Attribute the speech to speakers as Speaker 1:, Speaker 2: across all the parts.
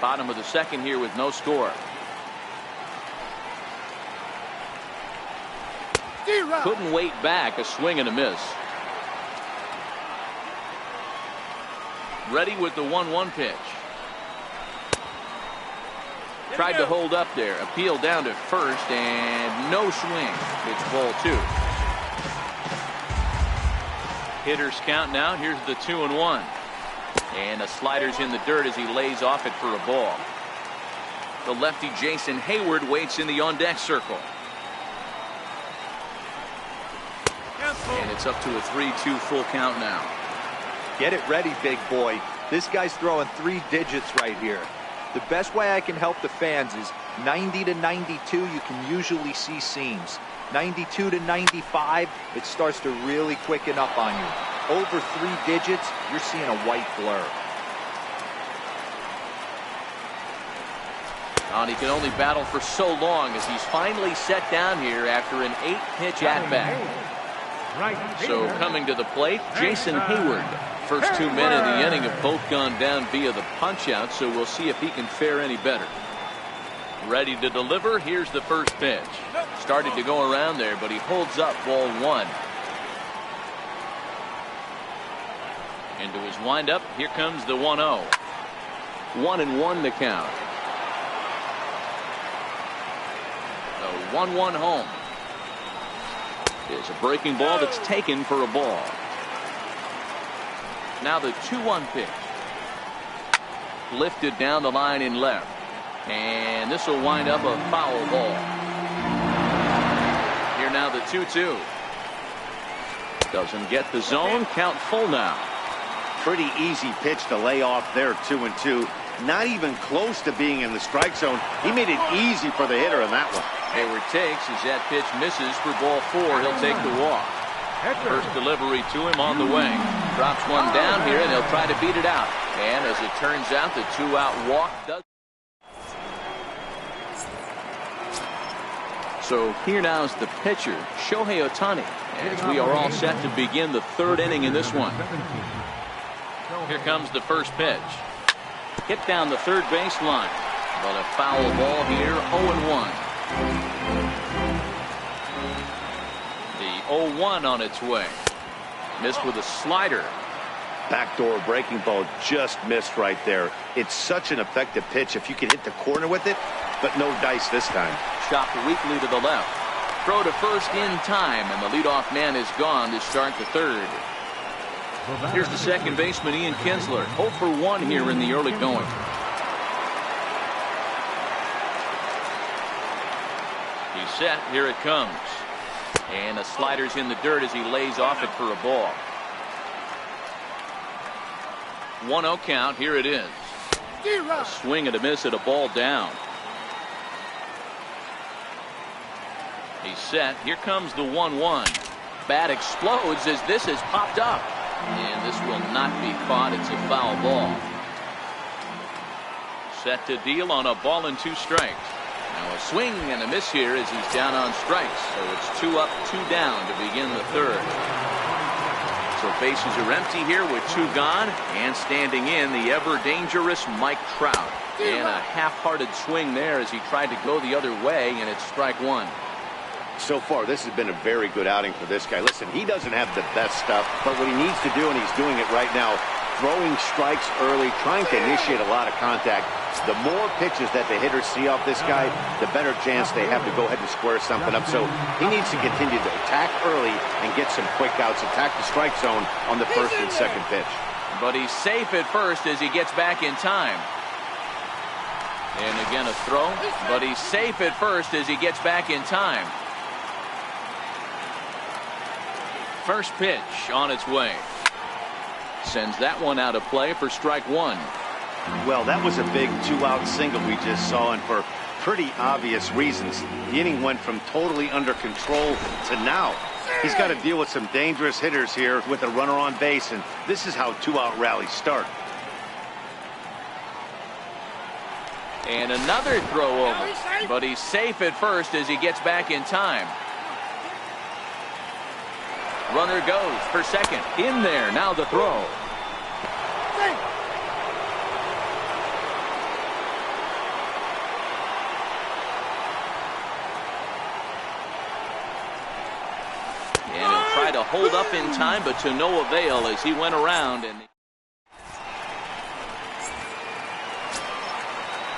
Speaker 1: Bottom of the second here with no score. Couldn't wait back. A swing and a miss. Ready with the 1-1 pitch. Tried to hold up there. Appeal down to first and no swing. It's ball 2. Hitters count now. Here's the 2-1. And the slider's in the dirt as he lays off it for a ball. The lefty Jason Hayward waits in the on-deck circle. And it's up to a 3-2 full count now.
Speaker 2: Get it ready, big boy. This guy's throwing 3 digits right here. The best way I can help the fans is 90 to 92, you can usually see seams. 92 to 95, it starts to really quicken up on you. Over 3 digits, you're seeing a white blur.
Speaker 1: And he can only battle for so long as he's finally set down here after an 8-pitch at-bat. So coming to the plate, Jason Hayward. First 2 men in the inning have both gone down via the punch-out, so we'll see if he can fare any better. Ready to deliver. Here's the first pitch. Started to go around there, but he holds up ball 1. Into his windup. Here comes the 1-0. 1-1 the count. The 1-1 home. Is a breaking ball that's taken for a ball. Now the 2-1 pitch. Lifted down the line in left. And this will wind up a foul ball. Here now the 2-2. Doesn't get the zone. Count full now.
Speaker 3: Pretty easy pitch to lay off there, 2-2. Not even close to being in the strike zone. He made it easy for the hitter in that one.
Speaker 1: Hayward takes as that pitch misses for ball 4. He'll take the walk. First delivery to him on the wing. Drops one down here and he'll try to beat it out. And as it turns out, the 2-out walk does. So here now is the pitcher, Shohei Ohtani, as we are all set to begin the 3rd inning in this one. Here comes the first pitch. Hit down the third baseline. But a foul ball here, 0-1. The 0-1 on its way. Missed with a slider.
Speaker 3: Backdoor breaking ball just missed right there. It's such an effective pitch if you can hit the corner with it, but no dice this time.
Speaker 1: Chopped weakly to the left. Throw to first in time, and the leadoff man is gone to start the 3rd. Here's the second baseman, Ian Kinsler. 0 for 1 here in the early going. He's set. Here it comes. And the slider's in the dirt as he lays off it for a ball. 1-0 count. Here it is. A swing and a miss at a ball down. He's set. Here comes the 1-1. Bat explodes as this has popped up. And this will not be caught. It's a foul ball. Set to deal on a ball and 2 strikes. Now a swing and a miss here as he's down on strikes. So it's 2 up, 2 down to begin the 3rd. So bases are empty here with 2 gone. And standing in, the ever-dangerous Mike Trout. And a half-hearted swing there as he tried to go the other way, and it's strike 1.
Speaker 3: So far, this has been a very good outing for this guy. Listen, he doesn't have the best stuff, but what he needs to do, and he's doing it right now, throwing strikes early, trying to initiate a lot of contact. The more pitches that the hitters see off this guy, the better chance they have to go ahead and square something up. So he needs to continue to attack early and get some quick outs, attack the strike zone on the first and second pitch.
Speaker 1: But he's safe at first as he gets back in time. And again a throw, but he's safe at first as he gets back in time. First pitch on its way. Sends that one out of play for strike 1.
Speaker 3: Well, that was a big 2-out single we just saw, and for pretty obvious reasons. The inning went from totally under control to now. He's got to deal with some dangerous hitters here with a runner on base, and this is how 2-out rallies start.
Speaker 1: And another throw over, but he's safe at first as he gets back in time. Runner goes for second. In there. Now the throw. hold up in time, but to no avail as he went around. And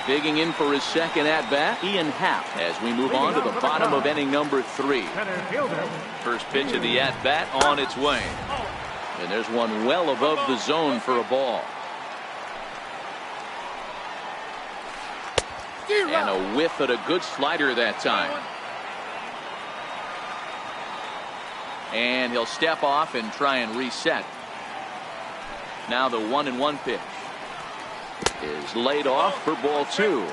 Speaker 1: digging in for his second at-bat, Ian Happ, as we move on to the bottom of inning number 3. First pitch of the at-bat on its way. And there's one well above the zone for a ball. And a whiff at a good slider that time. And he'll step off and try and reset. Now the 1-1 pitch is laid off for ball 2.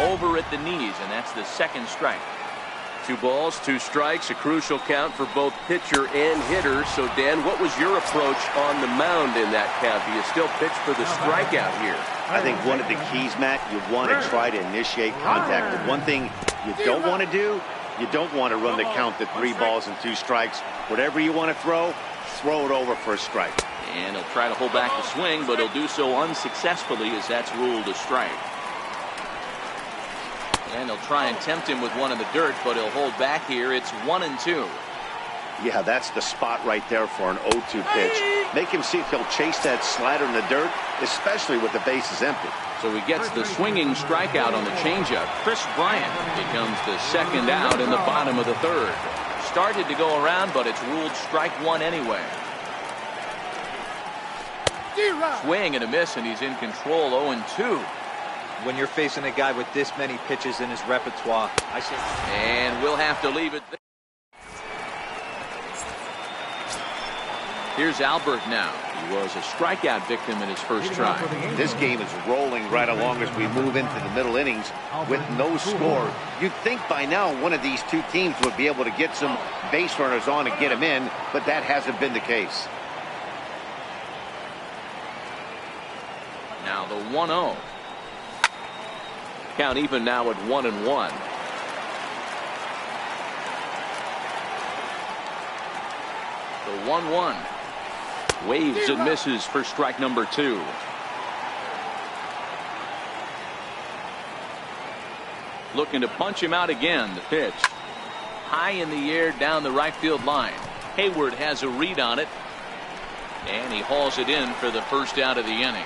Speaker 1: Over at the knees, and that's the second strike. 2 balls, 2 strikes, a crucial count for both pitcher and hitter. So, Dan, what was your approach on the mound in that count? Do you still pitch for the strikeout here?
Speaker 3: I think one of the keys, Matt, you want to try to initiate contact. The one thing you don't want to do, you don't want to run the count to 3 balls and 2 strikes. Whatever you want to throw it over for a strike.
Speaker 1: And he'll try to hold back the swing, but he'll do so unsuccessfully as that's ruled a strike. And he'll try and tempt him with one in the dirt, but he'll hold back here. It's 1-2.
Speaker 3: Yeah, that's the spot right there for an 0-2 pitch. Make him see if he'll chase that slider in the dirt, especially with the bases empty.
Speaker 1: So he gets the swinging strikeout on the changeup. Chris Bryant becomes the second out in the bottom of the 3rd. Started to go around, but it's ruled strike 1 anyway. Swing and a miss, and he's in control. 0-2.
Speaker 2: When you're facing a guy with this many pitches in his repertoire, I say.
Speaker 1: And we'll have to leave it there. Here's Albert now. He was a strikeout victim in his first try.
Speaker 3: This game is rolling right along as we move into the middle innings with no score. You'd think by now one of these 2 teams would be able to get some base runners on and get them in, but that hasn't been the case.
Speaker 1: Now the 1-0. Count even now at 1-1. The 1-1. Waves and misses for strike number 2. Looking to punch him out again. The pitch. High in the air down the right field line. Hayward has a read on it. And he hauls it in for the first out of the inning.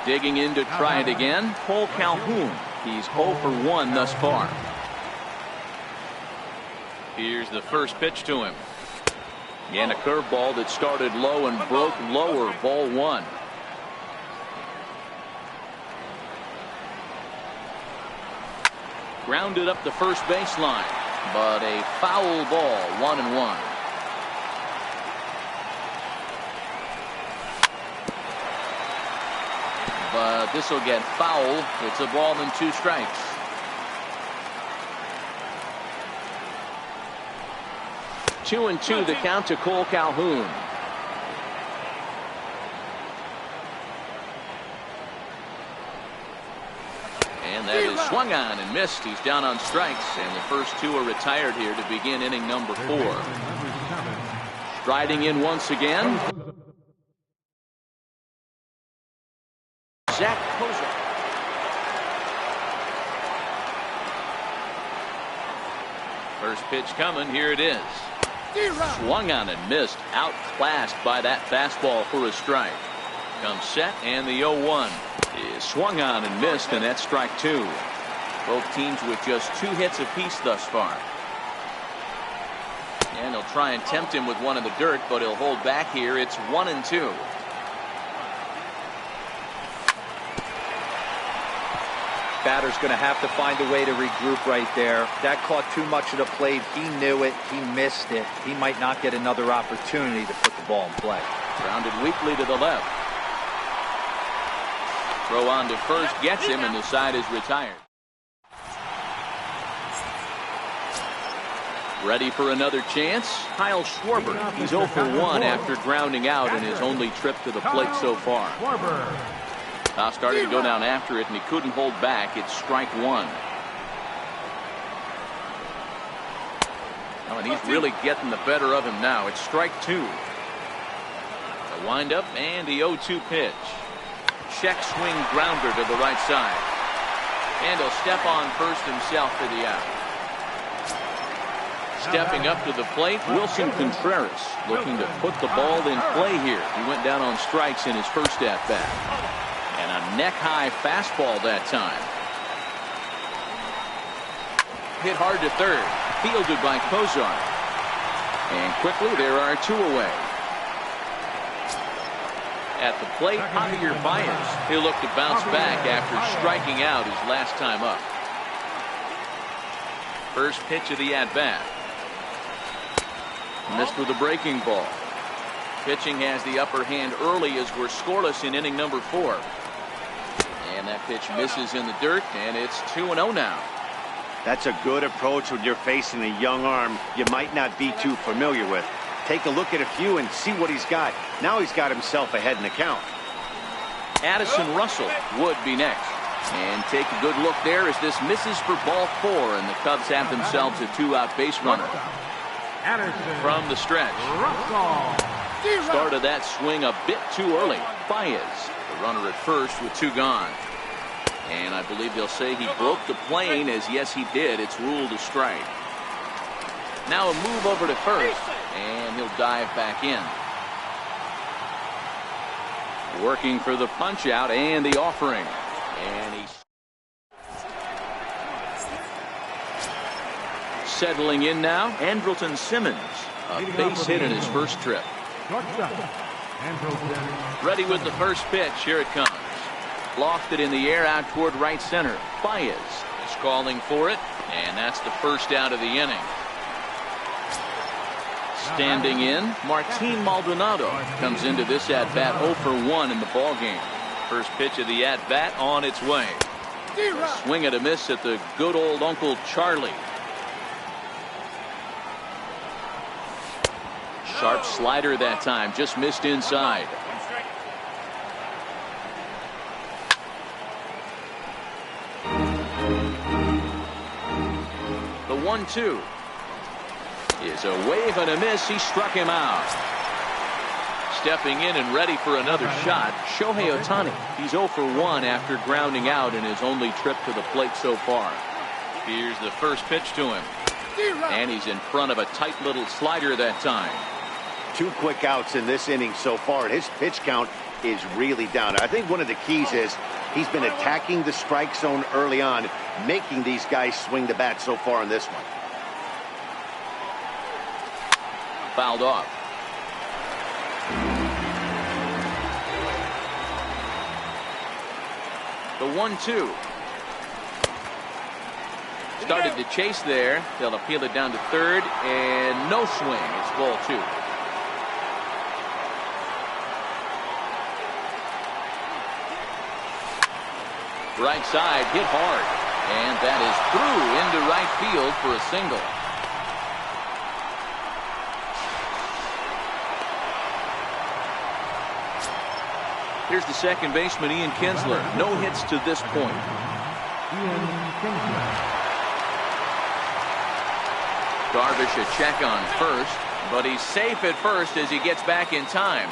Speaker 1: Digging in to try it again, Cole Calhoun. He's 0 for 1 thus far. Here's the first pitch to him. And a curveball that started low and broke lower, ball 1. Grounded up the first baseline, but a foul ball, 1-1. But this will get foul. It's a ball and 2 strikes. Two and 2 the count to Cole Calhoun. And that is swung on and missed. He's down on strikes, and the first 2 are retired here to begin inning number 4. Striding in once again, Zach Kozak. First pitch coming. Here it is. Swung on and missed. Outclassed by that fastball for a strike. Comes set, and the 0-1 is swung on and missed, and that's strike 2. Both teams with just 2 hits apiece thus far. And he'll try and tempt him with one in the dirt, but he'll hold back here. It's 1-2.
Speaker 2: Batter's going to have to find a way to regroup right there. That caught too much of the plate. He knew it. He missed it. He might not get another opportunity to put the ball in play.
Speaker 1: Grounded weakly to the left. Throw on to first gets him, and the side is retired. Ready for another chance? Kyle Schwarber. He's 0 for 1 after grounding out in his only trip to the plate so far. Started to go down after it, and he couldn't hold back. It's strike 1. Oh, and he's really getting the better of him now. It's strike 2. The windup and the 0-2 pitch. Check swing grounder to the right side. And he'll step on first himself for the out. Stepping up to the plate, Wilson Contreras looking to put the ball in play here. He went down on strikes in his first at-bat. And a neck-high fastball that time. Hit hard to third. Fielded by Kozar. And quickly there are 2 away. At the plate, Javier Baez. He'll look to bounce back after striking out his last time up. First pitch of the at-bat. Missed with a breaking ball. Pitching has the upper hand early as we're scoreless in inning number 4. And that pitch misses in the dirt, and it's 2-0 now.
Speaker 3: That's a good approach when you're facing a young arm you might not be too familiar with. Take a look at a few and see what he's got. Now he's got himself ahead in the count.
Speaker 1: Addison Russell would be next. And take a good look there as this misses for ball 4, and the Cubs have themselves a 2-out base runner. From the stretch. Started that swing a bit too early. Baez, the runner at first with 2 gone. And I believe they'll say he broke the plane, as yes he did. It's ruled a strike. Now a move over to first, and he'll dive back in. Working for the punch out and the offering. And he's settling in now. Andrelton Simmons, a base hit in his first trip. Ready with the first pitch. Here it comes. Lofted in the air out toward right center. Baez is calling for it, and that's the first out of the inning. Standing in, Martin Maldonado comes into this at-bat 0 for 1 in the ballgame. First pitch of the at-bat on its way. A swing and a miss at the good old Uncle Charlie. Sharp slider that time, just missed inside. The 1-2 is a wave and a miss. He struck him out. Stepping in and ready for another shot, Shohei Ohtani. He's 0 for 1 after grounding out in his only trip to the plate so far. Here's the first pitch to him. And he's in front of a tight little slider that time.
Speaker 3: 2 quick outs in this inning so far, and his pitch count is really down. I think one of the keys is he's been attacking the strike zone early on, making these guys swing the bat so far in this one.
Speaker 1: Fouled off. The 1-2. Started to chase there. They'll appeal it down to third, and no swing. It's ball 2. Right side, hit hard, and that is through into right field for a single. Here's the second baseman, Ian Kinsler. No hits to this point. Darvish a check on first, but he's safe at first as he gets back in time.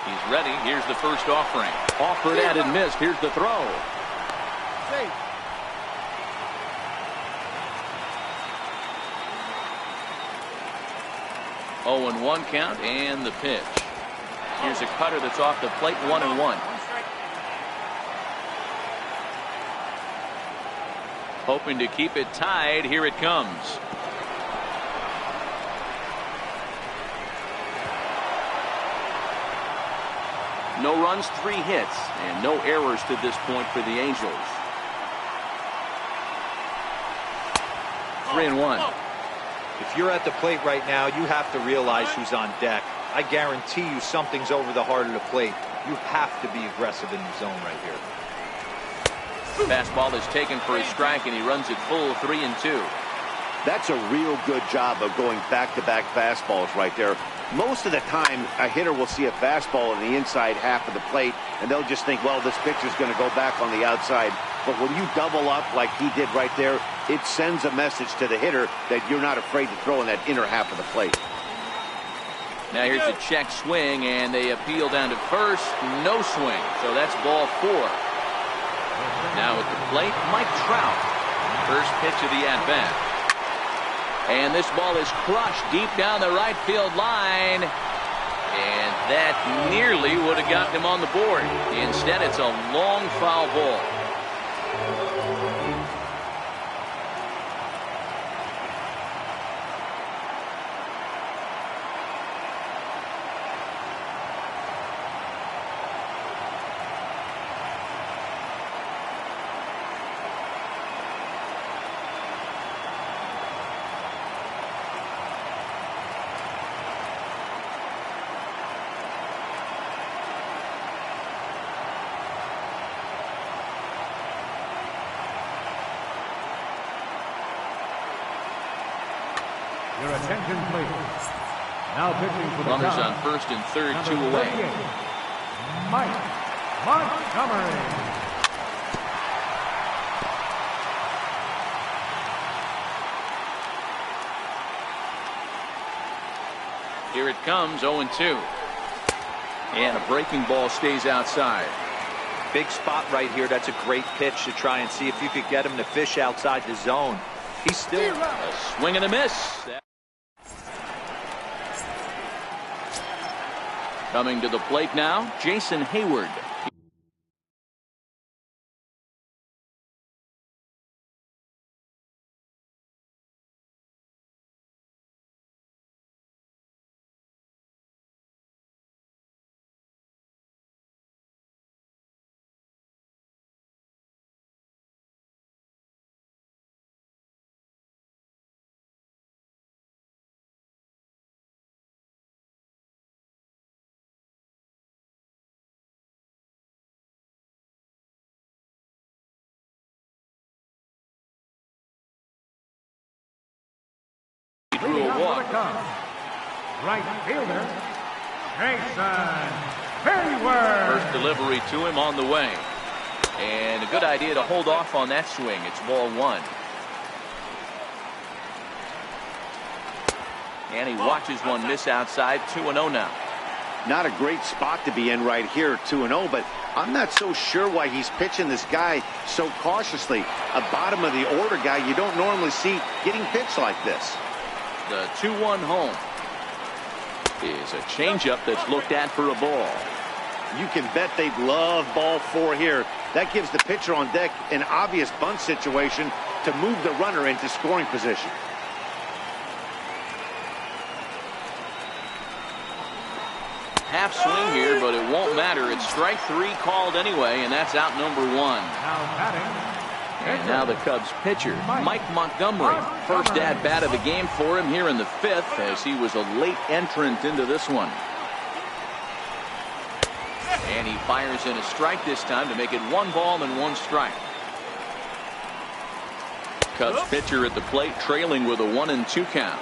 Speaker 1: He's ready. Here's the first offering. Offered at and missed. Here's the throw. 0-1 count and the pitch. Here's a cutter that's off the plate. 1-1. Hoping to keep it tied. Here it comes. No runs, 3 hits, and no errors to this point for the Angels. 3-1.
Speaker 2: If you're at the plate right now, you have to realize who's on deck. I guarantee you something's over the heart of the plate. You have to be aggressive in the zone right here.
Speaker 1: Fastball is taken for a strike, and he runs it full 3-2.
Speaker 3: That's a real good job of going back-to-back fastballs right there. Most of the time, a hitter will see a fastball in the inside half of the plate, and they'll just think, well, this pitcher's going to go back on the outside. But when you double up like he did right there, it sends a message to the hitter that you're not afraid to throw in that inner half of the plate.
Speaker 1: Now here's a check swing, and they appeal down to first. No swing, so that's ball 4. Now at the plate, Mike Trout. First pitch of the at-bat. And this ball is crushed deep down the right field line. And that nearly would have gotten him on the board. Instead, it's a long foul ball.
Speaker 4: Your attention, please. Now pitching for the
Speaker 1: runners
Speaker 4: Cubs,
Speaker 1: on first and third, 2 away.
Speaker 4: Mike Montgomery.
Speaker 1: Here it comes, 0-2. And a breaking ball stays outside.
Speaker 2: Big spot right here. That's a great pitch to try and see if you could get him to fish outside the zone. He's still
Speaker 1: a swing and a miss. Coming to the plate now, Jason Hayward. Drew a walk.
Speaker 4: Right fielder, Jason Hayward.
Speaker 1: First delivery to him on the way. And a good idea to hold off on that swing. It's ball 1. And he watches one miss outside. 2-0 now.
Speaker 3: Not a great spot to be in right here, 2-0, but I'm not so sure why he's pitching this guy so cautiously. A bottom of the order guy you don't normally see getting pitched like this.
Speaker 1: The 2-1 home is a changeup that's looked at for a ball.
Speaker 3: You can bet they'd love ball 4 here. That gives the pitcher on deck an obvious bunt situation to move the runner into scoring position.
Speaker 1: Half swing here, but it won't matter. It's strike 3 called anyway, and that's out number 1.
Speaker 4: Now batting.
Speaker 1: And now the Cubs pitcher, Mike Montgomery. First at-bat of the game for him here in the 5th, as he was a late entrant into this one. And he fires in a strike this time to make it 1 ball and 1 strike. Cubs pitcher at the plate, trailing with a 1-2 count.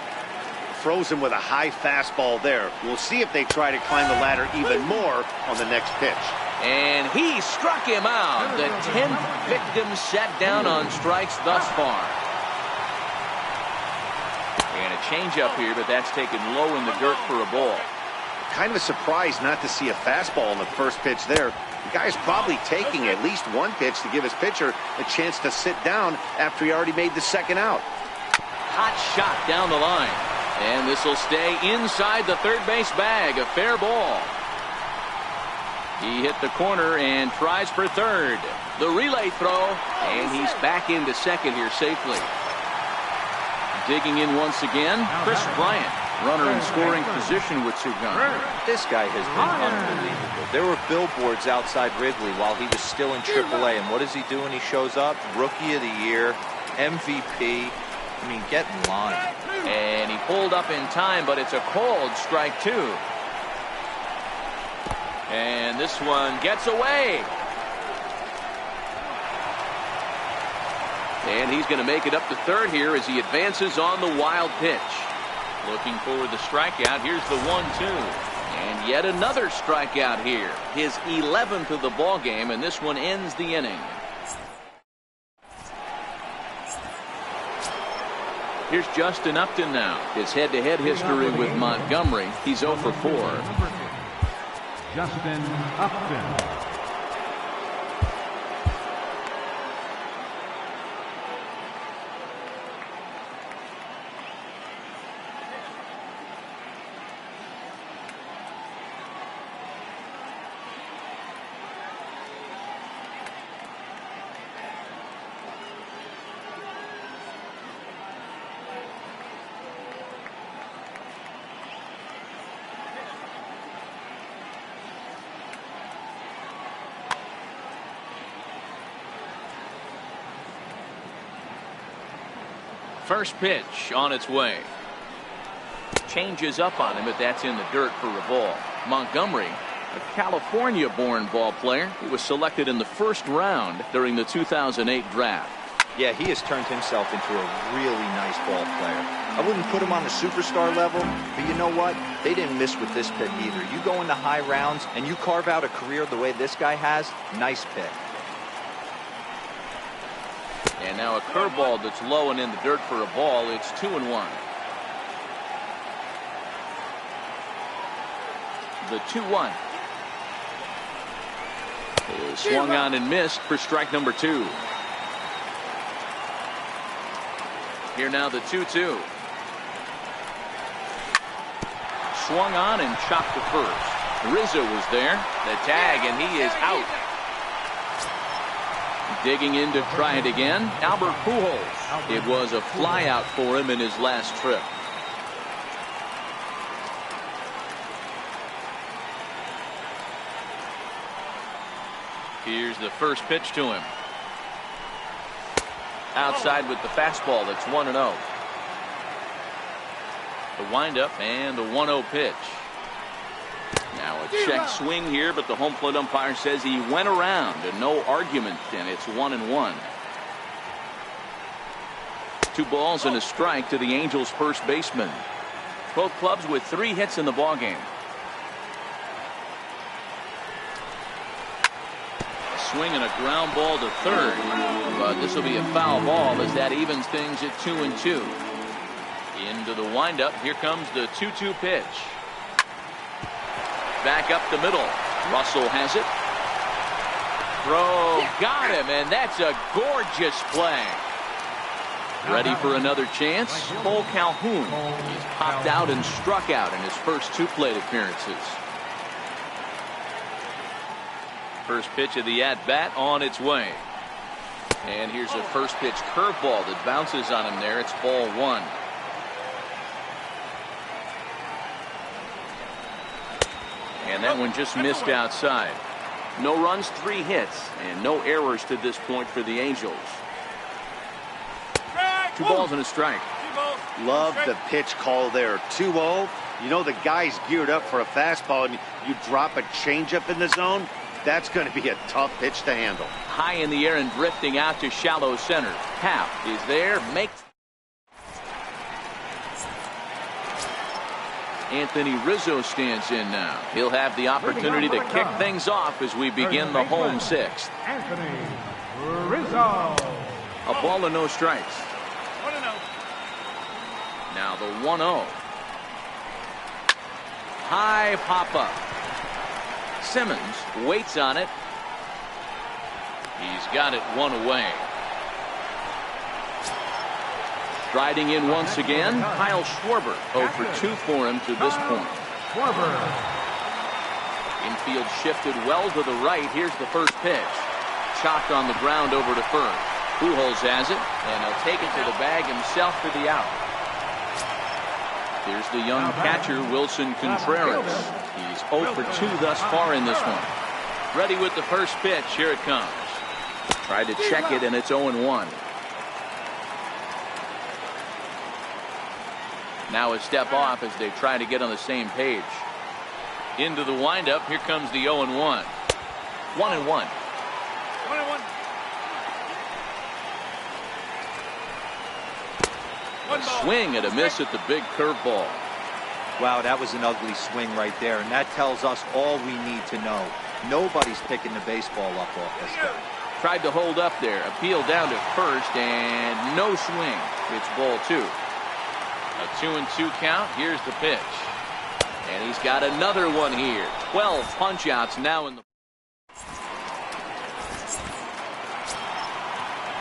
Speaker 3: Frozen with a high fastball there. We'll see if they try to climb the ladder even more on the next pitch.
Speaker 1: And he struck him out. The 10th victim set down on strikes thus far. And a changeup here, but that's taken low in the dirt for a ball.
Speaker 3: Kind of surprised not to see a fastball in the first pitch there. The guy's probably taking at least 1 pitch to give his pitcher a chance to sit down after he already made the second out.
Speaker 1: Hot shot down the line. And this will stay inside the third base bag. A fair ball. He hit the corner and tries for third. The relay throw, and he's back into second here safely. Digging in once again, Chris Bryant, runner in scoring position with 2 guns.
Speaker 2: This guy has been unbelievable. There were billboards outside Wrigley while he was still in AAA, and what does he do when he shows up? Rookie of the Year, MVP. I mean, get in line.
Speaker 1: And he pulled up in time, but it's a called strike 2. And this one gets away. And he's going to make it up to third here as he advances on the wild pitch. Looking for the strikeout. Here's the 1-2. And yet another strikeout here. His 11th of the ball game, and this one ends the inning. Here's Justin Upton now. His head-to-head history with Montgomery. He's 0 for 4.
Speaker 4: Justin Upton.
Speaker 1: First pitch on its way. Changes up on him, but that's in the dirt for a ball. Montgomery, a California-born ball player who was selected in the first round during the 2008 draft.
Speaker 2: Yeah, he has turned himself into a really nice ball player. I wouldn't put him on the superstar level, but you know what? They didn't miss with this pick either. You go into high rounds and you carve out a career the way this guy has, nice pick.
Speaker 1: And now a curveball that's low and in the dirt for a ball. It's 2-1. The 2-1 is swung on and missed for strike number 2. Here now the 2-2. Swung on and chopped to first. Rizzo was there. The tag, and he is out. Digging in to try it again, Albert Pujols. It was a fly out for him in his last trip. Here's the first pitch to him. Outside with the fastball. That's 1-0. The windup and the 1-0 pitch. Now a check swing here, but the home plate umpire says he went around and no argument, and it's 1-1. 2 balls and a strike to the Angels' first baseman. Both clubs with 3 hits in the ballgame. A swing and a ground ball to third, but this will be a foul ball as that evens things at 2-2. Into the windup. Here comes the 2-2 pitch. Back up the middle. Russell has it. Throw, got him, and that's a gorgeous play. Ready for another chance? Cole Calhoun. He's popped out and struck out in his first 2 plate appearances. First pitch of the at-bat on its way. And here's a first pitch curveball that bounces on him there. It's ball 1. And that one just missed outside. No runs, 3 hits, and no errors to this point for the Angels. 2 balls and a strike.
Speaker 3: Love the pitch call there. 2-0. You know the guy's geared up for a fastball, and you drop a changeup in the zone. That's going to be a tough pitch to handle.
Speaker 1: High in the air and drifting out to shallow center. Happ is there. Makes Anthony Rizzo stands in now. He'll have the opportunity to kick things off as we begin the home 6th.
Speaker 4: Anthony Rizzo.
Speaker 1: A ball and no strikes.
Speaker 5: 1-0.
Speaker 1: Now the 1-0. High pop-up. Simmons waits on it. He's got it 1 away. Striding in once again, Kyle Schwarber. 0 for 2 for him to this point.
Speaker 4: Schwarber.
Speaker 1: Infield shifted well to the right. Here's the first pitch. Chopped on the ground over to first. Pujols has it, and he'll take it to the bag himself for the out. Here's the young catcher, Wilson Contreras. He's 0 for 2 thus far in this one. Ready with the first pitch. Here it comes. Tried to check it, and it's 0-1. Now a step off as they try to get on the same page. Into the windup. Here comes the 0-1. 1-1.
Speaker 5: 1-1.
Speaker 1: A swing and a miss at the big curveball.
Speaker 2: Wow, that was an ugly swing right there, and that tells us all we need to know. Nobody's picking the baseball up off this guy.
Speaker 1: Tried to hold up there, appeal down to first, and no swing. It's ball 2. A 2-2 count. Here's the pitch. And he's got another one here. 12 punch-outs now in the...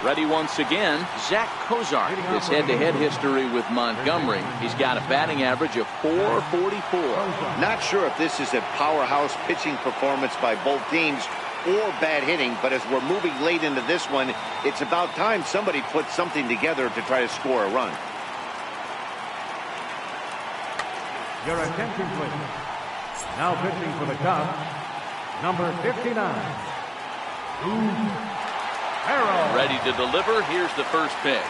Speaker 1: Ready once again, Zach Kozar. His head-to-head history with Montgomery. He's got a batting average of .444.
Speaker 3: Not sure if this is a powerhouse pitching performance by both teams or bad hitting, but as we're moving late into this one, it's about time somebody put something together to try to score a run.
Speaker 4: Your attention, please. Now pitching for the Cubs, number 59, Harold.
Speaker 1: Ready to deliver. Here's the first pitch.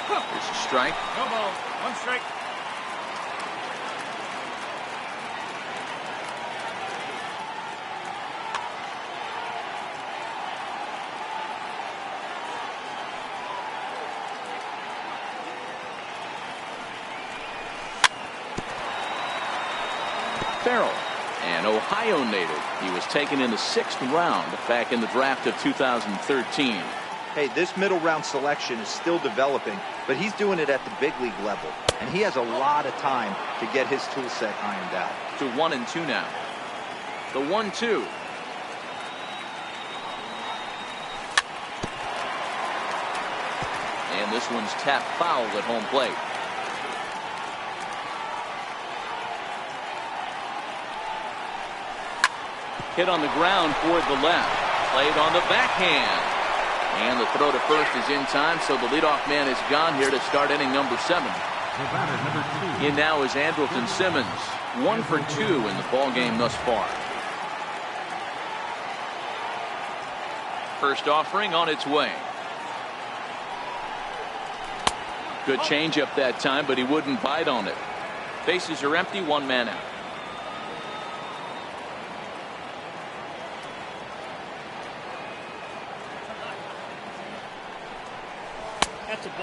Speaker 1: Here's a strike.
Speaker 5: No ball. 1 strike.
Speaker 1: Farrell, an Ohio native. He was taken in the 6th round back in the draft of 2013.
Speaker 2: Hey, this middle round selection is still developing, but he's doing it at the big league level, and he has a lot of time to get his tool set ironed out.
Speaker 1: To 1-2 now. The 1-2. And this one's tapped foul at home plate. Hit on the ground toward the left. Played on the backhand. And the throw to first is in time, so the leadoff man is gone here to start inning number 7. In now is Andrelton Simmons. 1 for 2 in the ball game thus far. First offering on its way. Good changeup that time, but he wouldn't bite on it. Bases are empty, 1 man out.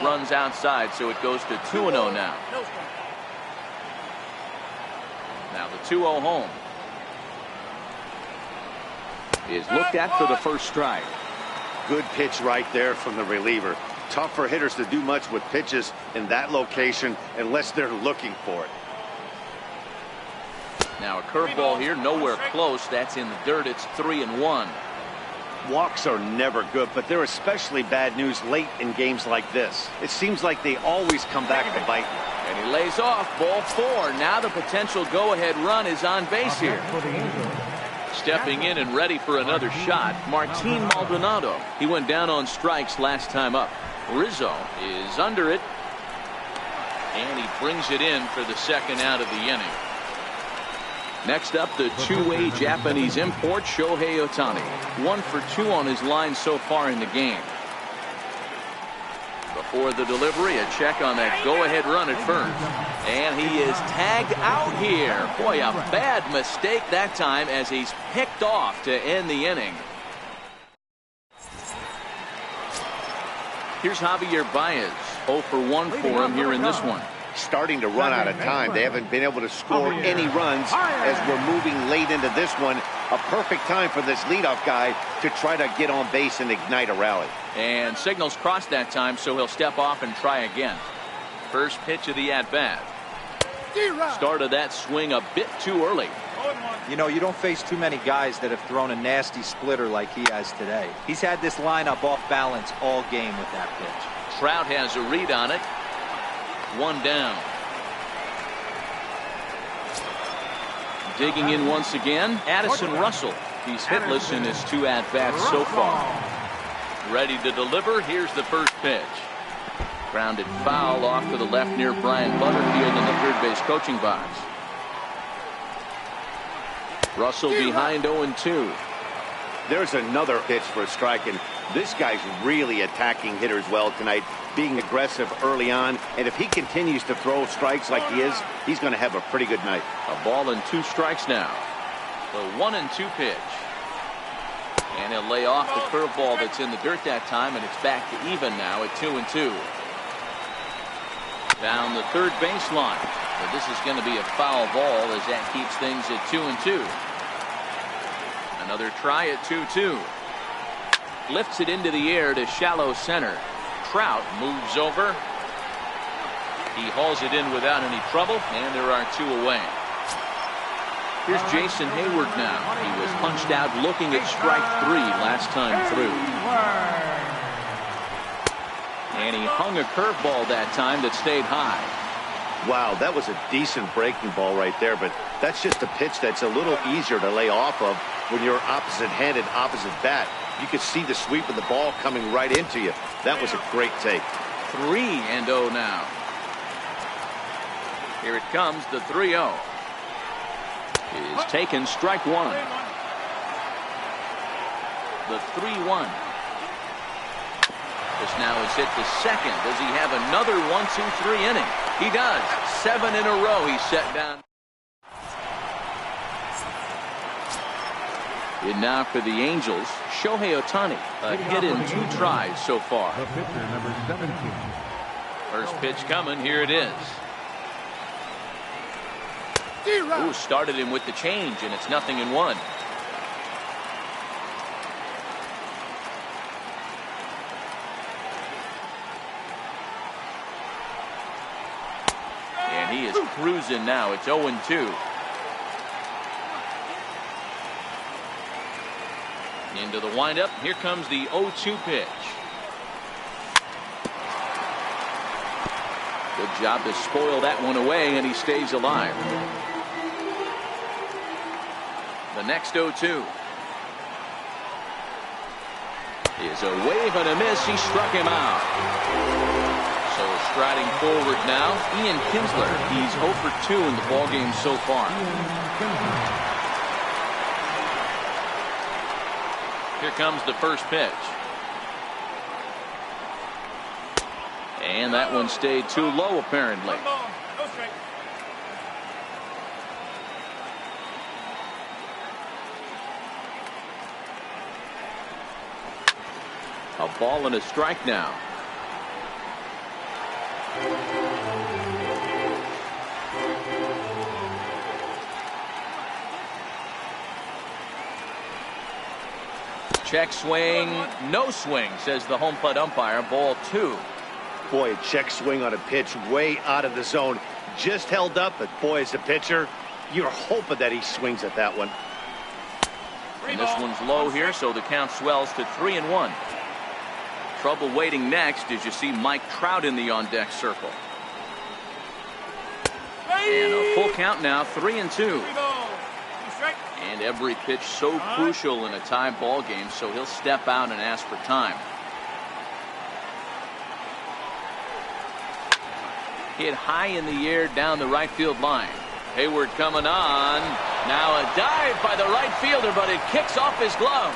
Speaker 1: Runs outside, so it goes to 2-0 now. Now the 2-0 home is looked at for the first strike.
Speaker 3: Good pitch right there from the reliever. Tough for hitters to do much with pitches in that location unless they're looking for it.
Speaker 1: Now a curveball here, nowhere close. That's in the dirt. It's 3-1.
Speaker 3: Walks are never good, but they're especially bad news late in games like this. It seems like they always come back to bite.
Speaker 1: And he lays off, ball 4. Now the potential go-ahead run is on base here. Stepping in and ready for another shot, Martin Maldonado. He went down on strikes last time up. Rizzo is under it, and he brings it in for the second out of the inning. Next up, the two-way Japanese import, Shohei Ohtani. 1 for 2 on his line so far in the game. Before the delivery, a check on that go-ahead run at first. And he is tagged out here. Boy, a bad mistake that time as he's picked off to end the inning. Here's Javier Baez. 0 for 1 for him here in this one.
Speaker 3: Starting to run out of time. They haven't been able to score any runs as we're moving late into this one. A perfect time for this leadoff guy to try to get on base and ignite a rally.
Speaker 1: And signals crossed that time, so he'll step off and try again. First pitch of the at-bat. Started that swing a bit too early.
Speaker 2: You know, you don't face too many guys that have thrown a nasty splitter like he has today. He's had this lineup off balance all game with that pitch.
Speaker 1: Trout has a read on it. 1 down. Digging in once again, Addison Russell. He's hitless in his 2 at-bats so far. Ready to deliver. Here's the first pitch. Grounded foul off to the left near Brian Butterfield in the third base coaching box. Russell behind 0-2.
Speaker 3: There's another pitch for a strike, and this guy's really attacking hitters well tonight, being aggressive early on, and if he continues to throw strikes like he is, he's going to have a pretty good night.
Speaker 1: A ball and 2 strikes now. The 1-2 pitch. And he'll lay off the curveball that's in the dirt that time, and it's back to even now at 2-2. Down the third baseline. But this is going to be a foul ball as that keeps things at 2-2. Another try at 2-2. Lifts it into the air to shallow center. Trout moves over. He hauls it in without any trouble, and there are 2 away. Here's Jason Hayward now. He was punched out looking at strike 3 last time through. And he hung a curveball that time that stayed high.
Speaker 3: Wow, that was a decent breaking ball right there, but that's just a pitch that's a little easier to lay off of when you're opposite-handed, opposite bat. You could see the sweep of the ball coming right into you. That was a great take.
Speaker 1: 3-0 now. Here it comes, the 3-0. Is taken, strike 1. The 3-1. This now is hit to second. Does he have another 1-2-3 inning? He does. 7 in a row he's set down. And now for the Angels, Shohei Ohtani. A hit in 2 tries so far.
Speaker 4: The pitcher, number 17.
Speaker 1: First pitch coming. Here it is. Ooh, started him with the change, and it's 0-1. And he is cruising now. It's 0-2. Into the windup. Here comes the 0-2 pitch. Good job to spoil that one away, and he stays alive. The next 0-2 is a wave and a miss. He struck him out. So striding forward now, Ian Kinsler. He's 0 for 2 in the ballgame so far. Here comes the first pitch. And that one stayed too low, apparently. A ball and a strike now. Check swing, no swing, says the home plate umpire. Ball 2.
Speaker 3: Boy, a check swing on a pitch way out of the zone. Just held up, but boy, as a pitcher, you're hoping that he swings at that one.
Speaker 1: And this one's low here, so the count swells to 3-1. Trouble waiting next as you see Mike Trout in the on-deck circle. And a full count now, 3-2. And every pitch so crucial in a tie ball game, so he'll step out and ask for time. Hit high in the air down the right field line. Hayward coming on. Now a dive by the right fielder, but it kicks off his glove.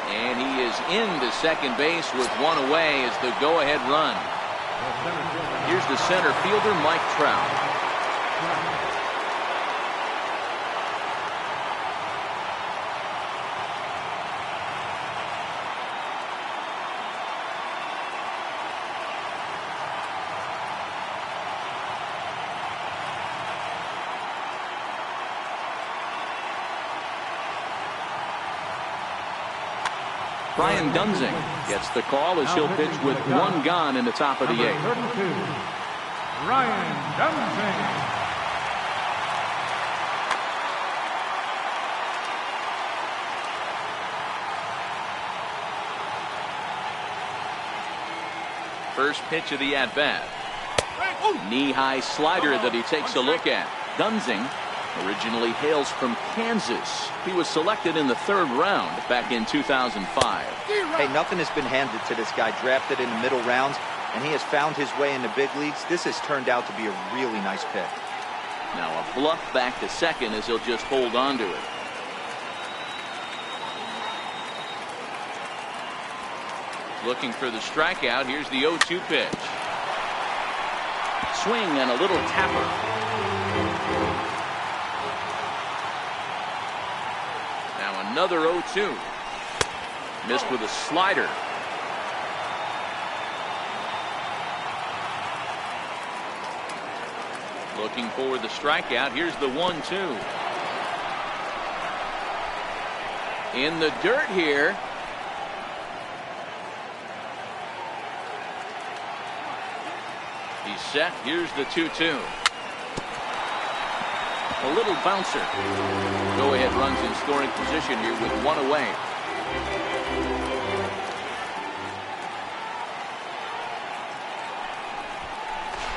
Speaker 1: And he is into second base with 1 away as the go-ahead run. Here's the center fielder, Mike Trout. Brian Dunsing gets the call as he'll pitch with 1 gone in the top of the 8th.
Speaker 4: 32, Brian Dunsing.
Speaker 1: First pitch of the at-bat. Knee-high slider that he takes a look at. Dunsing originally hails from Kansas. He was selected in the 3rd round back in 2005.
Speaker 2: Hey, nothing has been handed to this guy. Drafted in the middle rounds, and he has found his way in the big leagues. This has turned out to be a really nice pick.
Speaker 1: Now a bluff back to second as he'll just hold on to it. Looking for the strikeout. Here's the 0-2 pitch. Swing and a little tapper. Another 0-2. Missed with a slider. Looking for the strikeout. Here's the 1-2. In the dirt here. He's set. Here's the 2-2. A little bouncer. Go ahead runs in scoring position here with one away.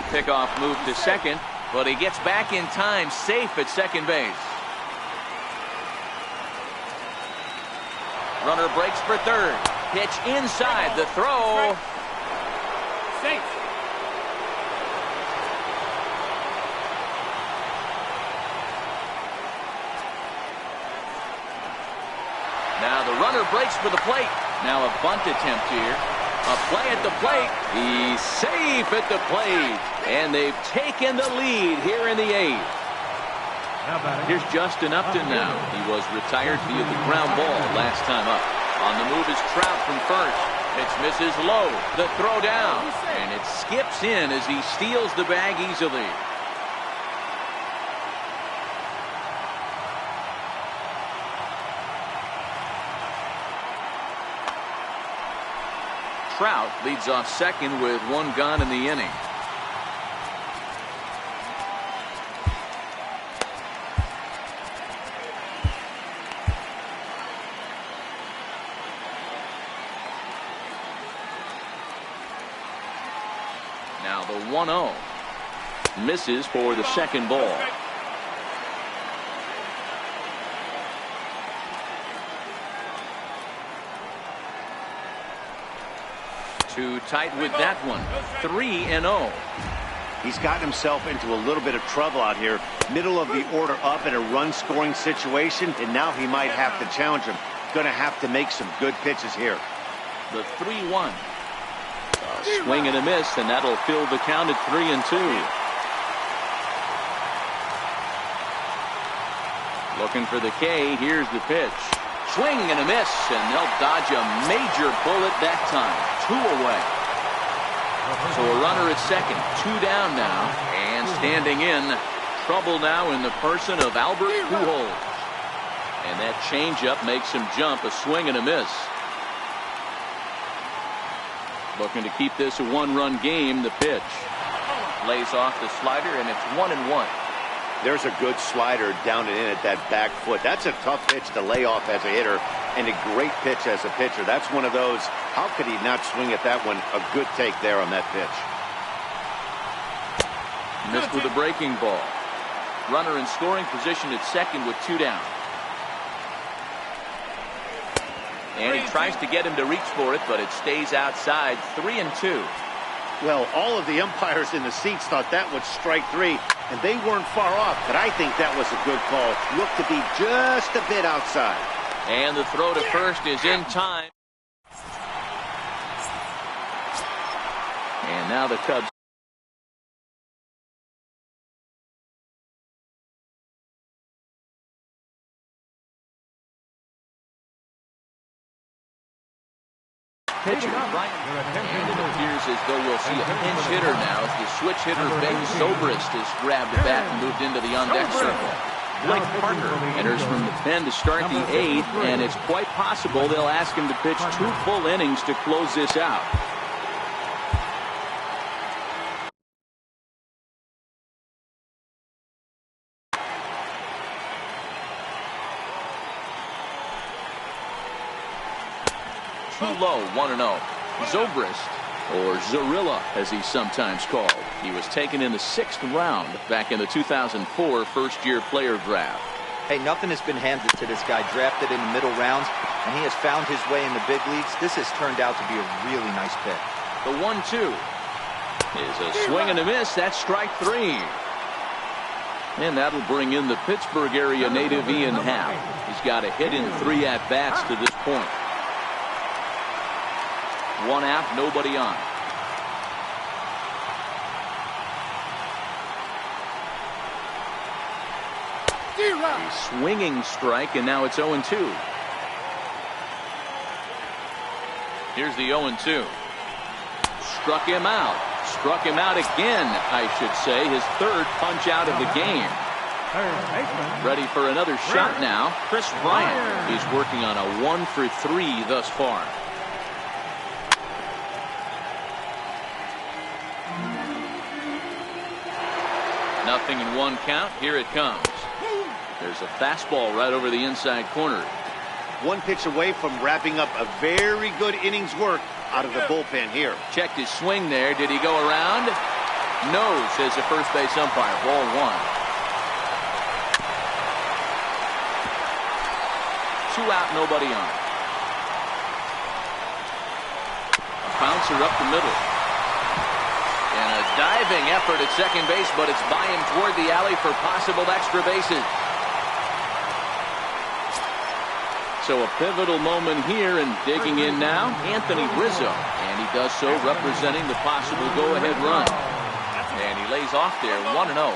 Speaker 1: Pickoff move to second, but he gets back in time, safe at second base. Runner breaks for third. Pitch inside. The throw.
Speaker 4: Safe.
Speaker 1: Now the runner breaks for the plate. Now a bunt attempt here. A play at the plate. He's safe at the plate. And they've taken the lead here in the 8th. Here's Justin Upton now. He was retired via the ground ball last time up. On the move is Trout from first. Pitch misses low. The throw down. And it skips in as he steals the bag easily. Trout leads off second with one gone in the inning. Now the 1-0 misses for the second ball. Too tight with that one. 3-0.
Speaker 3: He's gotten himself into a little bit of trouble out here. Middle of the order up in a run scoring situation, and now he might have to challenge him. Going to have to make some good pitches here.
Speaker 1: The 3-1. A swing and a miss, and that'll fill the count at 3-2. Looking for the K. Here's the pitch. Swing and a miss, and they'll dodge a major bullet that time. 2 away. So a runner at second. 2 down now. And standing in. Trouble now in the person of Albert Pujols. And that changeup makes him jump. A swing and a miss. Looking to keep this a 1-run game. The pitch. Lays off the slider, and it's 1-1.
Speaker 3: There's a good slider down and in at that back foot. That's a tough pitch to lay off as a hitter, and a great pitch as a pitcher. That's one of those, how could he not swing at that one? A good take there on that pitch.
Speaker 1: Missed with a breaking ball. Runner in scoring position at second with 2 down. And he tries to get him to reach for it, but it stays outside. 3-2.
Speaker 3: Well, all of the umpires in the seats thought that was strike 3, and they weren't far off, but I think that was a good call. Looked to be just a bit outside.
Speaker 1: And the throw to first is in time. And now the Cubs. Pitcher, and it appears as though we'll see a pinch hitter now as the switch hitter Ben Zobrist has grabbed the bat and moved into the on-deck circle. Blake Parker enters from the pen to start the 8th, and it's quite possible they'll ask him to pitch 2 full innings to close this out. Too low, 1-0. Zobrist, or Zorilla as he's sometimes called. He was taken in the 6th round back in the 2004 first-year player draft.
Speaker 2: Hey, nothing has been handed to this guy. Drafted in the middle rounds, and he has found his way in the big leagues. This has turned out to be a really nice pick.
Speaker 1: The 1-2 is a swing and a miss. That's strike 3. And that'll bring in the Pittsburgh area native Ian Happ. He's got a hit in 3 at-bats to this point. 1 out, nobody on. A swinging strike, and now it's 0-2. Here's the 0-2. Struck him out. Struck him out again, I should say. His third punch out of the game. Ready for another shot now. Chris Bryant. He's working on a 1 for 3 thus far. Nothing in 1 count. Here it comes. There's a fastball right over the inside corner.
Speaker 3: 1 pitch away from wrapping up a very good innings work out of the bullpen here.
Speaker 1: Checked his swing there. Did he go around? No, says the first base umpire. Ball 1. 2 out, nobody on. A bouncer up the middle. And a diving effort at second base, but it's by him toward the alley for possible extra bases. So a pivotal moment here, and digging in now, Anthony Rizzo. And he does so representing the possible go-ahead run. And he lays off there, 1-0.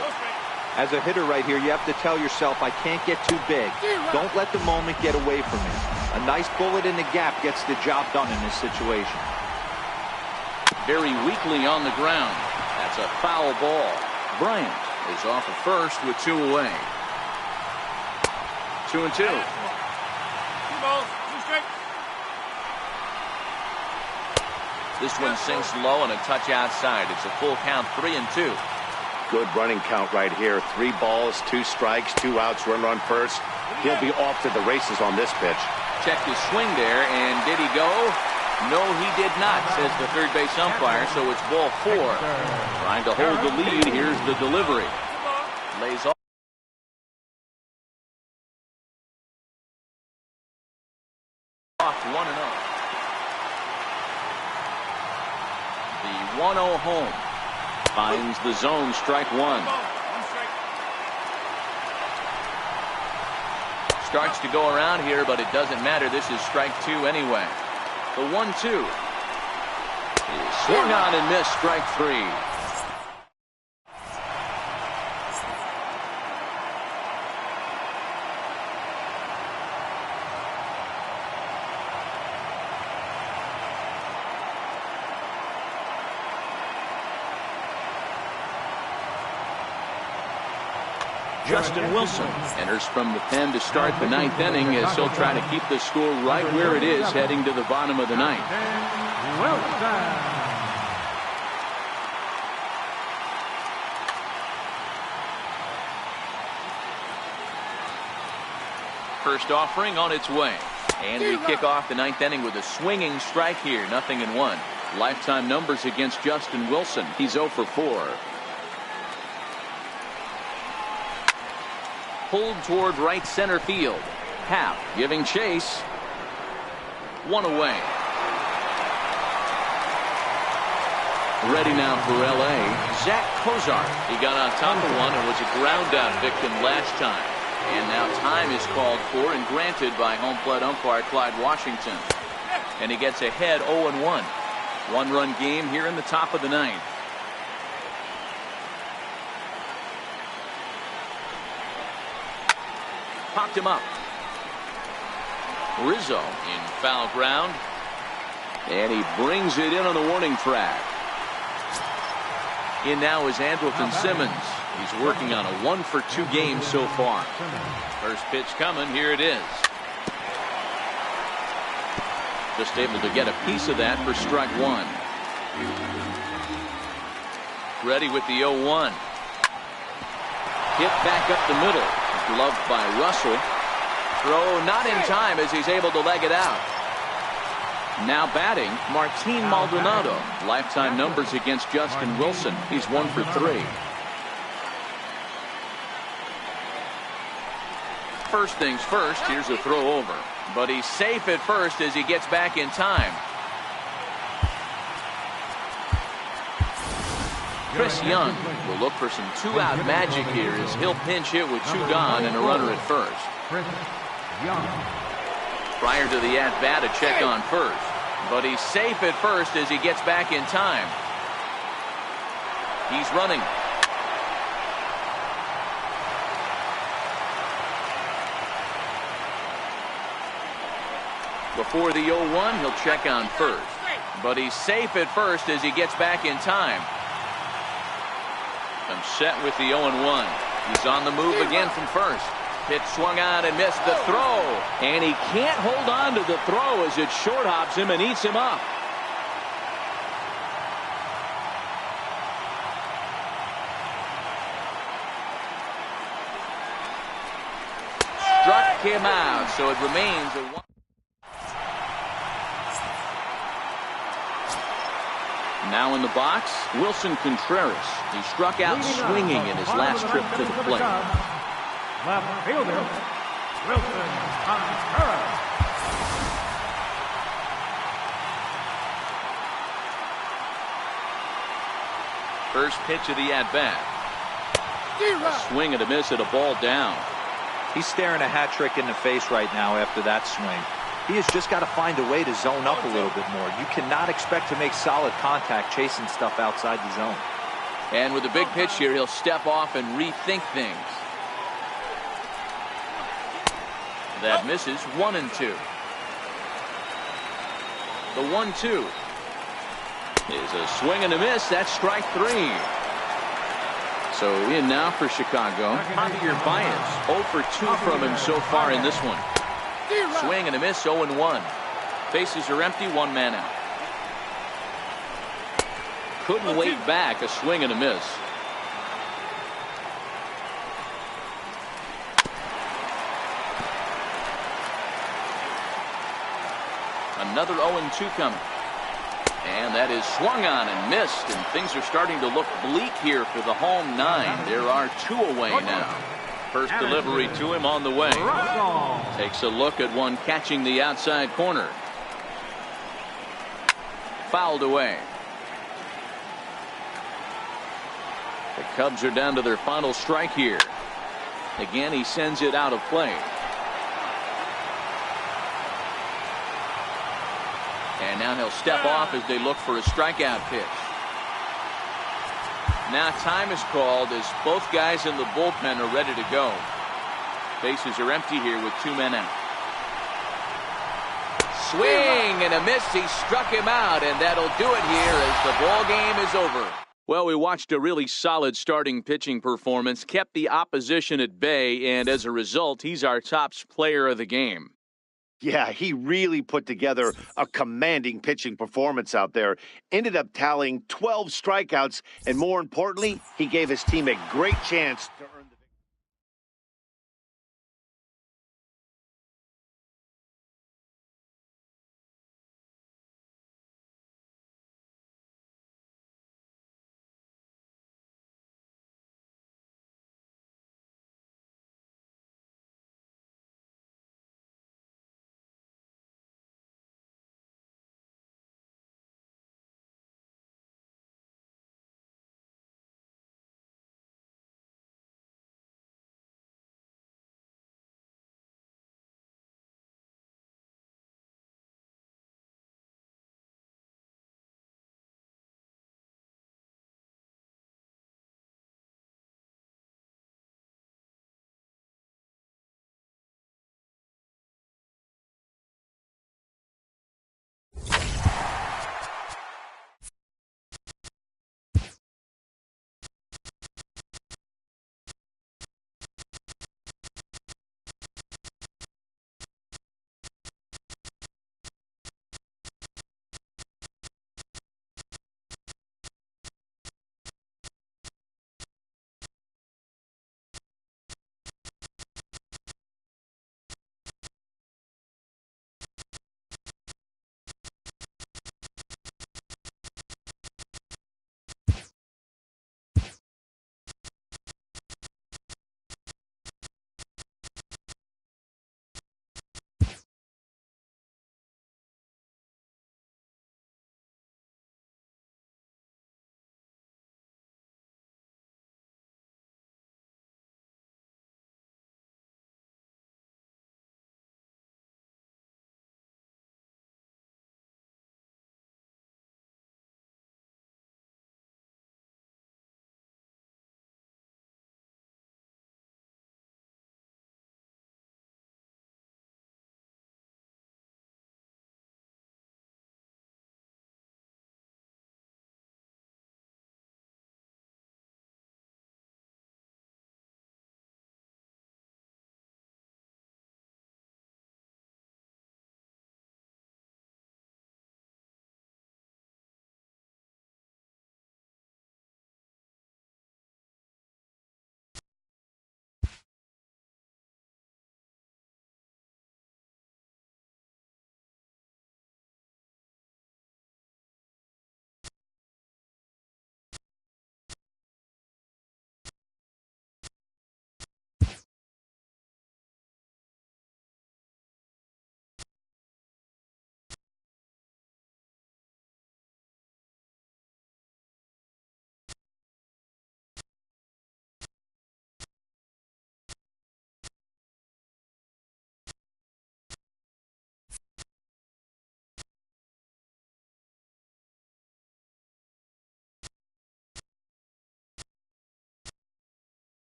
Speaker 2: As a hitter right here, you have to tell yourself, I can't get too big. Don't let the moment get away from me. A nice bullet in the gap gets the job done in this situation.
Speaker 1: Very weakly on the ground. That's a foul ball. Bryant is off at first with 2 away. 2-2. This one sinks low and a touch outside. It's a full count, 3-2.
Speaker 3: Good running count right here. 3 balls, 2 strikes, 2 outs, runner on first. He'll be off to the races on this pitch.
Speaker 1: Checked his swing there, and did he go? No, he did not, says the third base umpire, so it's ball 4. Trying to hold the lead. Here's the delivery. Lays off. Off 1-0. The 1-0 home. Finds the zone, strike 1. Starts to go around here, but it doesn't matter. This is strike 2 anyway. The 1-2 is swung on and missed, strike 3. Justin Wilson enters from the pen to start the 9th inning, as he'll try to keep the score right where it is heading to the bottom of the 9th. First offering on its way. And we kick off the 9th inning with a swinging strike here. 0-1. Lifetime numbers against Justin Wilson. He's 0 for 4. Pulled toward right center field. Happ giving chase. 1 away. Ready now for L.A. Zach Cozart. He got on top of one and was a ground out victim last time. And now time is called for and granted by home plate umpire Clyde Washington. And he gets ahead 0-1. 1-run game here in the top of the 9th. Popped him up. Rizzo in foul ground. And he brings it in on the warning track. In now is Andrelton Simmons. He's working on a 1 for 2 game so far. First pitch coming. Here it is. Just able to get a piece of that for strike 1. Ready with the 0-1. Hit back up the middle. Gloved by Russell. Throw not in time as he's able to leg it out. Now batting, Martin Maldonado. Lifetime numbers against Justin Wilson. He's 1 for 3. First things first, here's a throw over. But he's safe at first as he gets back in time. Chris Young will look for some 2-out magic here as he'll pinch hit with 2 gone and a runner at first. Prior to the at-bat, a check on first. But he's safe at first as he gets back in time. He's running. Before the 0-1, he'll check on first. But he's safe at first as he gets back in time. Comes set with the 0-1. He's on the move again from first. Pitch swung on and missed the throw. And he can't hold on to the throw as it short hops him and eats him up. Struck him out, so it remains a 1. Now in the box, Wilson Contreras. He struck out swinging in his last trip to the plate.
Speaker 4: Left fielder, Wilson Contreras.
Speaker 1: First pitch of the at-bat. A swing and a miss at a ball down.
Speaker 2: He's staring a hat trick in the face right now after that swing. He has just got to find a way to zone up a little bit more. You cannot expect to make solid contact chasing stuff outside the zone.
Speaker 1: And with a big pitch here, he'll step off and rethink things. That misses. 1-2. The 1-2 is a swing and a miss. That's strike 3. So in now for Chicago, Javier Baez. 0 for 2 from him so far in this one. Swing and a miss. 0-1. Bases are empty. 1 man out. Couldn't wait back. A swing and a miss. Another 0-2 coming. And that is swung on and missed. And things are starting to look bleak here for the home 9. There are 2 away now. First delivery to him on the way. Takes a look at one catching the outside corner. Fouled away. The Cubs are down to their final strike here. Again, he sends it out of play. And now he'll step off as they look for a strikeout pitch. Now time is called as both guys in the bullpen are ready to go. Bases are empty here with 2 men out. Swing and a miss. He struck him out, and that'll do it here as the ball game is over. Well, we watched a really solid starting pitching performance, kept the opposition at bay, and as a result, he's our top player of the game.
Speaker 3: Yeah, he really put together a commanding pitching performance out there. Ended up tallying 12 strikeouts, and more importantly, he gave his team a great chance to earn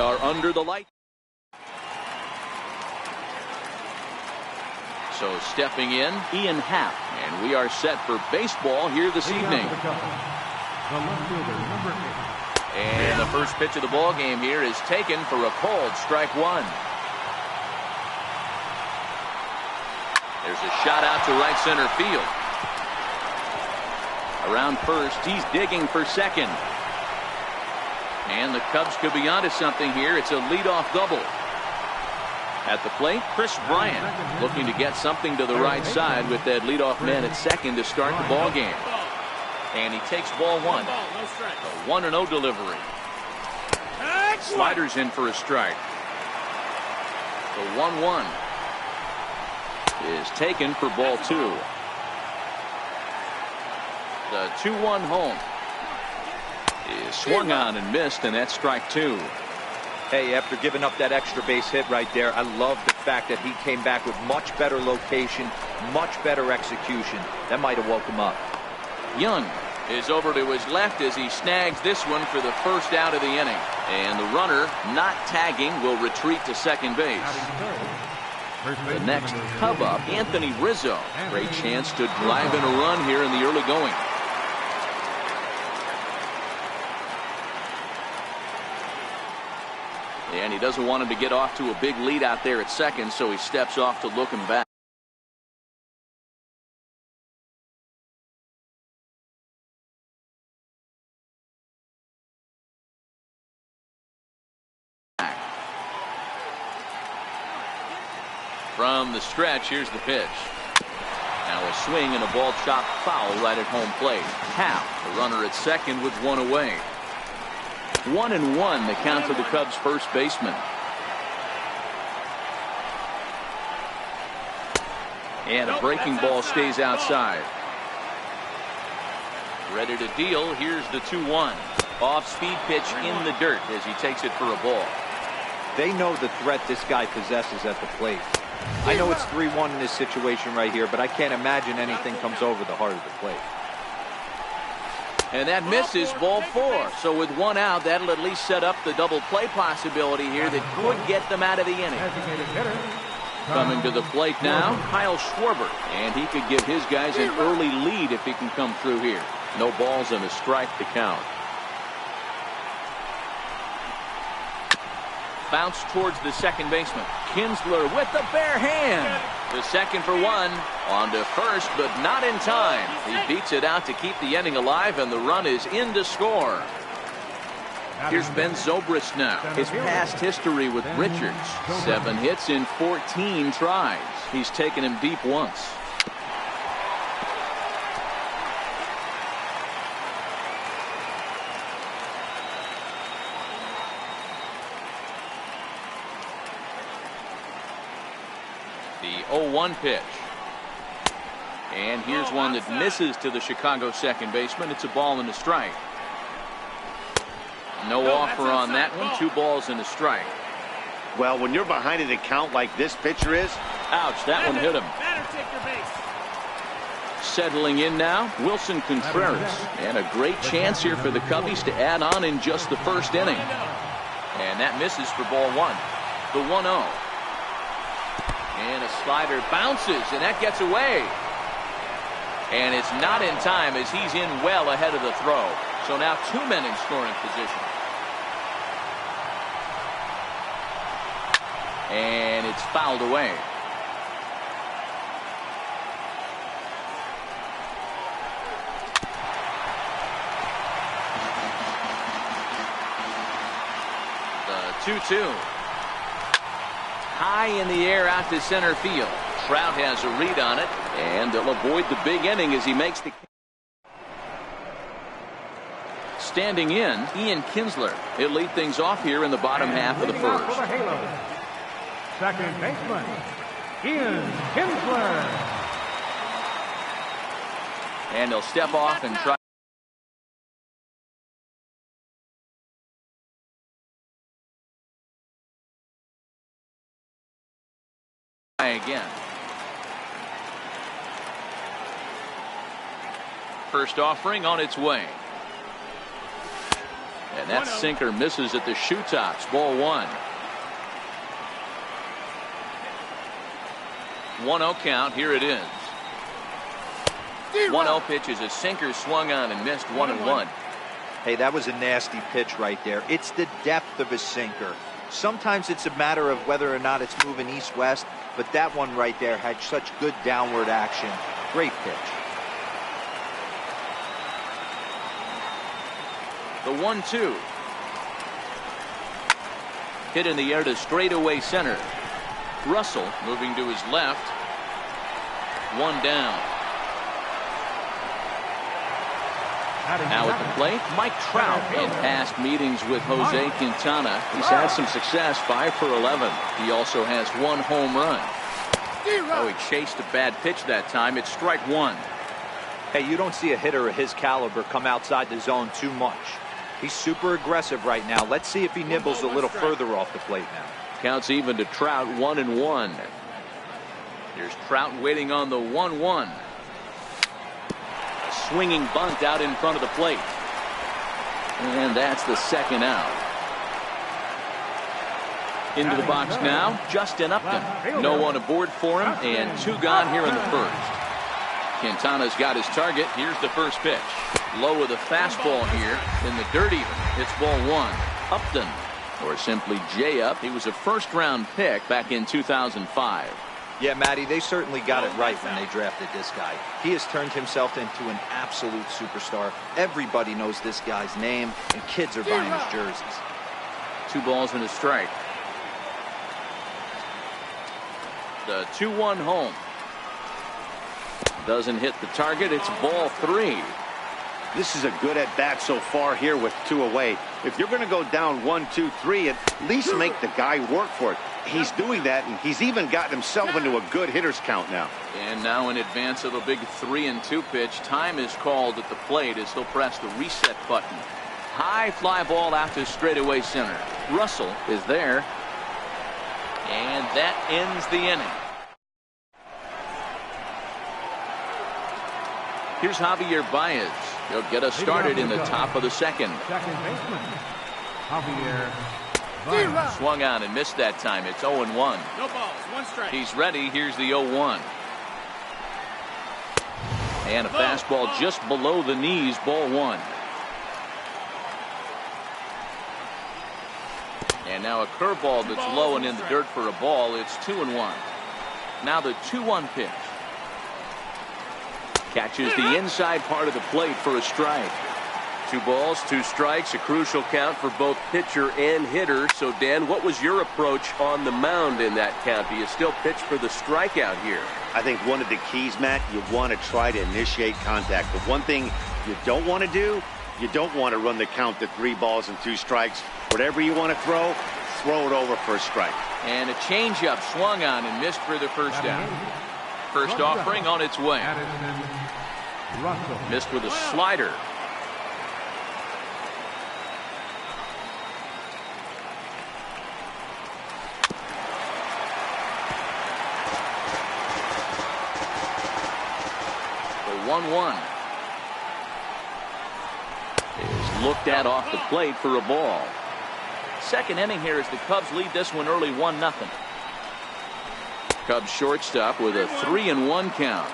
Speaker 1: are under the light. So stepping in, Ian Happ. And we are set for baseball here this evening. And the first pitch of the ball game here is taken for a called strike one. There's a shot out to right center field. Around first, he's digging for second. And the Cubs could be onto something here. It's a leadoff double. At the plate, Chris Bryant looking to get something to the right side with that leadoff man at second to start the ball game. And he takes ball one. A 1-0 delivery. Sliders in for a strike. The 1-1 is taken for ball two. The 2-1 home is swung on and missed, and that's strike two.
Speaker 2: Hey, after giving up that extra base hit right there, I love the fact that he came back with much better location, much better execution. That might have woke him up.
Speaker 1: Young is over to his left as he snags this one for the first out of the inning. And the runner, not tagging, will retreat to second base. The next Cub up, Anthony Rizzo. Great chance to drive in a run here in the early going. And he doesn't want him to get off to a big lead out there at second, so he steps off to look him back. From the stretch, here's the pitch. Now a swing and a ball chopped foul right at home plate. Happ, the runner at second with one away. 1-1 the count to the Cubs first baseman. And a breaking ball stays outside. Ready to deal. Here's the 2-1. Off-speed pitch in the dirt as he takes it for a ball.
Speaker 2: They know the threat this guy possesses at the plate. I know it's 3-1 in this situation right here, but I can't imagine anything comes over the heart of the plate.
Speaker 1: And that misses, ball four. So with one out, that'll at least set up the double play possibility here that could get them out of the inning. Coming to the plate now, Kyle Schwarber. And he could give his guys an early lead if he can come through here. No balls and a strike to count. Bounce towards the second baseman. Kinsler with the bare hand. The second for one. On to first, but not in time. He beats it out to keep the inning alive, and the run is in to score. Here's Ben Zobrist now. His past history with Richards. 7 hits in 14 tries. He's taken him deep once. The 0-1 pitch. And here's one that misses to the Chicago second baseman. It's a ball and a strike. No offer on that one. 2 balls and a strike.
Speaker 3: Well, when you're behind in a count like this pitcher is.
Speaker 1: Ouch, that one hit him. Settling in now, Wilson Contreras. And a great chance here for the Cubbies to add on in just the first inning. And that misses for ball one. The 1-0. And a slider bounces, and that gets away. And it's not in time as he's in well ahead of the throw. So now 2 men in scoring position. And it's fouled away. The 2-2. High in the air out to center field. Trout has a read on it, and they'll avoid the big inning as he makes the. Standing in, Ian Kinsler. He'll lead things off here in the bottom half of the first.
Speaker 4: Second baseman, Ian Kinsler.
Speaker 1: And he'll step off and try. Again. First offering on its way. And that sinker misses at the shoe tops. Ball 1. 1-0 count. Here it is. 1-0 pitch is a sinker swung on and missed. 1-1.
Speaker 2: Hey, that was a nasty pitch right there. It's the depth of his sinker. Sometimes it's a matter of whether or not it's moving east-west, but that one right there had such good downward action. Great pitch.
Speaker 1: The 1-2. Hit in the air to straightaway center. Russell moving to his left. 1 down. Now at the plate, Mike Trout. In past meetings with Jose Quintana, he's had some success, 5 for 11. He also has 1 home run. Oh, he chased a bad pitch that time. It's strike 1.
Speaker 2: Hey, you don't see a hitter of his caliber come outside the zone too much. He's super aggressive right now. Let's see if he nibbles a little further off the plate now.
Speaker 1: Counts even to Trout, 1-1. Here's Trout waiting on the 1-1. Swinging bunt out in front of the plate. And that's the second out. Into the box now, Justin Upton. No one aboard for him, and 2 gone here in the first. Quintana's got his target. Here's the first pitch. Low with a fastball here. In the dirt even. It's ball 1. Upton, or simply J-Up. He was a first-round pick back in 2005.
Speaker 2: Yeah, Matty, they certainly got it right when they drafted this guy. He has turned himself into an absolute superstar. Everybody knows this guy's name, and kids are buying his jerseys.
Speaker 1: 2 balls and a strike. The 2-1 home. Doesn't hit the target. It's ball 3.
Speaker 3: This is a good at-bat so far here with 2 away. If you're going to go down 1, 2, 3, at least make the guy work for it. He's doing that, and he's even gotten himself into a good hitter's count now.
Speaker 1: And now in advance of a big 3-2 pitch, time is called at the plate as he'll press the reset button. High fly ball out to straightaway center. Russell is there. And that ends the inning. Here's Javier Baez. He'll get us started in the top of the second.
Speaker 4: Second baseman, Javier Baez.
Speaker 1: Swung on and missed that time. It's 0-1.
Speaker 5: No balls, 1 strike.
Speaker 1: He's ready. Here's the 0-1. And a fastball just below the knees. Ball 1. And now a curveball that's low and in the dirt for a ball. It's 2-1. Now the 2-1 pitch. Catches the inside part of the plate for a strike. 2 balls, 2 strikes, a crucial count for both pitcher and hitter. So, Dan, what was your approach on the mound in that count? Do you still pitch for the strikeout here?
Speaker 3: I think one of the keys, Matt, you want to try to initiate contact. The one thing you don't want to do, you don't want to run the count to 3 balls and 2 strikes. Whatever you want to throw it over for a strike.
Speaker 1: And a changeup swung on and missed for the first down. First offering on its way. Missed with a slider. The 1-1 is looked at off the plate for a ball. Second inning here as the Cubs lead this one early 1-0. Cubs shortstop with a 3-1 count.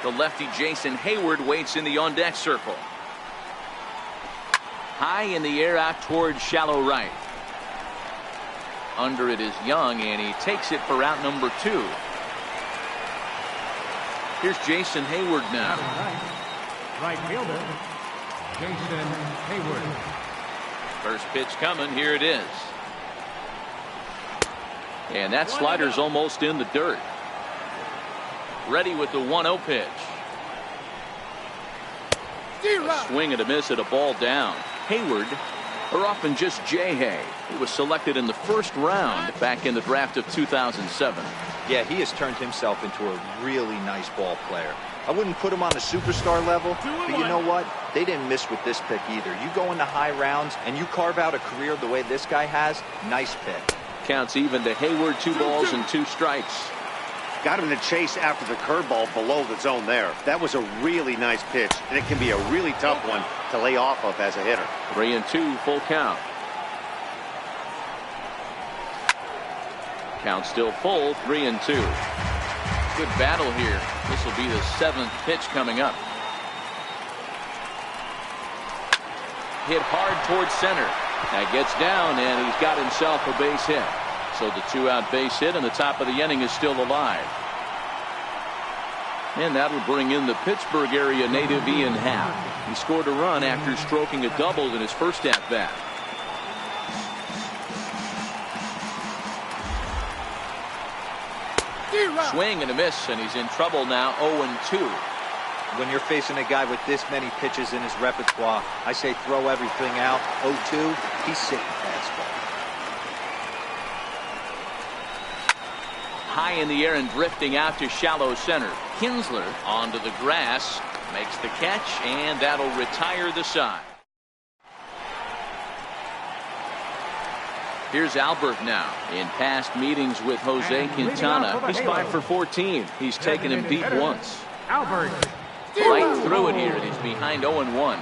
Speaker 1: The lefty Jason Hayward waits in the on-deck circle. High in the air out towards shallow right. Under it is Young, and he takes it for out number 2. Here's Jason Hayward now.
Speaker 4: Right fielder, Jason Hayward.
Speaker 1: First pitch coming. Here it is. And that slider's almost in the dirt. Ready with the 1-0 pitch. A swing and a miss at a ball down. Hayward, or often just J-Hay. He was selected in the first round back in the draft of 2007.
Speaker 2: Yeah, he has turned himself into a really nice ball player. I wouldn't put him on a superstar level, but you know what? They didn't miss with this pick either. You go into high rounds and you carve out a career the way this guy has, nice pick.
Speaker 1: Counts even to Hayward, 2 balls and 2 strikes.
Speaker 3: Got him to chase after the curveball below the zone there. That was a really nice pitch, and it can be a really tough one to lay off of as a hitter.
Speaker 1: 3-2, full count. Count still full, 3-2. Good battle here. This will be the 7th pitch coming up. Hit hard towards center. That gets down, and he's got himself a base hit. So the 2-out base hit, and the top of the inning is still alive. And that'll bring in the Pittsburgh area native Ian Happ. He scored a run after stroking a double in his first at-bat. Swing and a miss, and he's in trouble now, 0-2.
Speaker 2: When you're facing a guy with this many pitches in his repertoire, I say throw everything out. 0-2, he's sitting fastball.
Speaker 1: High in the air and drifting out to shallow center. Kinsler onto the grass, makes the catch, and that'll retire the side. Here's Albert now. In past meetings with Jose Quintana, he's 5 for 14. He's taken him deep once.
Speaker 4: Albert.
Speaker 1: Right through it here, and he's behind 0-1.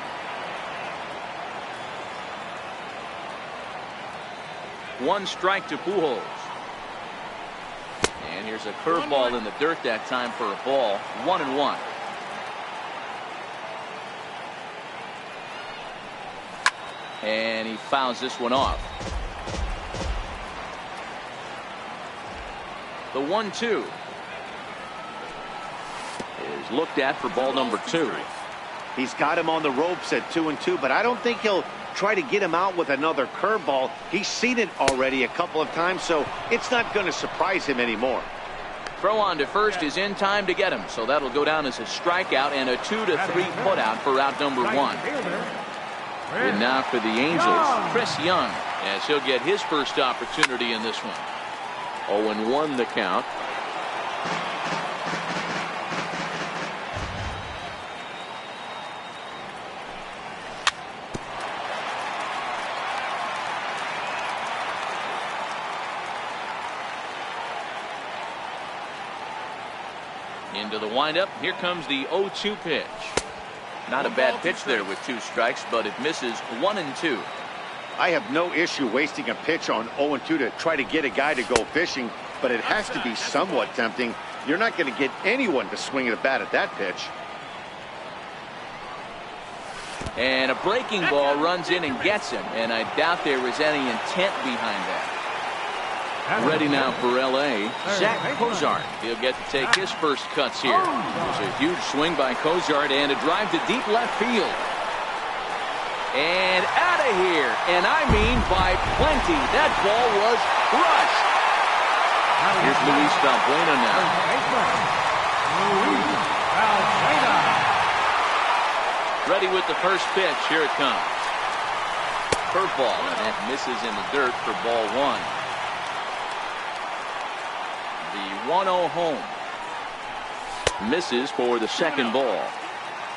Speaker 1: One strike to Pujols. And here's a curveball in the dirt that time for a ball. 1-1. And he fouls this one off. The 1-2 is looked at for ball number 2.
Speaker 3: He's got him on the ropes at 2-2, but I don't think he'll try to get him out with another curveball. He's seen it already a couple of times, so it's not going to surprise him anymore.
Speaker 1: Throw on to first is in time to get him, so that'll go down as a strikeout and a 2-3 putout for out number 1. And now for the Angels, Chris Young, as he'll get his first opportunity in this one. 0-1 the count. Into the windup. Here comes the 0-2 pitch. Not a bad pitch there with 2 strikes, but it misses. 1-2.
Speaker 3: I have no issue wasting a pitch on 0-2 to try to get a guy to go fishing, but it has to be somewhat tempting. You're not going to get anyone to swing at a bat at that pitch.
Speaker 1: And a breaking ball runs in and gets him, and I doubt there was any intent behind that. Ready now for L.A., Zach Cozart. He'll get to take his first cuts here. There's a huge swing by Cozart and a drive to deep left field. And out of here, and I mean by plenty. That ball was crushed. Here's Luis Valbuena now. Ready with the first pitch. Here it comes. Curveball, and that misses in the dirt for ball 1. The 1-0 home. Misses for the second ball.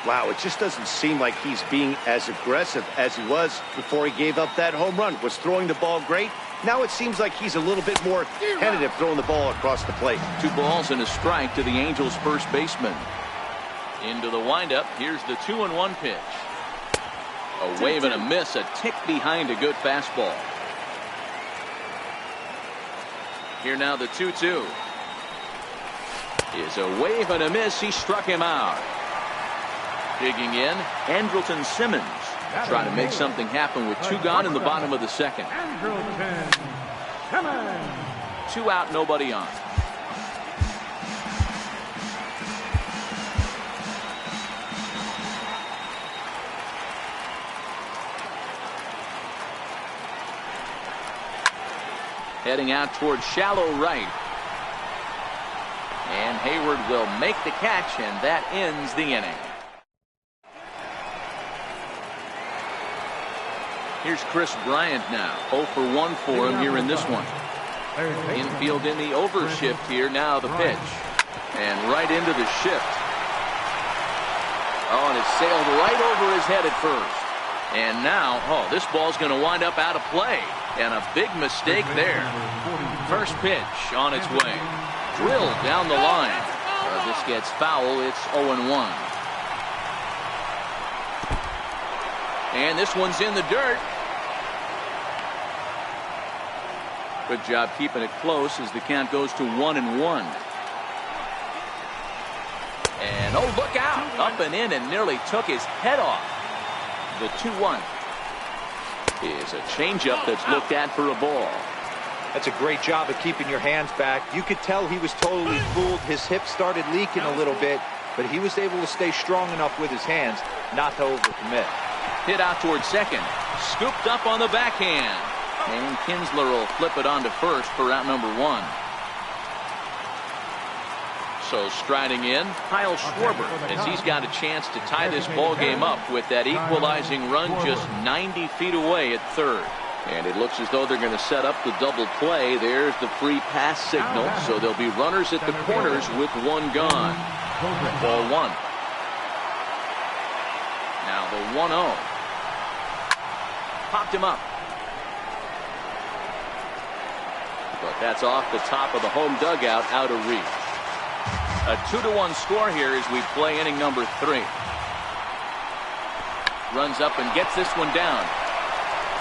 Speaker 3: Wow, it just doesn't seem like he's being as aggressive as he was before he gave up that home run. Was throwing the ball great. Now it seems like he's a little bit more tentative throwing the ball across the plate.
Speaker 1: 2 balls and a strike to the Angels' first baseman. Into the windup. Here's the 2-1 pitch. A wave and a miss, a tick behind a good fastball. Here now the 2-2. Is a wave and a miss. He struck him out. Digging in, Andrelton Simmons. Trying to make something happen with 2 gone in the bottom of the second. 2 out, nobody on. Heading out towards shallow right. And Hayward will make the catch, and that ends the inning. Here's Chris Bryant now. 0 for 1 for him here in this one. Infield in the overshift here. Now the pitch. And right into the shift. Oh, and it sailed right over his head at first. And now, this ball's going to wind up out of play. And a big mistake there. First pitch on its way. Drilled down the line. This gets foul. It's 0-1. And this one's in the dirt. Good job keeping it close as the count goes to 1-1. And oh, look out. Up and in and nearly took his head off. The 2-1 is a changeup that's looked at for a ball.
Speaker 2: That's a great job of keeping your hands back. You could tell he was totally fooled. His hip started leaking a little bit, but he was able to stay strong enough with his hands not to overcommit.
Speaker 1: Hit out towards second. Scooped up on the backhand. And Kinsler will flip it on to first for out number 1. So striding in, Kyle Schwarber, as he's got a chance to tie this ball game up with that equalizing run just 90 feet away at third. And it looks as though they're going to set up the double play. There's the free pass signal. So there'll be runners at the corners with one gone. Ball 1. Now the 1-0. Popped him up. But that's off the top of the home dugout, out of reach. A 2-1 score here as we play inning number 3. Runs up and gets this one down.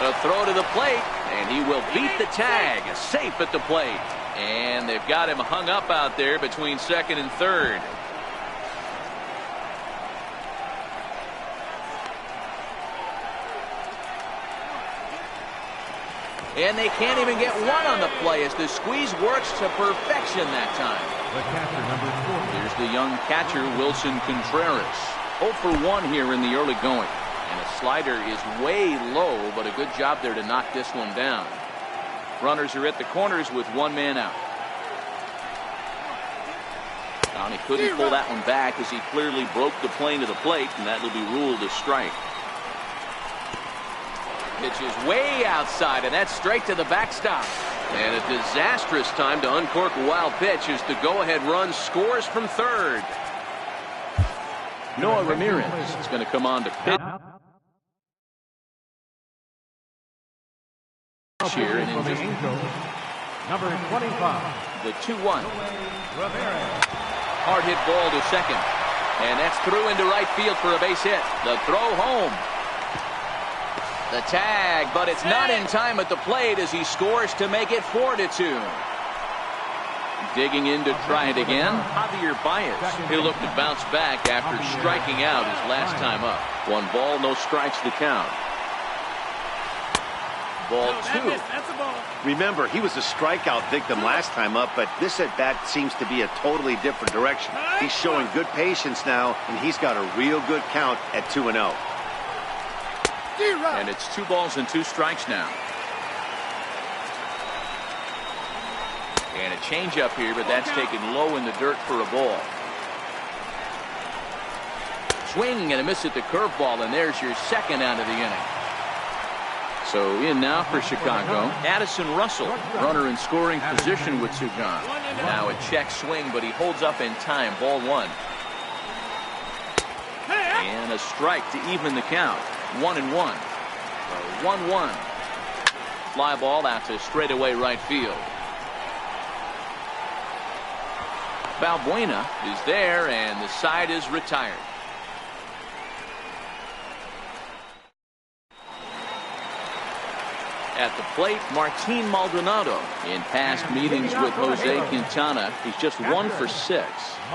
Speaker 1: A throw to the plate, and he will beat the tag. Safe at the plate. And they've got him hung up out there between second and third. And they can't even get one on the play as the squeeze works to perfection that time.
Speaker 4: The catcher, number 40.
Speaker 1: Here's the young catcher, Wilson Contreras. 0 for 1 here in the early going. And a slider is way low, but a good job there to knock this one down. Runners are at the corners with one man out. He couldn't pull that one back as he clearly broke the plane to the plate, and that will be ruled a strike. Pitch is way outside, and that's straight to the backstop. And a disastrous time to uncork a wild pitch as the go-ahead run scores from third. Noah Ramirez is going to come on to pitch here. And in just
Speaker 4: number 25.
Speaker 1: the 2-1. Hard hit ball to second. And that's through into right field for a base hit. The throw home. The tag, but it's not in time at the plate as he scores to make it 4-2. Digging in to try it again, Javier Baez. He'll look to bounce back after striking out his last time up. 1 ball, no strikes to count. Ball 2.
Speaker 3: Remember, he was a strikeout victim last time up, but this at bat seems to be a totally different direction. He's showing good patience now, and he's got a real good count at 2-0.
Speaker 1: And it's 2 balls and 2 strikes now. And a changeup here, but that's taken low in the dirt for a ball. Swing and a miss at the curveball, and there's your second out of the inning. So in now for Chicago, Addison Russell, runner in scoring position with two gone. Now a check swing, but he holds up in time. Ball 1. And a strike to even the count. 1-1. 1-1. Fly ball out to straightaway right field. Balbuena is there, and the side is retired. At the plate, Martin Maldonado. In past meetings with Jose Quintana, he's just 1 for 6.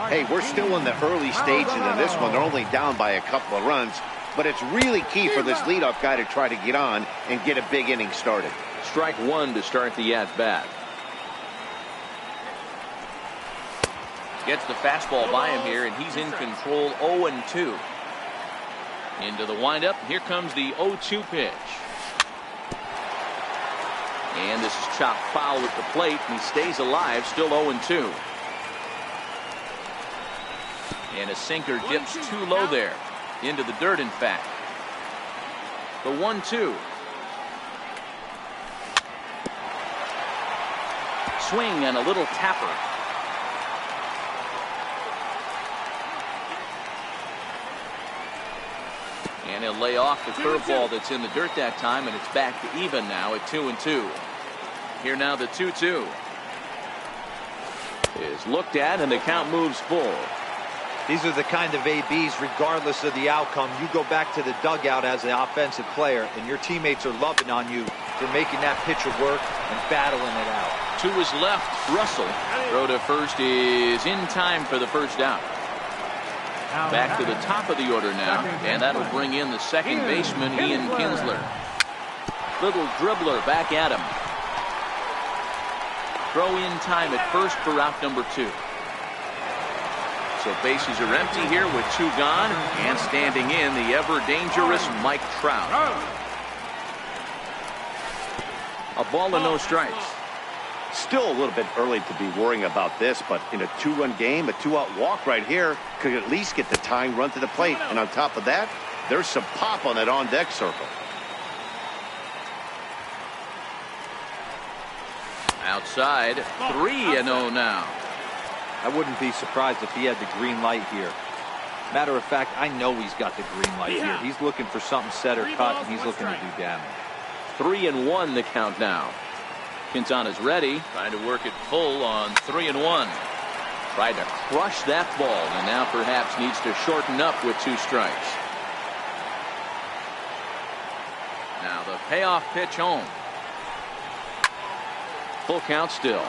Speaker 3: Hey, we're still in the early stages in this one. They're only down by a couple of runs. But it's really key for this leadoff guy to try to get on and get a big inning started.
Speaker 1: Strike 1 to start the at-bat. Gets the fastball by him here, and he's in control. 0-2. Into the windup. Here comes the 0-2 pitch. And this is chopped foul with the plate, and he stays alive, still 0-2. And a sinker dips too low there. Into the dirt, in fact. The 1-2. Swing and a little tapper. And he'll lay off the curveball that's in the dirt that time, and it's back to even now at 2-2. Here now the 2-2 is looked at, and the count moves full.
Speaker 2: These are the kind of ABs, regardless of the outcome, you go back to the dugout as an offensive player, and your teammates are loving on you for making that pitcher work and battling it out.
Speaker 1: To his left, Russell. Throw to first is in time for the first down. Back to the top of the order now, and that'll bring in the second baseman, Ian Kinsler. Little dribbler back at him. Throw in time at first for out number 2. So bases are empty here with 2 gone, and standing in the ever-dangerous Mike Trout. A ball and no strikes.
Speaker 3: Still a little bit early to be worrying about this, but in a 2-run game, a 2-out walk right here could at least get the tying run to the plate. And on top of that, there's some pop on that on-deck circle.
Speaker 1: Outside, 3-0 now.
Speaker 2: I wouldn't be surprised if he had the green light here. Matter of fact, I know he's got the green light here. He's looking for something set or cut, and he's looking to do damage.
Speaker 1: 3-1 the count now. Quintana's ready, trying to work it full on 3-1. Tried to crush that ball, and now perhaps needs to shorten up with 2 strikes. Now the payoff pitch home. Full count still.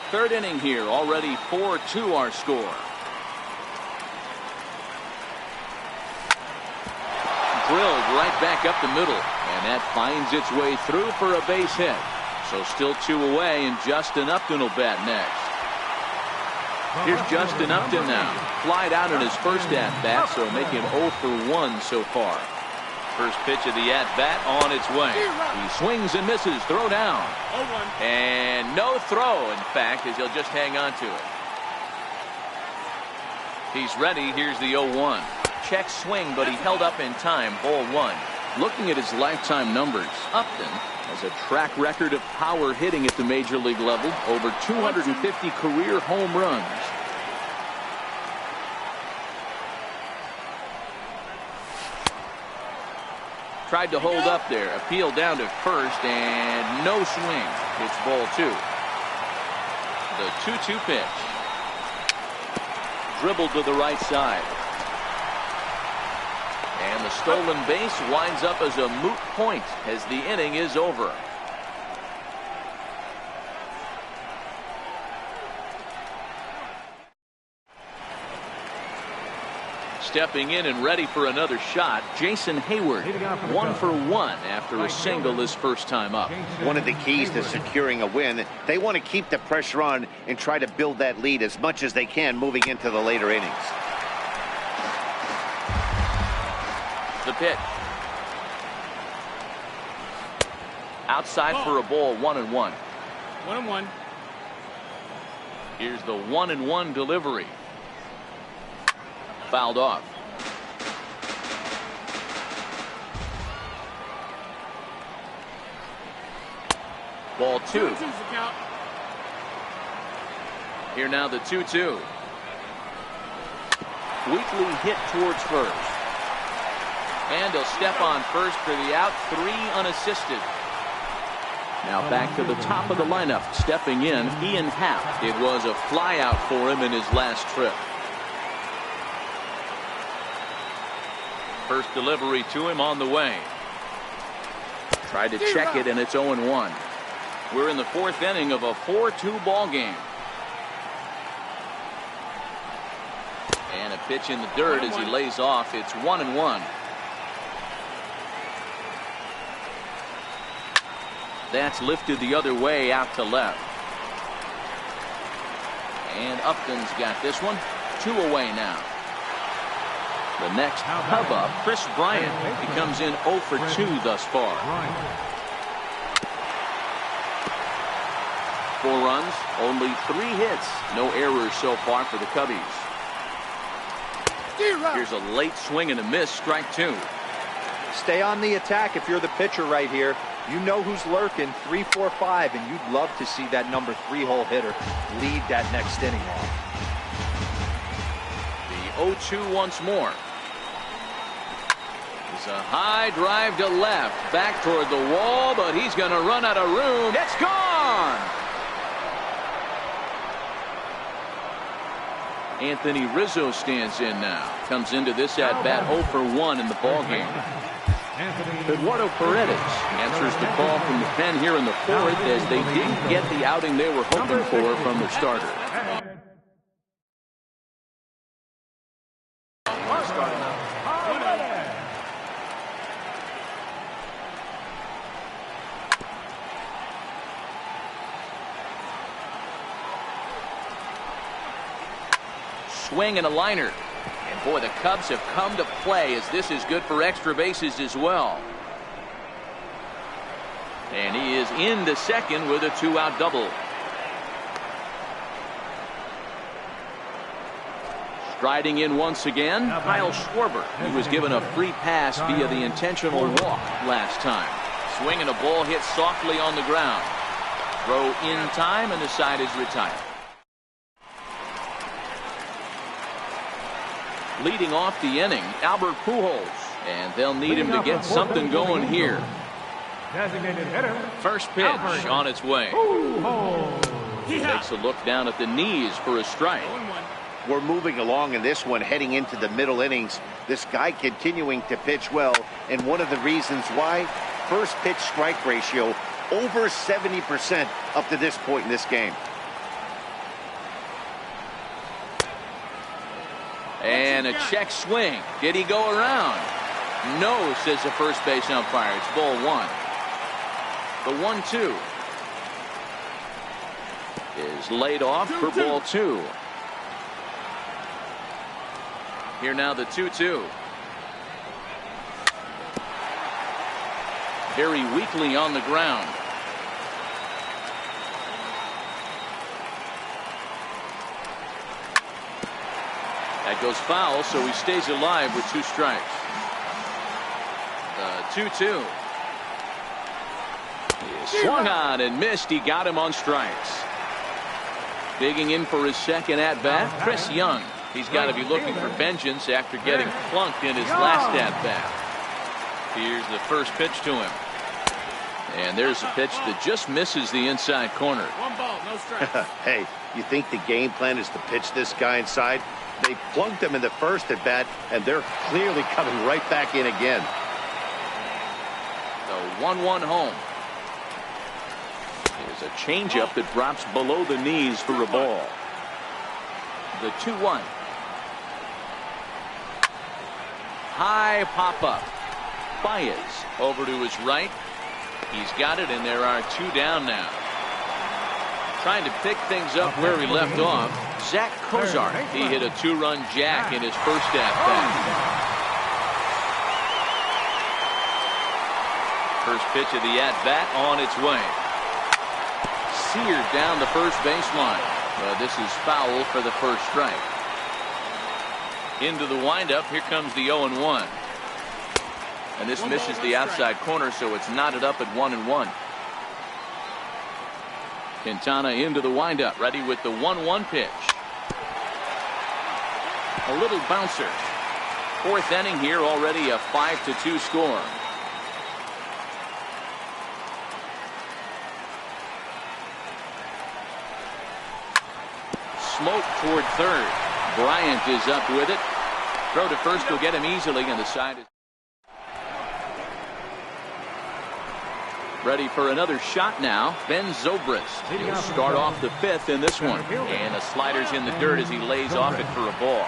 Speaker 1: 3rd inning here, already 4-2 our score. Drilled right back up the middle, and that finds its way through for a base hit. So still 2 away, and Justin Upton will bat next. Here's Justin Upton now. Flied out in his first at-bat, so make him 0 for 1 so far. First pitch of the at-bat on its way. He swings and misses. Throw down. And no throw, in fact, as he'll just hang on to it. He's ready. Here's the 0-1. Check swing, but he held up in time. Ball 1. Looking at his lifetime numbers, Upton has a track record of power hitting at the major league level. Over 250 career home runs. Tried to hold up there. Appeal down to first, and no swing. It's ball 2. The 2-2 pitch. Dribbled to the right side. And the stolen base winds up as a moot point as the inning is over. Stepping in and ready for another shot, Jason Hayward. 1 for 1 after a single his first time up.
Speaker 3: One of the keys to securing a win, they want to keep the pressure on and try to build that lead as much as they can moving into the later innings.
Speaker 1: The pitch. Outside for a ball, 1-1.
Speaker 5: 1-1.
Speaker 1: Here's the 1-1 delivery. Fouled off. Ball 2. Here now the 2-2. Weakly hit towards first. And he'll step on first for the out. 3 unassisted. Now back to the top of the lineup. Stepping in, Ian Happ. It was a fly out for him in his last trip. First delivery to him on the way. Tried to check it, and it's 0-1. We're in the 4th inning of a 4-2 ball game. And a pitch in the dirt as he lays off. It's 1-1. That's lifted the other way out to left. And Upton's got this one. 2 away now. The next hub-up, Chris Bryant. He comes in 0 for 2 thus far. 4 runs, only 3 hits. No errors so far for the Cubbies. Here's a late swing and a miss, strike 2.
Speaker 2: Stay on the attack if you're the pitcher right here. You know who's lurking, 3, 4, 5, and you'd love to see that number 3-hole hitter lead that next inning off.
Speaker 1: The 0-2 once more. It's a high drive to left, back toward the wall, but he's going to run out of room. It's gone! Anthony Rizzo stands in now. Comes into this at-bat 0 for 1 in the ballgame. Eduardo Paredes answers the call from the pen here in the fourth, as they didn't get the outing they were hoping for from their starter. Swing and a liner. And boy, the Cubs have come to play, as this is good for extra bases as well. And he is into second with a 2-out double. Striding in once again, Kyle Schwarber. He was given a free pass via the intentional walk last time. Swing and a ball hit softly on the ground. Throw in time, and the side is retired. Leading off the inning, Albert Pujols, and they'll need him to get something going here. First pitch on its way. Takes a look down at the knees for a strike.
Speaker 3: We're moving along in this one, heading into the middle innings. This guy continuing to pitch well, and one of the reasons why, first pitch strike ratio over 70% up to this point in this game.
Speaker 1: And a check swing. Did he go around? No, says the first base umpire. It's ball 1. The 1-2 is laid off for ball 2. Here now the 2-2. Very weakly on the ground. That goes foul, so he stays alive with 2 strikes. The 2-2. He swung on and missed. He got him on strikes. Digging in for his second at-bat, Chris Young. He's got to be looking for vengeance after getting plunked in his last at-bat. Here's the first pitch to him. And there's a pitch that just misses the inside corner.
Speaker 5: 1 ball, no strikes.
Speaker 3: Hey, you think the game plan is to pitch this guy inside? They plunked him in the first at bat, and they're clearly coming right back in again.
Speaker 1: The 1-1 home. There's a changeup that drops below the knees for a ball. The 2-1. High pop up. Baez over to his right. He's got it, and there are 2 down now. Trying to pick things up where he left off, Zach Kozar. He hit a 2-run jack in his first at-bat. First pitch of the at-bat on its way. Seared down the first baseline. This is foul for the first strike. Into the windup. Here comes the 0-1. And this misses the outside corner, so it's knotted up at 1-1. Quintana into the windup, ready with the 1-1 pitch. A little bouncer. Fourth inning here, already a 5-2 score. Smoke toward third. Bryant is up with it. Throw to first will get him easily, and the side is ready for another shot now. Ben Zobrist. He'll start off the 5th in this one. And the slider's in the dirt as he lays off it for a ball.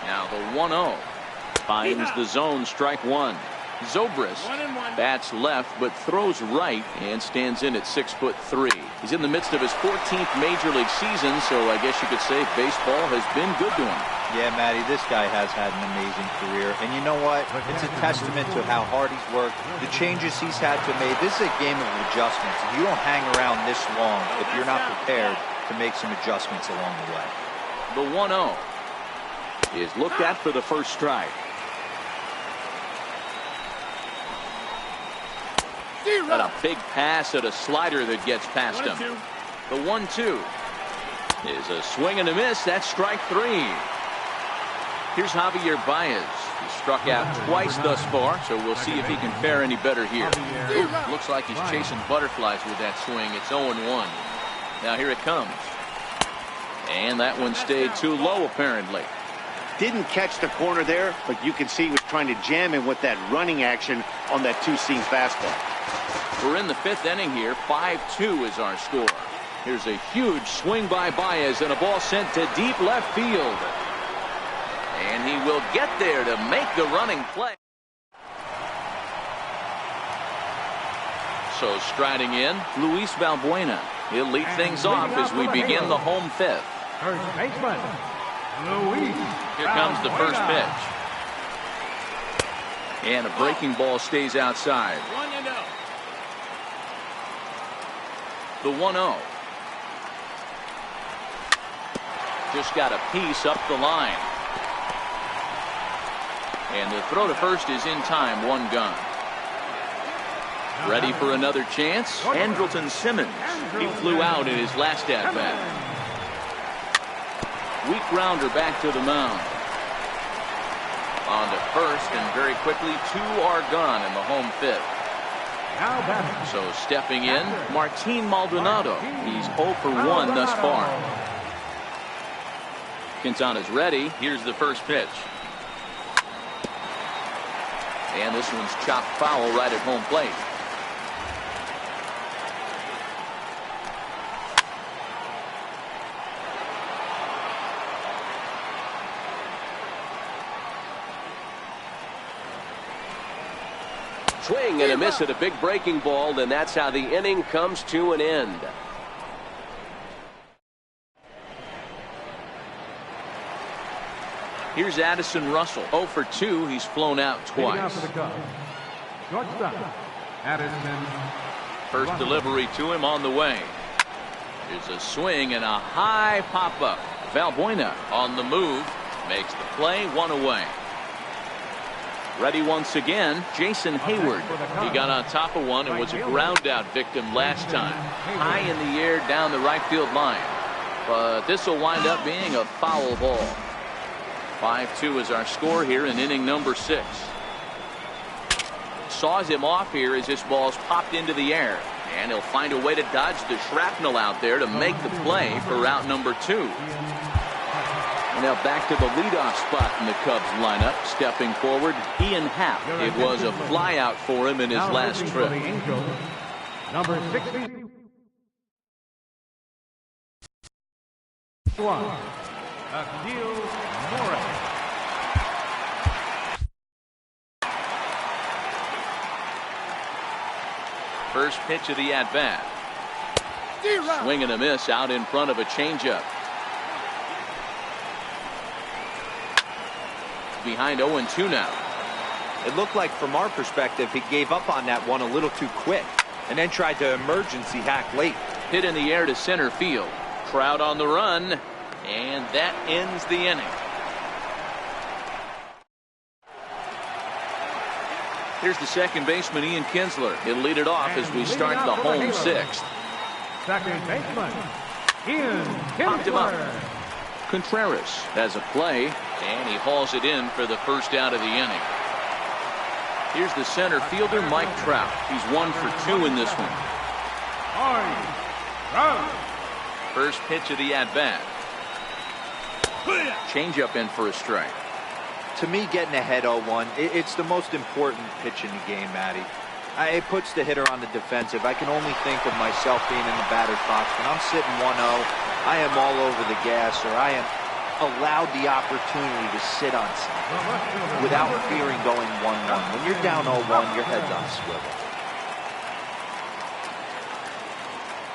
Speaker 1: Now the 1-0 finds the zone, strike 1. Zobrist bats left but throws right and stands in at 6'3". He's in the midst of his 14th major league season, so I guess you could say baseball has been good to him.
Speaker 2: Yeah, Matty, this guy has had an amazing career. And you know what? It's a testament to how hard he's worked, the changes he's had to make. This is a game of adjustments. You don't hang around this long if you're not prepared to make some adjustments along the way.
Speaker 1: The 1-0 is looked at for the first strike. And a big pass at a slider that gets past him. The 1-2 is a swing and a miss. That's strike 3. Here's Javier Baez. He struck out twice thus far, so we'll see if he can fare any better here. Ooh, looks like he's chasing butterflies with that swing. It's 0-1. Now here it comes. And that one stayed too low, apparently.
Speaker 3: Didn't catch the corner there, but you can see he was trying to jam him with that running action on that two-seam fastball.
Speaker 1: We're in the 5th inning here. 5-2 is our score. Here's a huge swing by Baez and a ball sent to deep left field. And he will get there to make the running play. So striding in, Luis Valbuena. He'll lead things off as we begin the home 5th.
Speaker 4: First baseman, Luis.
Speaker 1: Here comes the first pitch. And a breaking ball stays outside. 1-0. The 1-0. Just got a piece up the line. And the throw to first is in time. 1 gun. Ready for another chance? Andrelton Simmons. He flew out in his last at-bat. Weak grounder back to the mound. On to first, and very quickly 2 are gone in the home 5th. So stepping in, Martin Maldonado. He's 0 for 1 thus far. Quintana's ready. Here's the first pitch. And this one's chopped foul right at home plate.
Speaker 5: Swing and a miss at a big breaking ball, and that's how the inning comes to an end.
Speaker 1: Here's Addison Russell. 0 for 2. He's flown out twice. First delivery to him on the way. Here's a swing and a high pop-up. Valbuena on the move. Makes the play. 1 away. Ready once again, Jason Hayward. He got on top of one and was a ground out victim last time. High in the air down the right field line. But this will wind up being a foul ball. 5-2 is our score here in inning number 6. Saws him off here as this ball's popped into the air. And he'll find a way to dodge the shrapnel out there to make the play for route number 2. Now back to the leadoff spot in the Cubs lineup. Stepping forward, Ian Happ. It was a flyout for him in his last trip.
Speaker 4: Number 61, Akil Morris.
Speaker 1: First pitch of the at-bat. Swing and a miss out in front of a changeup. Behind 0-2 now.
Speaker 2: It looked like from our perspective he gave up on that one a little too quick and then tried to emergency hack late.
Speaker 1: Hit in the air to center field. Crowd on the run, and that ends the inning. Here's the second baseman, Ian Kinsler. He'll lead it off as we start the home 6th.
Speaker 4: Second baseman, Ian Kinsler.
Speaker 1: Popped him up. Contreras has a play, and he hauls it in for the first out of the inning. Here's the center fielder, Mike Trout. He's 1 for 2 in this one. First pitch of the at-bat. Change up in for a strike.
Speaker 2: To me, getting ahead 0-1, it's the most important pitch in the game, Matty. It puts the hitter on the defensive. I can only think of myself being in the batter's box. When I'm sitting 1-0, I am all over the gas, or I am allowed the opportunity to sit on something without fearing going 1-1. When you're down 0-1, your head's on a swivel.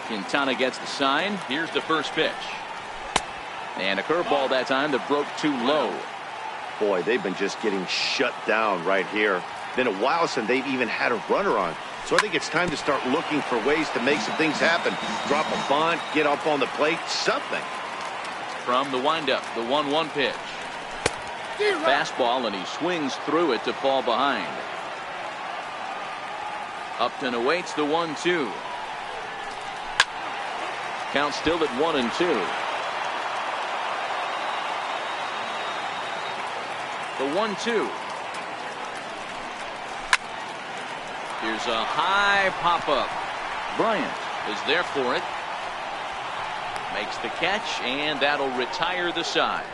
Speaker 1: Quintana gets the sign. Here's the first pitch. And a curveball that time that broke too low.
Speaker 3: Boy, they've been just getting shut down right here. Been a while since they've even had a runner on. So I think it's time to start looking for ways to make some things happen. Drop a bunt, get up on the plate, something.
Speaker 1: From the windup, the 1-1 pitch. Fastball, and he swings through it to fall behind. Upton awaits the 1-2. Count still at 1-2. The 1-2. Here's a high pop-up. Bryant is there for it. Makes the catch, and that'll retire the side.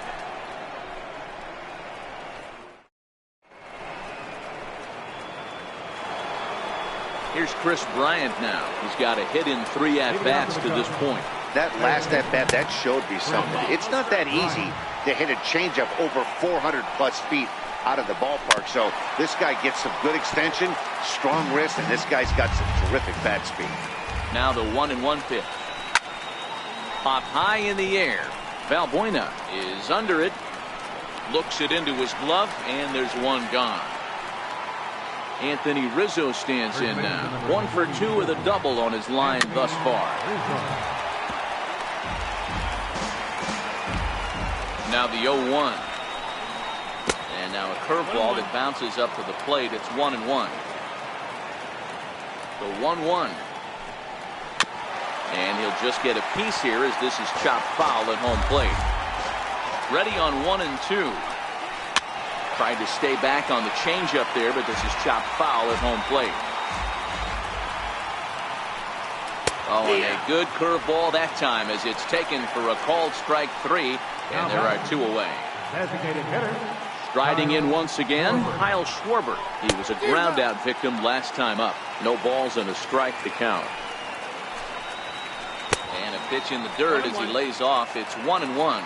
Speaker 1: Here's Chris Bryant now. He's got a hit in 3 at-bats to this point.
Speaker 3: That last at-bat, that showed me something. It's not that easy to hit a changeup over 400-plus feet out of the ballpark. So this guy gets some good extension, strong wrist, and this guy's got some terrific bat speed.
Speaker 1: Now the 1-1 pitch. Pop high in the air. Valbuena is under it. Looks it into his glove, and there's one gone. Anthony Rizzo stands in now. 1 for 2 with a double on his line thus far. Now the 0-1. And now a curveball that bounces up to the plate. It's 1-1. The 1-1. And he'll just get a piece here as this is chopped foul at home plate. Ready on 1-2. Tried to stay back on the changeup there, but this is chopped foul at home plate. Oh, and a good curveball that time as it's taken for a called strike 3, and there are 2 away.
Speaker 4: Designated hitter.
Speaker 1: Striding in once again, Kyle Schwarber. He was a ground out victim last time up. No balls and a strike to count. And a pitch in the dirt as he lays off. It's 1-1.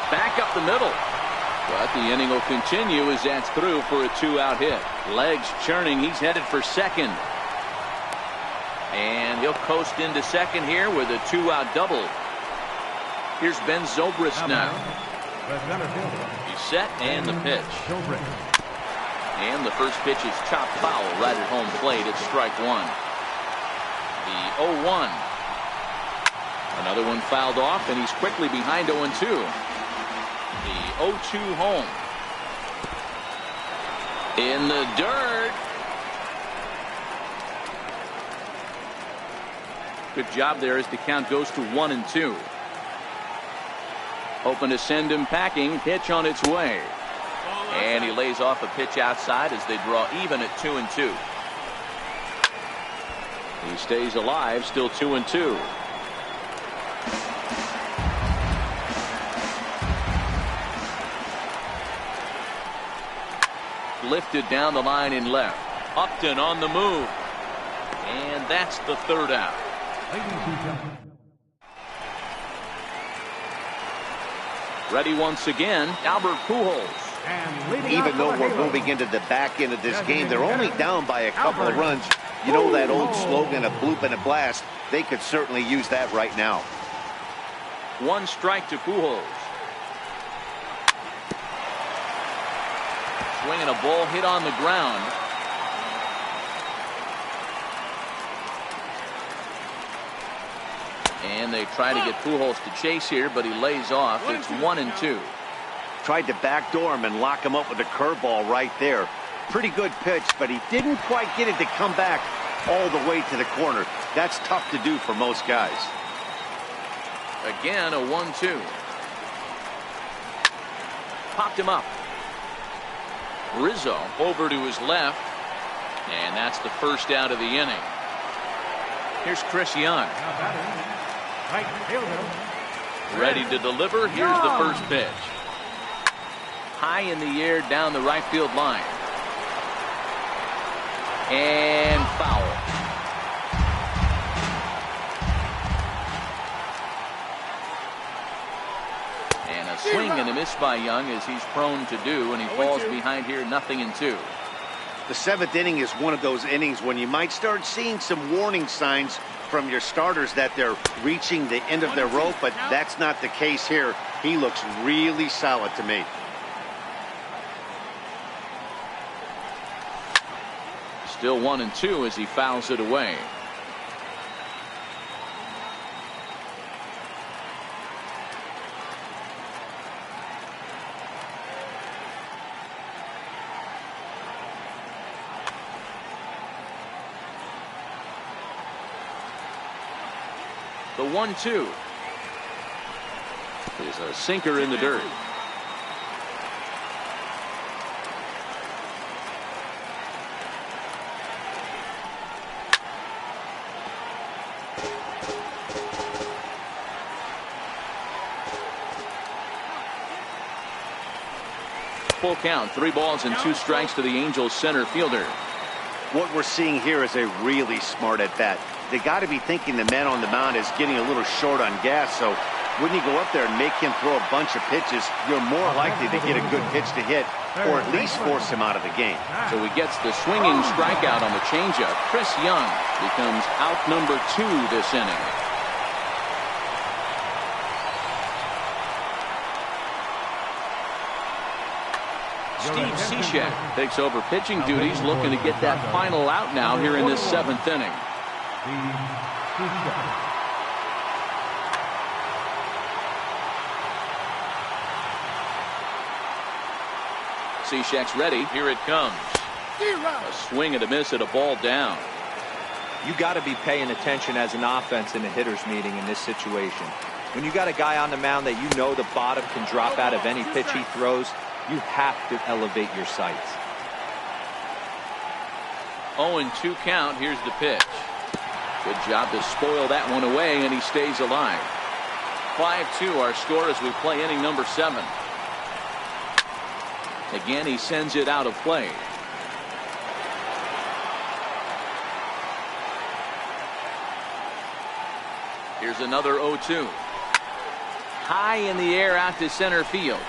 Speaker 1: Back up the middle. But the inning will continue as that's through for a 2-out hit. Legs churning. He's headed for second. And he'll coast into second here with a 2-out double. Here's Ben Zobrist now. He's set and the pitch. And the first pitch is chopped foul right at home plate. It's strike 1. The 0-1. Another one fouled off, and he's quickly behind 0-2. The 0-2 home. In the dirt. Good job there as the count goes to 1-2. Hoping to send him packing. Pitch on its way. And he lays off a pitch outside as they draw even at 2-2. He stays alive, still 2-2. Lifted down the line in left. Upton on the move. And that's the 3rd out. Ready once again, Albert Pujols.
Speaker 3: Even though we're moving into the back end of this game, they're only down by a couple of runs. You know that old slogan, a bloop and a blast. They could certainly use that right now.
Speaker 1: 1 strike to Pujols. Swinging a ball hit on the ground. And they try to get Pujols to chase here, but he lays off. It's 1-2.
Speaker 3: Tried to backdoor him and lock him up with a curveball right there. Pretty good pitch, but he didn't quite get it to come back all the way to the corner. That's tough to do for most guys.
Speaker 1: Again, a 1-2. Popped him up. Rizzo over to his left. And that's the first out of the inning. Here's Chris Young. Ready to deliver. Here's the first pitch. High in the air down the right field line. And foul. And a swing and a miss by Young, as he's prone to do, and he falls behind here 0-2.
Speaker 3: The 7th inning is one of those innings when you might start seeing some warning signs from your starters that they're reaching the end of their rope, but that's not the case here. He looks really solid to me.
Speaker 1: Still 1-2 as he fouls it away. The 1-2 is a sinker in the dirt. full count. 3 balls and 2 strikes to the Angels center fielder.
Speaker 3: What we're seeing here is a really smart at-bat. They got to be thinking the man on the mound is getting a little short on gas, so when you go up there and make him throw a bunch of pitches, you're more likely to get a good pitch to hit, or at least force him out of the game.
Speaker 1: So he gets the swinging strikeout on the changeup. Chris Young becomes out number 2 this inning. Steve Cishek takes over pitching duties, looking to get that final out now here in this 7th inning. Cishek's ready. Here it comes. A swing and a miss at a ball down.
Speaker 2: You got to be paying attention as an offense in a hitter's meeting in this situation. When you got a guy on the mound that you know the bottom can drop out of any pitch he throws, you have to elevate your sights.
Speaker 1: 0-2 count. Here's the pitch. Good job to spoil that one away, and he stays alive. 5-2 our score as we play inning number 7. Again, he sends it out of play. Here's another 0-2. High in the air out to center field.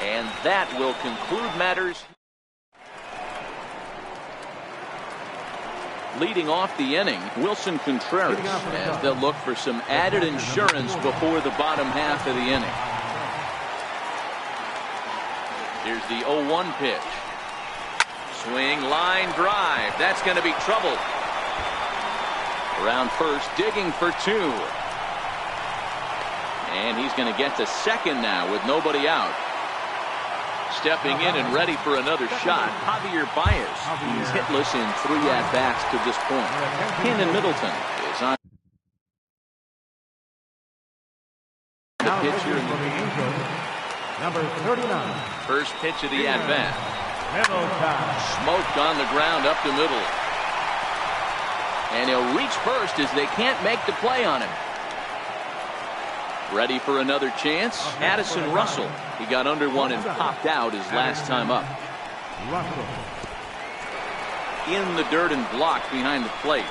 Speaker 1: And that will conclude matters. Leading off the inning, Wilson Contreras, as they'll look for some added insurance before the bottom half of the inning. Here's the 0-1 pitch. Swing, line drive. That's going to be trouble. Around first, digging for 2. And he's going to get to second now with nobody out. Stepping in and ready for another shot, Javier Baez. He's hitless in 3 at-bats to this point. Kenan Middleton is on the pitch here in the
Speaker 4: number 39.
Speaker 1: First pitch of the at-bat. Smoked on the ground up the middle. And he'll reach first as they can't make the play on him. Ready for another chance. Addison Russell. He got under one and popped out his last time up. In the dirt and blocked behind the plate.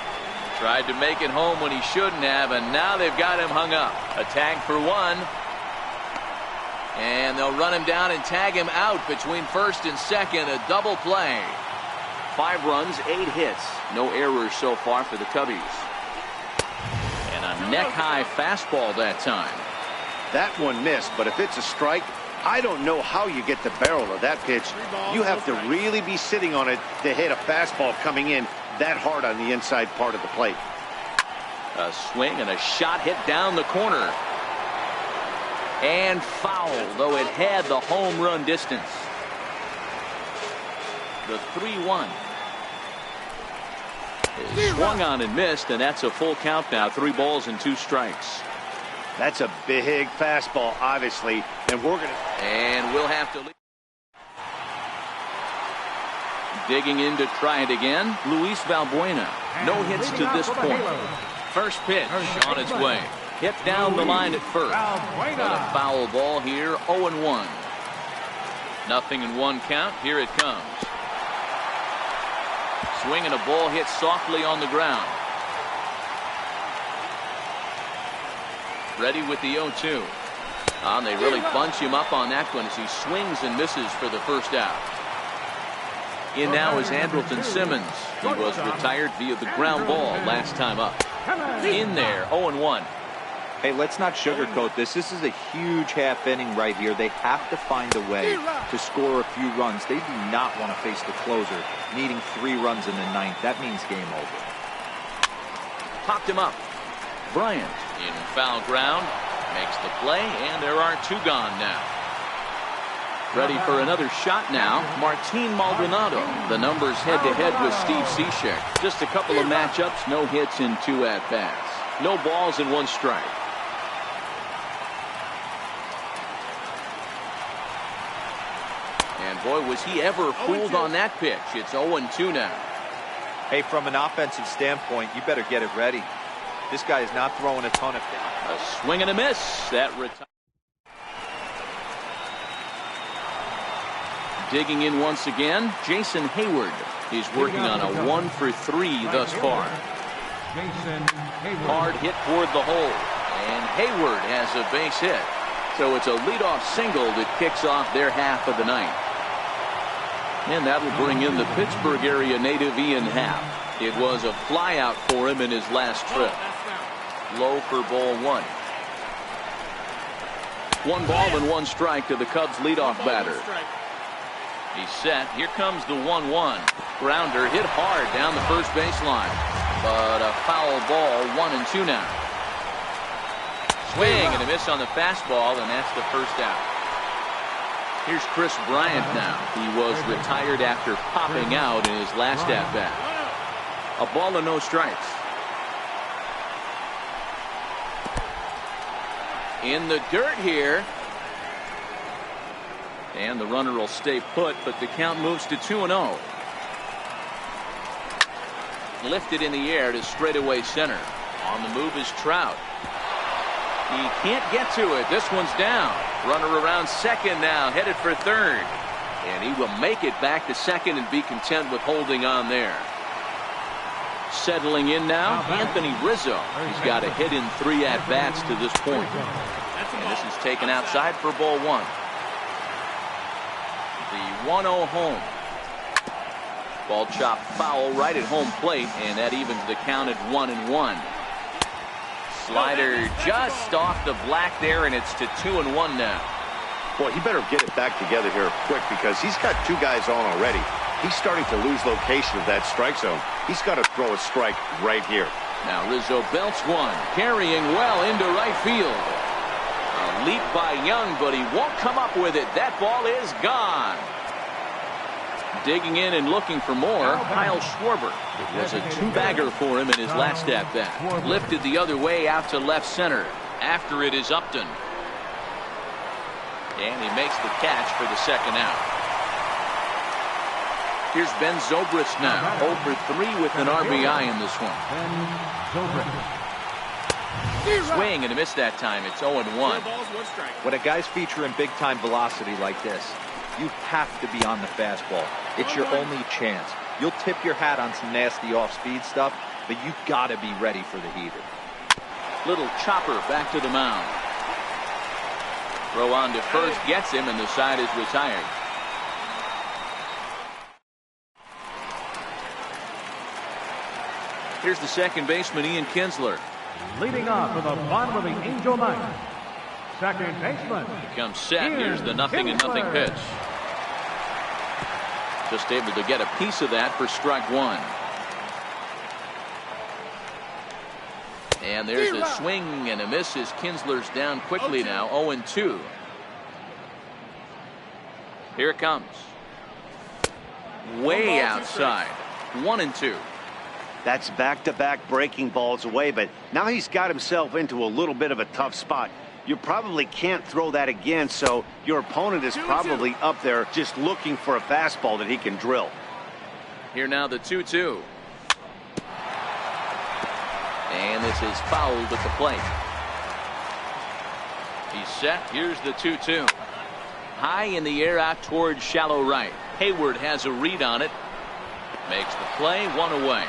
Speaker 1: Tried to make it home when he shouldn't have, and now they've got him hung up. A tag for 1. And they'll run him down and tag him out between first and second. A double play. 5 runs, 8 hits. No errors so far for the Cubbies. And a neck-high fastball that time.
Speaker 3: That one missed, but if it's a strike, I don't know how you get the barrel of that pitch. You have to really be sitting on it to hit a fastball coming in that hard on the inside part of the plate.
Speaker 1: A swing and a shot hit down the corner. And foul, though it had the home run distance. The 3-1. Swung on and missed, and that's a full count now. 3 balls and 2 strikes.
Speaker 3: That's a big fastball, obviously, and we're going to...
Speaker 1: And we'll have to... Digging in to try it again, Luis Valbuena. No hits to this point. First pitch on its way. Hit down the line at first. But a foul ball here, 0-1. Nothing in 1 count. Here it comes. Swing and a ball hit softly on the ground. Ready with the 0-2. And they really bunch him up on that one as he swings and misses for the first out. In now is Andrelton Simmons. He was retired via the ground ball last time up. In there, 0-1.
Speaker 2: Hey, let's not sugarcoat this. This is a huge half inning right here. They have to find a way to score a few runs. They do not want to face the closer, needing 3 runs in the 9th. That means game over.
Speaker 1: Popped him up. Bryant in foul ground. Makes the play, and there are 2 gone now. Ready for another shot now, Martin Maldonado. The numbers head-to-head with Steve Cishek. Just a couple of matchups, no hits in 2 at-bats. No balls and 1 strike. And boy, was he ever fooled on that pitch. It's 0-2 now.
Speaker 2: Hey, from an offensive standpoint, you better get it ready. This guy is not throwing a ton of...
Speaker 1: A swing and a miss. That Digging in once again, Jason Hayward. He's working on a 1 for 3 thus far. Hard hit toward the hole. And Hayward has a base hit. So it's a leadoff single that kicks off their half of the ninth. And that'll bring in the Pittsburgh area native Ian Happ. It was a flyout for him in his last trip. Low for ball 1. 1 ball and 1 strike to the Cubs leadoff batter. He's set. Here comes the 1-1. Grounder hit hard down the first baseline. But a foul ball, 1-2 now. Swing and a miss on the fastball, and that's the first out. Here's Chris Bryant now. He was retired after popping out in his last at-bat. A ball and no strikes. In the dirt here. And the runner will stay put, but the count moves to 2-0. Lifted in the air to straightaway center. On the move is Trout. He can't get to it. This one's down. Runner around second now, headed for third. And he will make it back to second and be content with holding on there. Settling in now, Anthony Rizzo. He's got a hit in 3 at-bats to this point. And this is taken outside for ball 1. The 1-0 home. Ball chopped foul right at home plate, and that evens the count at 1-1. Slider just off the black there, and it's to 2-1 now.
Speaker 3: Boy, he better get it back together here quick because he's got 2 guys on already. He's starting to lose location of that strike zone. He's got to throw a strike right here.
Speaker 1: Now Rizzo belts one, carrying well into right field. A leap by Young, but he won't come up with it. That ball is gone. Digging in and looking for more, Kyle Schwarber. It was a 2-bagger for him in his last at-bat. Lifted the other way out to left center. After it is Upton. And he makes the catch for the second out. Here's Ben Zobrist now. 0 for 3 with an RBI in this one. Swing and a miss that time. It's 0-1.
Speaker 2: When a guy's featuring big-time velocity like this, you have to be on the fastball. It's your only chance. You'll tip your hat on some nasty off-speed stuff, but you gotta be ready for the heater.
Speaker 1: Little chopper back to the mound. Throw on to first, gets him, and the side is retired. Here's the second baseman, Ian Kinsler.
Speaker 4: Leading off for the bottom of the Angel Ninth, second baseman.
Speaker 1: He comes set. Here's the 0-0 pitch. Just able to get a piece of that for strike 1. And there's a swing and a miss as Kinsler's down quickly now. 0-2. Here it comes. Way outside. 1-2.
Speaker 3: That's back-to-back breaking balls away, but now he's got himself into a little bit of a tough spot. You probably can't throw that again, so your opponent is probably up there just looking for a fastball that he can drill.
Speaker 1: Here now the 2-2. And this is fouled at the plate. He's set. Here's the 2-2. High in the air out towards shallow right. Hayward has a read on it. Makes the play, 1 away.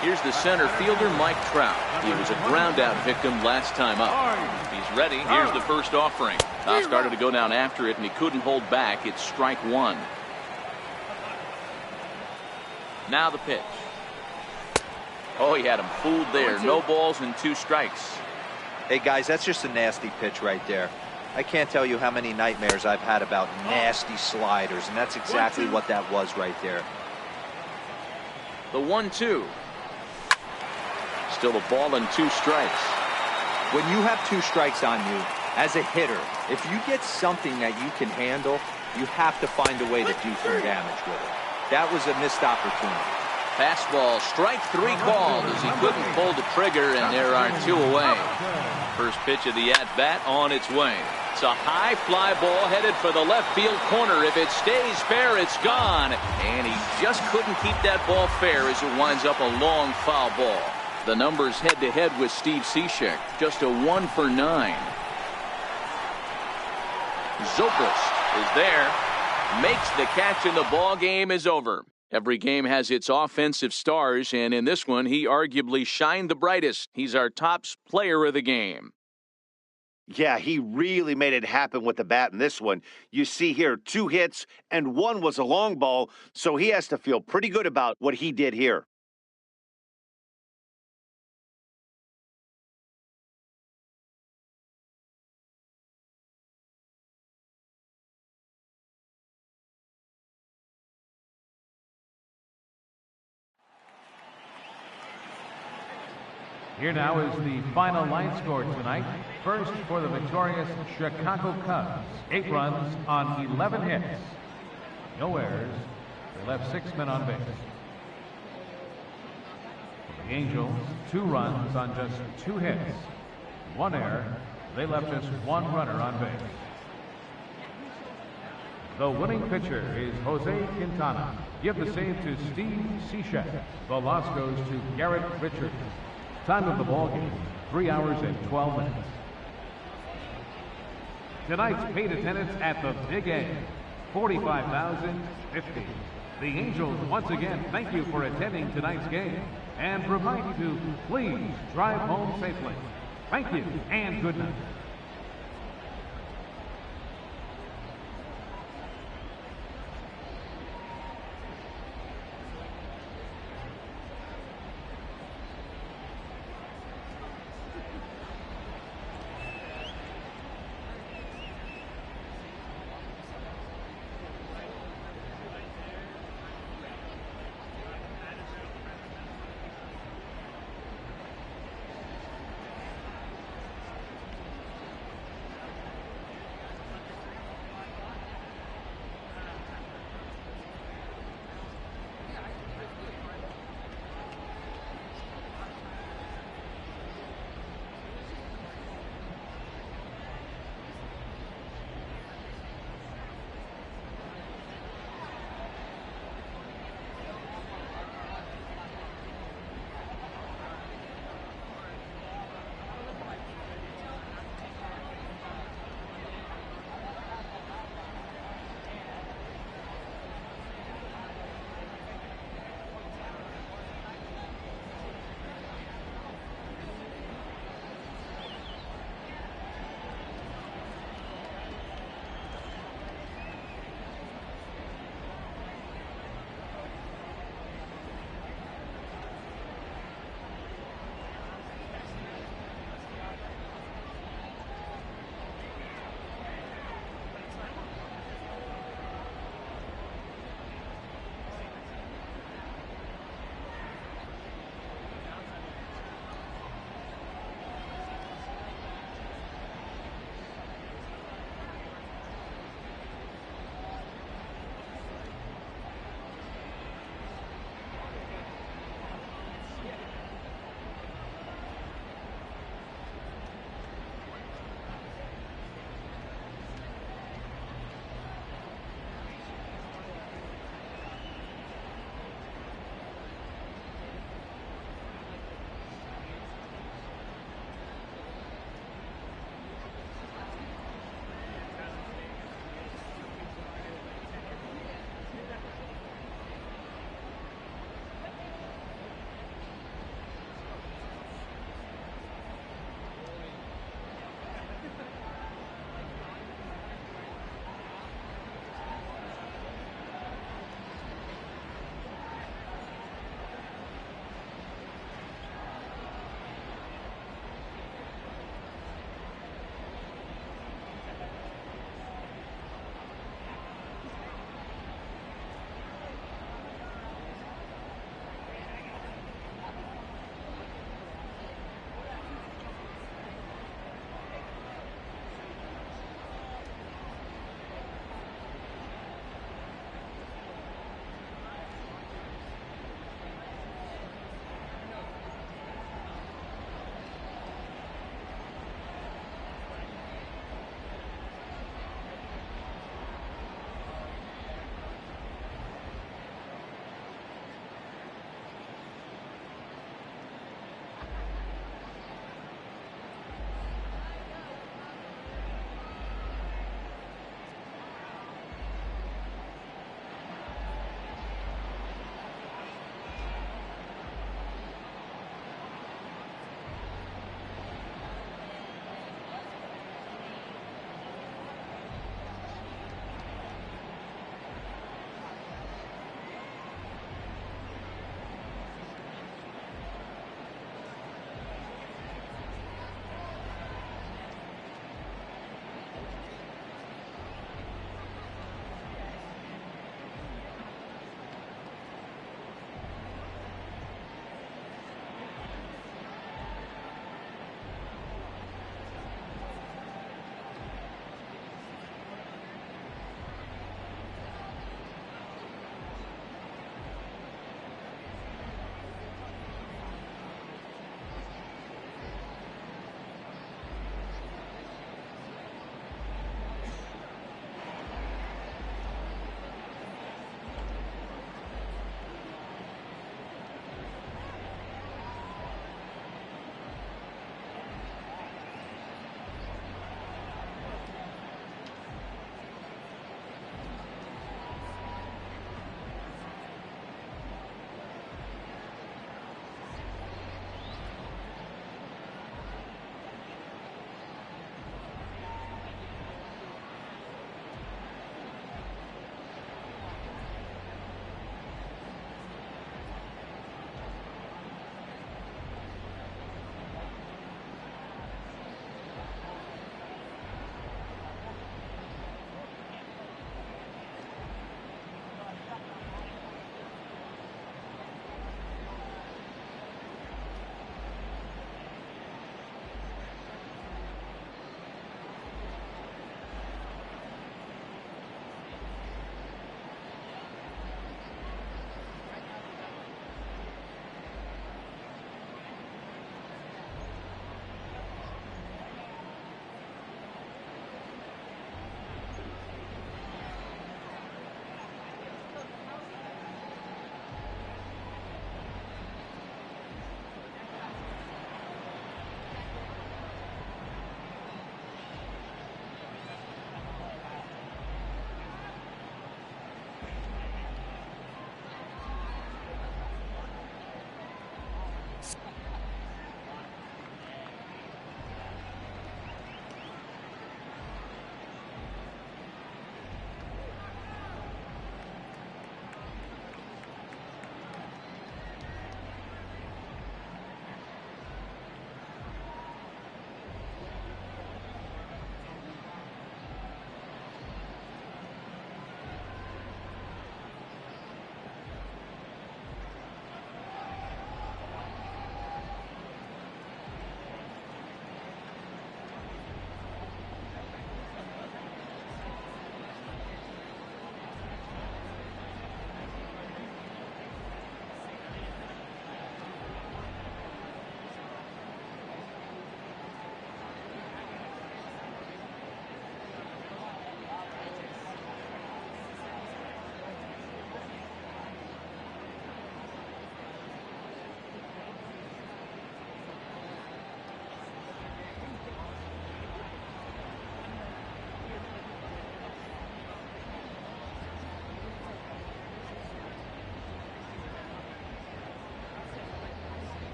Speaker 1: Here's the center fielder, Mike Trout. He was a ground-out victim last time up. He's ready. Here's the first offering. Started to go down after it, and he couldn't hold back. It's strike 1. Now the pitch. Oh, he had him fooled there. No balls and 2 strikes.
Speaker 2: Hey, guys, that's just a nasty pitch right there. I can't tell you how many nightmares I've had about nasty sliders, and that's exactly what that was right there.
Speaker 1: The 1-2. Still a ball and 2 strikes.
Speaker 2: When you have 2 strikes on you, as a hitter, if you get something that you can handle, you have to find a way to do some damage with it. That was a missed opportunity.
Speaker 1: Fastball, strike 3 called as he couldn't pull the trigger, and there are 2 away. First pitch of the at-bat on its way. It's a high fly ball headed for the left field corner. If it stays fair, it's gone. And he just couldn't keep that ball fair as it winds up a long foul ball. The numbers head-to-head with Steve Cishek. Just a 1 for 9. Zobrist is there, makes the catch, and the ball game is over. Every game has its offensive stars, and in this one, he arguably shined the brightest. He's our top player of the game.
Speaker 3: Yeah, he really made it happen with the bat in this one. You see here 2 hits, and 1 was a long ball, so he has to feel pretty good about what he did here.
Speaker 4: Here now is the final line score tonight. First for the victorious Chicago Cubs, 8 runs on 11 hits. No errors. They left 6 men on base. For the Angels, 2 runs on just 2 hits. 1 error. They left just 1 runner on base. The winning pitcher is Jose Quintana. Give the save to Steve Cishek. The loss goes to Garrett Richards. Time of the ball game, 3 hours and 12 minutes. Tonight's paid attendance at the Big A, 45,050. The Angels once again thank you for attending tonight's game and remind you to please drive home safely. Thank you and good night.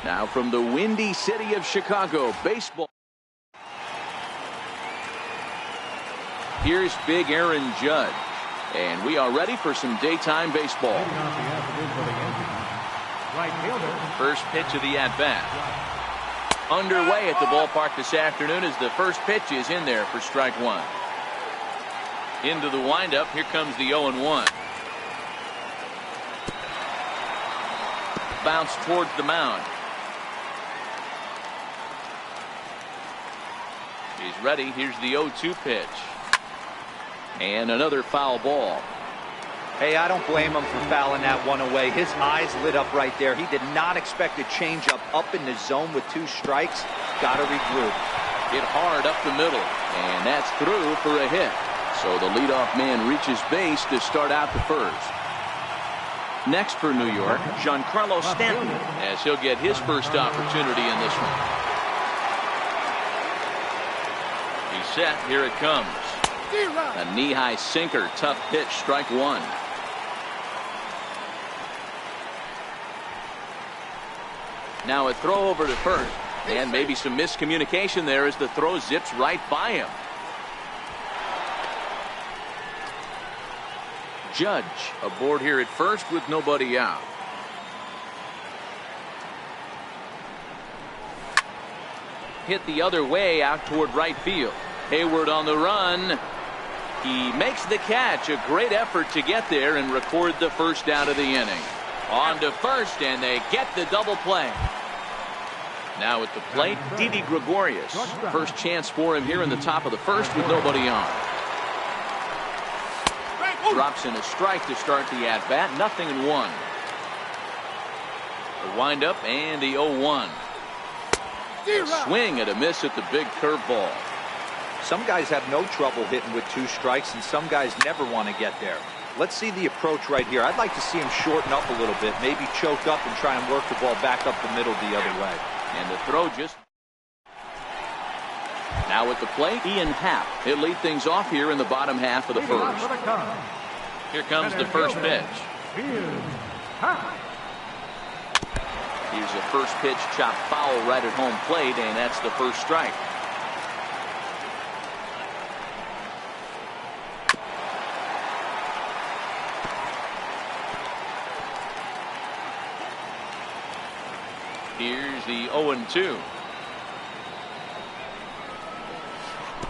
Speaker 1: Now from the windy city of Chicago, baseball. Here's big Aaron Judge. And we are ready for some daytime baseball. First pitch of the at-bat. Underway at the ballpark this afternoon as the first pitch is in there for strike one. Into the windup. Here comes the 0-1. Bounce towards the mound. He's ready. Here's the 0-2 pitch. And another foul ball.
Speaker 2: Hey, I don't blame him for fouling that one away. His eyes lit up right there. He did not expect a changeup up in the zone with 2 strikes. Got to regroup.
Speaker 1: Hit hard up the middle. And that's through for a hit. So the leadoff man reaches base to start out the first. Next for New York, Giancarlo Stanton, as he'll get his first opportunity in this one. He's set. Here it comes. A knee-high sinker. Tough pitch. Strike one. Now a throw over to first. And maybe some miscommunication there as the throw zips right by him. Judge aboard here at first with nobody out. Hit the other way out toward right field. Hayward on the run. He makes the catch. A great effort to get there and record the first out of the inning. On to first, and they get the double play. Now at the plate, Didi Gregorius. First chance for him here in the top of the first with nobody on. Drops in a strike to start the at-bat. 0-1. The windup and the 0-1. A swing and a miss at the big curveball.
Speaker 2: Some guys have no trouble hitting with 2 strikes, and some guys never want to get there. Let's see the approach right here. I'd like to see him shorten up a little bit, maybe choke up and try and work the ball back up the middle the other way.
Speaker 1: And the throw just... Now at the plate, Ian Happ. He'll lead things off here in the bottom half of the first. Here comes the first pitch. Here's a first pitch chopped foul right at home plate, and that's the first strike. Here's the 0-2.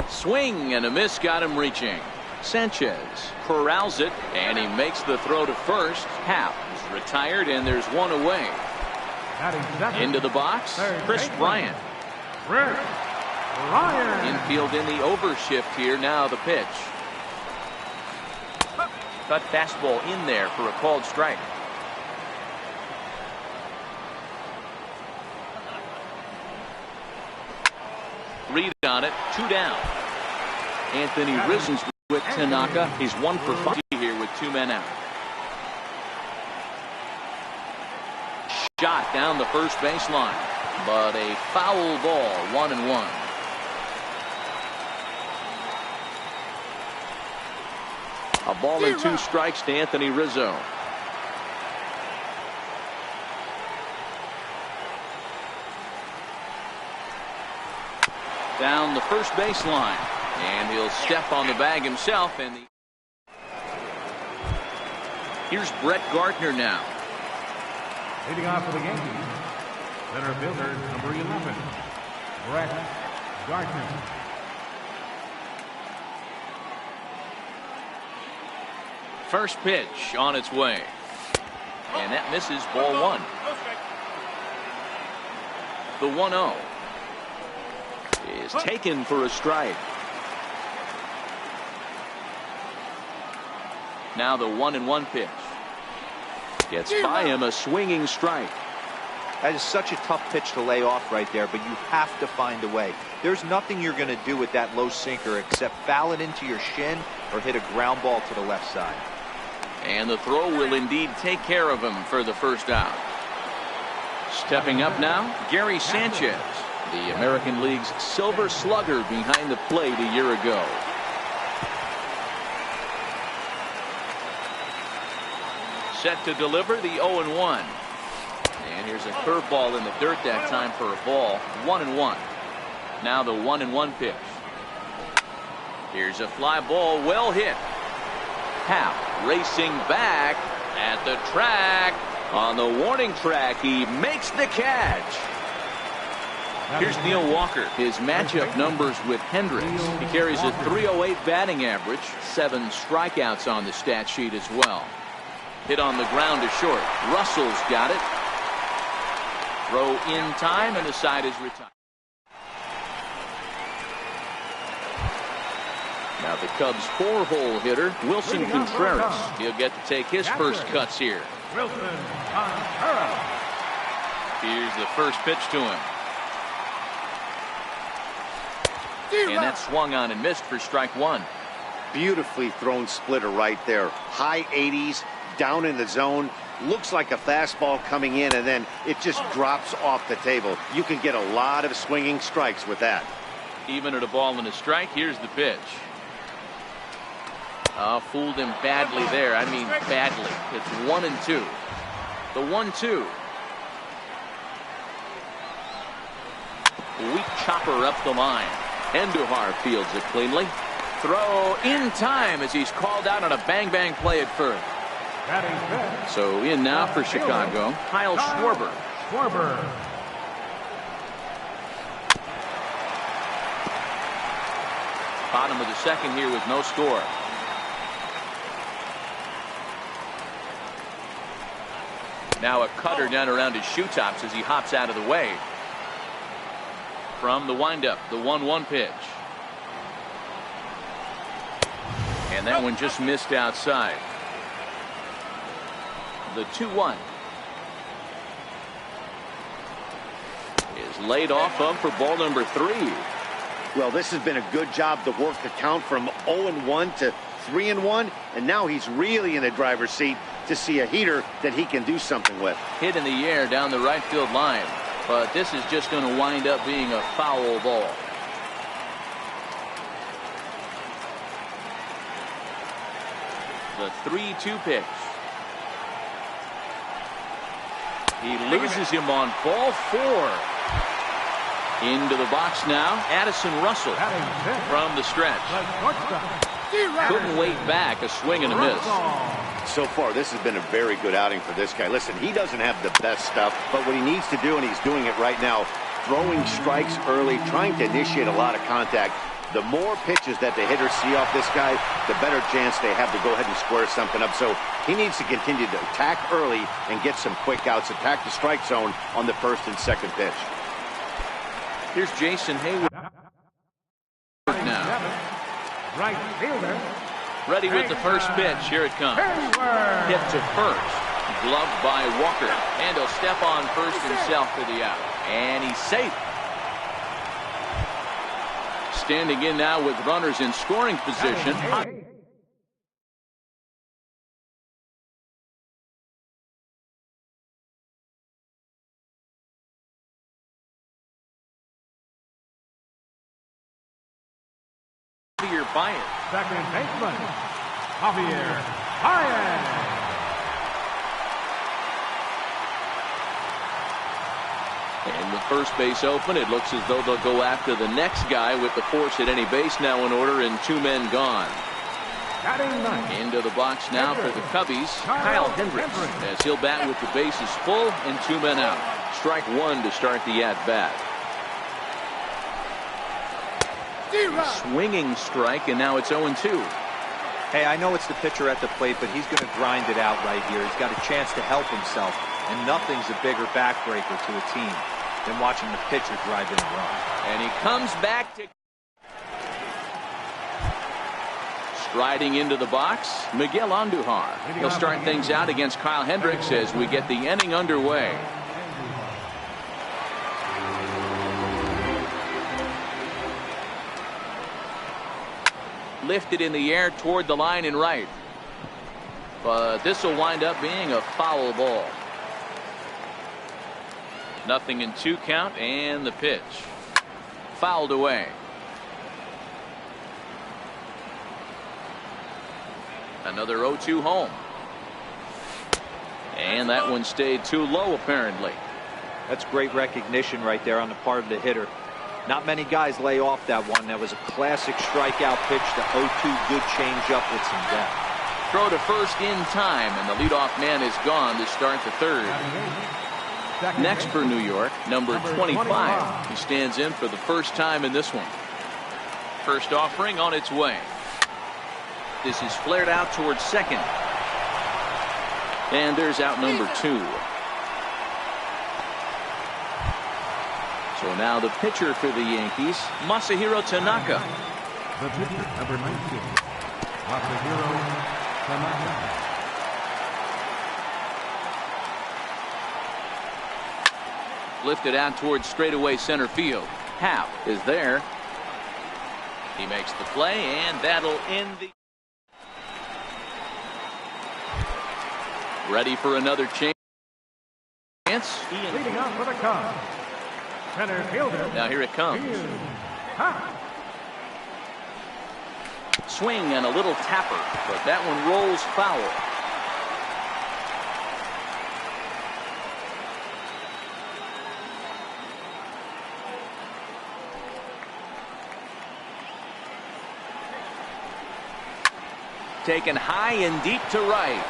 Speaker 1: Swing and a miss got him reaching. Sanchez corrals it, and he makes the throw to first. Happ is retired, and there's one away. Into the box, Chris Bryant. Infield in the overshift here. Now the pitch. Cut fastball in there for a called strike. Read on it. 2 down. Anthony Rizzo's with Tanaka. He's 1 for 5 here with 2 men out. Shot down the first baseline, but a foul ball. 1-1. A ball and 2 strikes to Anthony Rizzo. Down the first baseline, and he'll step on the bag himself. And here's Brett Gardner now.
Speaker 4: Leading off for the Yankees, center fielder number 11, Brett Gardner.
Speaker 1: First pitch on its way, and that misses. Ball 1. The 1-0 is taken for a strike. Now the 1-1 pitch. Gets by him, a swinging strike.
Speaker 2: That is such a tough pitch to lay off right there, but you have to find a way. There's nothing you're going to do with that low sinker except foul it into your shin or hit a ground ball to the left side.
Speaker 1: And the throw will indeed take care of him for the first out. Stepping up now, Gary Sanchez, the American League's Silver Slugger behind the plate a year ago. Set to deliver the 0-1. And here's a curveball in the dirt that time for a ball. 1-1. Now the 1-1 pitch. Here's a fly ball, well hit. Happ racing back at the track. On the warning track, he makes the catch. Here's Neil Walker. His matchup numbers with Hendricks. He carries a .308 batting average, 7 strikeouts on the stat sheet as well. Hit on the ground to short. Russell's got it. Throw in time, and the side is retired. Now the Cubs' 4-hole hitter, Wilson Contreras. He'll get to take his first cuts here.
Speaker 4: Wilson Contreras.
Speaker 1: Here's the first pitch to him. And that swung on and missed for strike 1.
Speaker 3: Beautifully thrown splitter right there. High 80s, down in the zone. Looks like a fastball coming in, and then it just drops off the table. You can get a lot of swinging strikes with that.
Speaker 1: Even at a ball and a strike, here's the pitch. Fooled him badly there. I mean badly. It's 1-2. The 1-2. Weak chopper up the line. Andujar fields it cleanly. Throw in time as he's called out on a bang-bang play at first. So in now for Chicago, Kyle Schwarber. Bottom of the second here with no score. Now a cutter down around his shoe tops as he hops out of the way. From the windup, the 1-1 pitch. And that one just missed outside. The 2-1 is laid off of for ball number 3.
Speaker 3: Well, this has been a good job to work the count from 0-1 to 3-1, and now he's really in the driver's seat to see a heater that he can do something with.
Speaker 1: Hit in the air down the right field line, but this is just going to wind up being a foul ball. The 3-2 pitch. He loses him on ball 4. Into the box now, Addison Russell from the stretch. Couldn't wait back, a swing and a miss.
Speaker 3: So far, this has been a very good outing for this guy. Listen, he doesn't have the best stuff, but what he needs to do, and he's doing it right now, throwing strikes early, trying to initiate a lot of contact. The more pitches that the hitters see off this guy, the better chance they have to go ahead and square something up. So he needs to continue to attack early and get some quick outs, attack the strike zone on the first and second pitch.
Speaker 1: Here's Jason Hayward now.
Speaker 4: Right fielder.
Speaker 1: Ready with the first pitch. Here it comes. Hit to first. Gloved by Walker. And he'll step on first himself for the out. And he's safe. Standing in now with runners in scoring position. Javier Baez.
Speaker 4: Second baseman, Javier Baez.
Speaker 1: And with first base open, it looks as though they'll go after the next guy with the force at any base now in order and 2 men gone. Into the box now for the Cubbies, Kyle Hendricks, as he'll bat with the bases full and 2 men out. Strike 1 to start the at-bat. Swinging strike, and now it's 0-2.
Speaker 2: Hey, I know it's the pitcher at the plate, but he's going to grind it out right here. He's got a chance to help himself, and nothing's a bigger backbreaker to a team than watching the pitcher drive in a run.
Speaker 1: And he comes back to striding into the box, Miguel Andujar. He'll start things out against Kyle Hendricks as we get the inning underway. Lifted in the air toward the line and right. But this will wind up being a foul ball. 0-2 count, and the pitch. Fouled away. Another 0-2 home. And that one stayed too low, apparently.
Speaker 2: That's great recognition right there on the part of the hitter. Not many guys lay off that one. That was a classic strikeout pitch to 0-2, good changeup with some depth.
Speaker 1: Throw to first in time, and the leadoff man is gone to start the third. Next for New York, number 25. He stands in for the first time in this one. First offering on its way. This is flared out towards second. And there's out number 2. So now the pitcher for the Yankees, Masahiro Tanaka.
Speaker 4: The pitcher, number 19, Masahiro Tanaka.
Speaker 1: Lifted out towards straightaway center field. Happ is there. He makes the play, and that'll end the... Ready for another chance.
Speaker 4: Leading off for the Cubs, center fielder.
Speaker 1: Now here it comes. Swing and a little tapper, but that one rolls foul. Taken high and deep to right.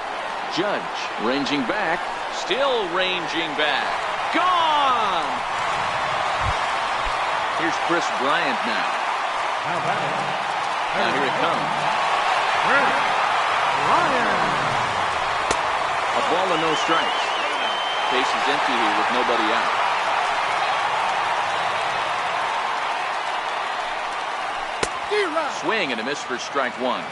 Speaker 1: Judge ranging back, still ranging back. Gone! Here's Chris Bryant now. Now here it comes. A ball and no strikes. Base is empty here with nobody out. Swing and a miss for strike 1.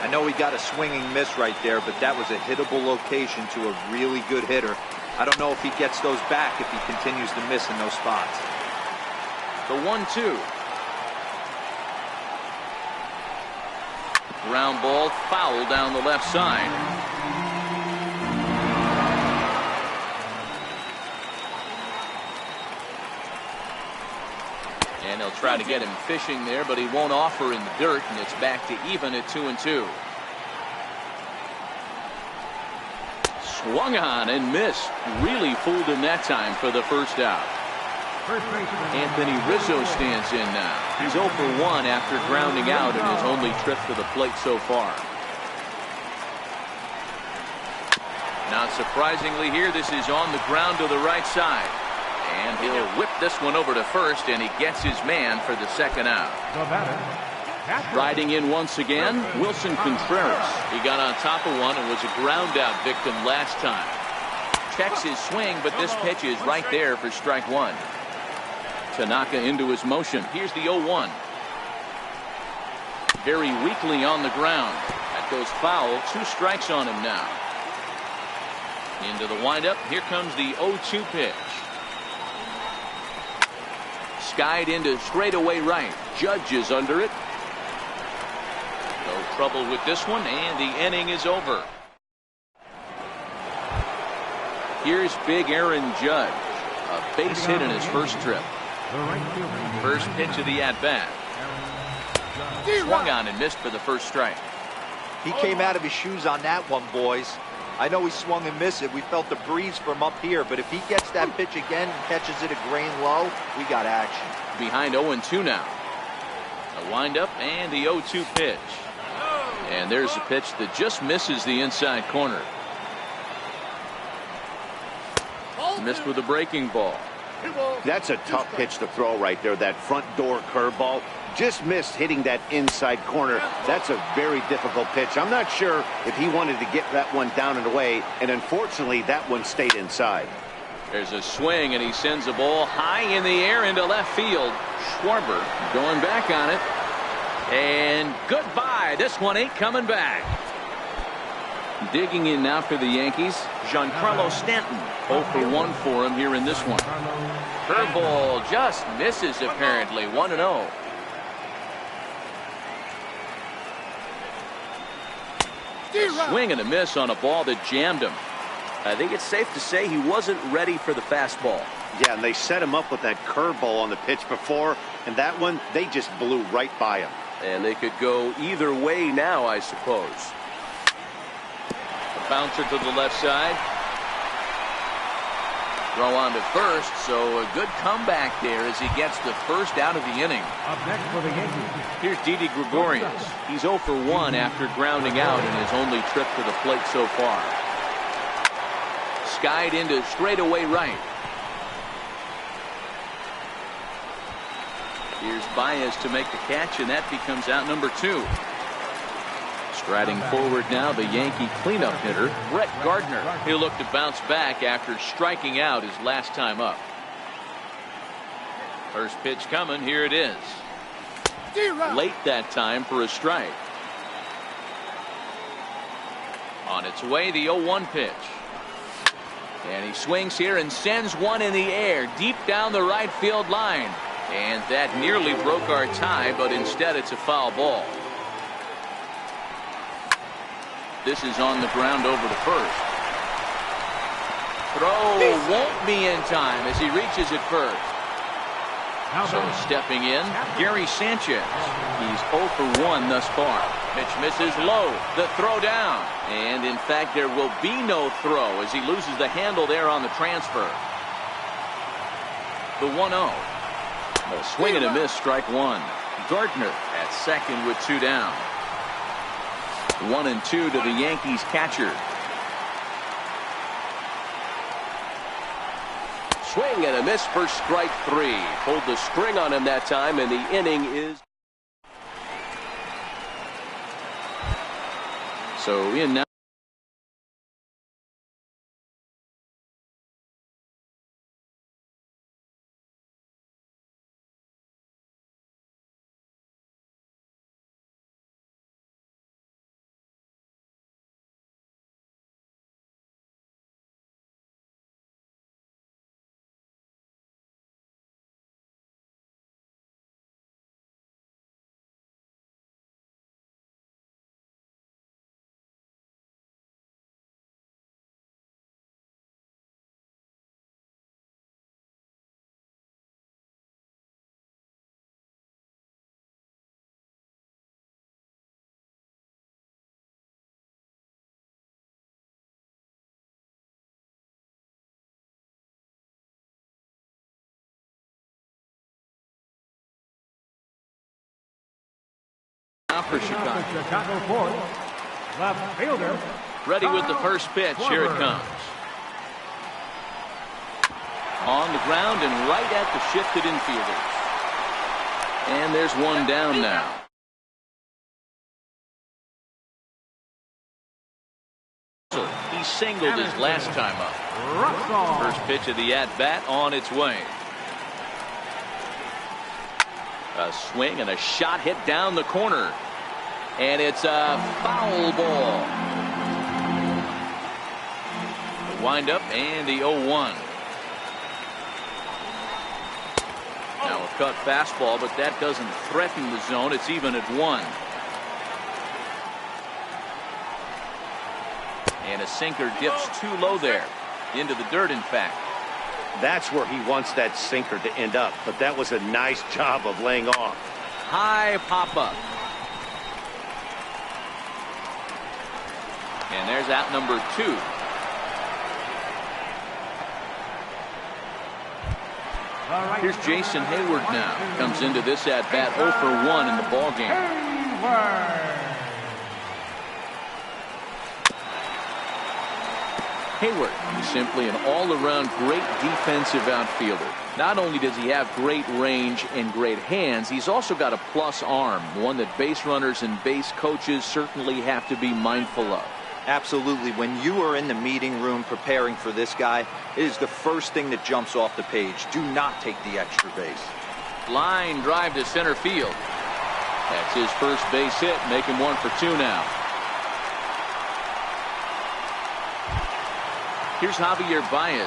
Speaker 2: I know he got a swinging miss right there, but that was a hittable location to a really good hitter. I don't know if he gets those back if he continues to miss in those spots.
Speaker 1: The 1-2. Ground ball foul down the left side. And they'll try to get him fishing there, but he won't offer in the dirt, and it's back to even at 2-2. Swung on and missed. Really fooled him that time for the first out. Anthony Rizzo stands in now. He's 0 for 1 after grounding out in his only trip to the plate so far. Not surprisingly here, this is on the ground to the right side. And he'll whip this one over to first, and he gets his man for the second out. Riding in once again, Wilson Contreras. He got on top of one and was a ground out victim last time. Checks his swing, but this pitch is right there for strike 1. Tanaka into his motion. Here's the 0-1. Very weakly on the ground. That goes foul. 2 strikes on him now. Into the windup. Here comes the 0-2 pitch. Skied into straightaway right. Judge is under it. No trouble with this one, and the inning is over. Here's big Aaron Judge. A base hit in his first trip. First pitch of the at-bat. Swung on and missed for the first strike.
Speaker 2: He came out of his shoes on that one, boys. I know he swung and missed it. We felt the breeze from up here, but if he gets that pitch again and catches it a grain low, we got action.
Speaker 1: Behind 0-2 now. A windup and the 0-2 pitch. And there's a pitch that just misses the inside corner. Missed with a breaking ball.
Speaker 3: That's a tough pitch to throw right there. That front door curveball just missed hitting that inside corner. That's a very difficult pitch. I'm not sure if he wanted to get that one down and away, and unfortunately that one stayed inside.
Speaker 1: There's a swing, and he sends a ball high in the air into left field. Schwarber going back on it. And goodbye. This one ain't coming back. Digging in now for the Yankees, Giancarlo Stanton. 0 for 1 for him here in this one. Curveball just misses apparently. 1-0. Swing and a miss on a ball that jammed him. I think it's safe to say he wasn't ready for the fastball.
Speaker 3: Yeah, and they set him up with that curveball on the pitch before, and that one, they just blew right by him.
Speaker 5: And they could go either way now, I suppose.
Speaker 1: A bouncer to the left side. Throw on to first, so a good comeback there as he gets the first out of the inning.
Speaker 4: Up next for the Yankees.
Speaker 1: Here's Didi Gregorius. He's 0 for 1 after grounding out in his only trip to the plate so far. Skied into straightaway right. Here's Baez to make the catch, and that becomes out number 2. Striding forward now, the Yankee cleanup hitter, Brett Gardner. He'll look to bounce back after striking out his last time up. First pitch coming, here it is. Late that time for a strike. On its way, the 0-1 pitch. And he swings here and sends one in the air, deep down the right field line. And that nearly broke our tie, but instead it's a foul ball. This is on the ground over to first. Throw won't be in time as he reaches it first. So stepping in, Gary Sanchez. He's 0 for 1 thus far. Pitch misses low. The throw down. And in fact, there will be no throw as he loses the handle there on the transfer. The 1-0. A swing and a miss, strike 1. Gardner at second with 2 down. 1-2 to the Yankees catcher.
Speaker 5: Swing and a miss for strike 3. Pulled the string on him that time, and the inning is.
Speaker 1: So in now. For
Speaker 4: Chicago. Left fielder.
Speaker 1: Ready with the first pitch. Here it comes. On the ground and right at the shifted infielders. And there's one down now. He singled his last time up. First pitch of the at-bat on its way. A swing and a shot hit down the corner. And it's a foul ball. The windup and the 0-1. Now a cut fastball, but that doesn't threaten the zone. It's even at 1. And a sinker dips too low there. Into the dirt, in fact.
Speaker 3: That's where he wants that sinker to end up, but that was a nice job of laying off.
Speaker 1: High pop-up. And there's out number 2. Here's Jason Hayward now. Comes into this at-bat 0 for 1 in the ballgame. Hayward is simply an all-around great defensive outfielder. Not only does he have great range and great hands, he's also got a plus arm, one that base runners and base coaches certainly have to be mindful of.
Speaker 2: Absolutely. When you are in the meeting room preparing for this guy, it is the first thing that jumps off the page. Do not take the extra base.
Speaker 1: Line drive to center field. That's his first base hit, making 1 for 2 now. Here's Javier Baez.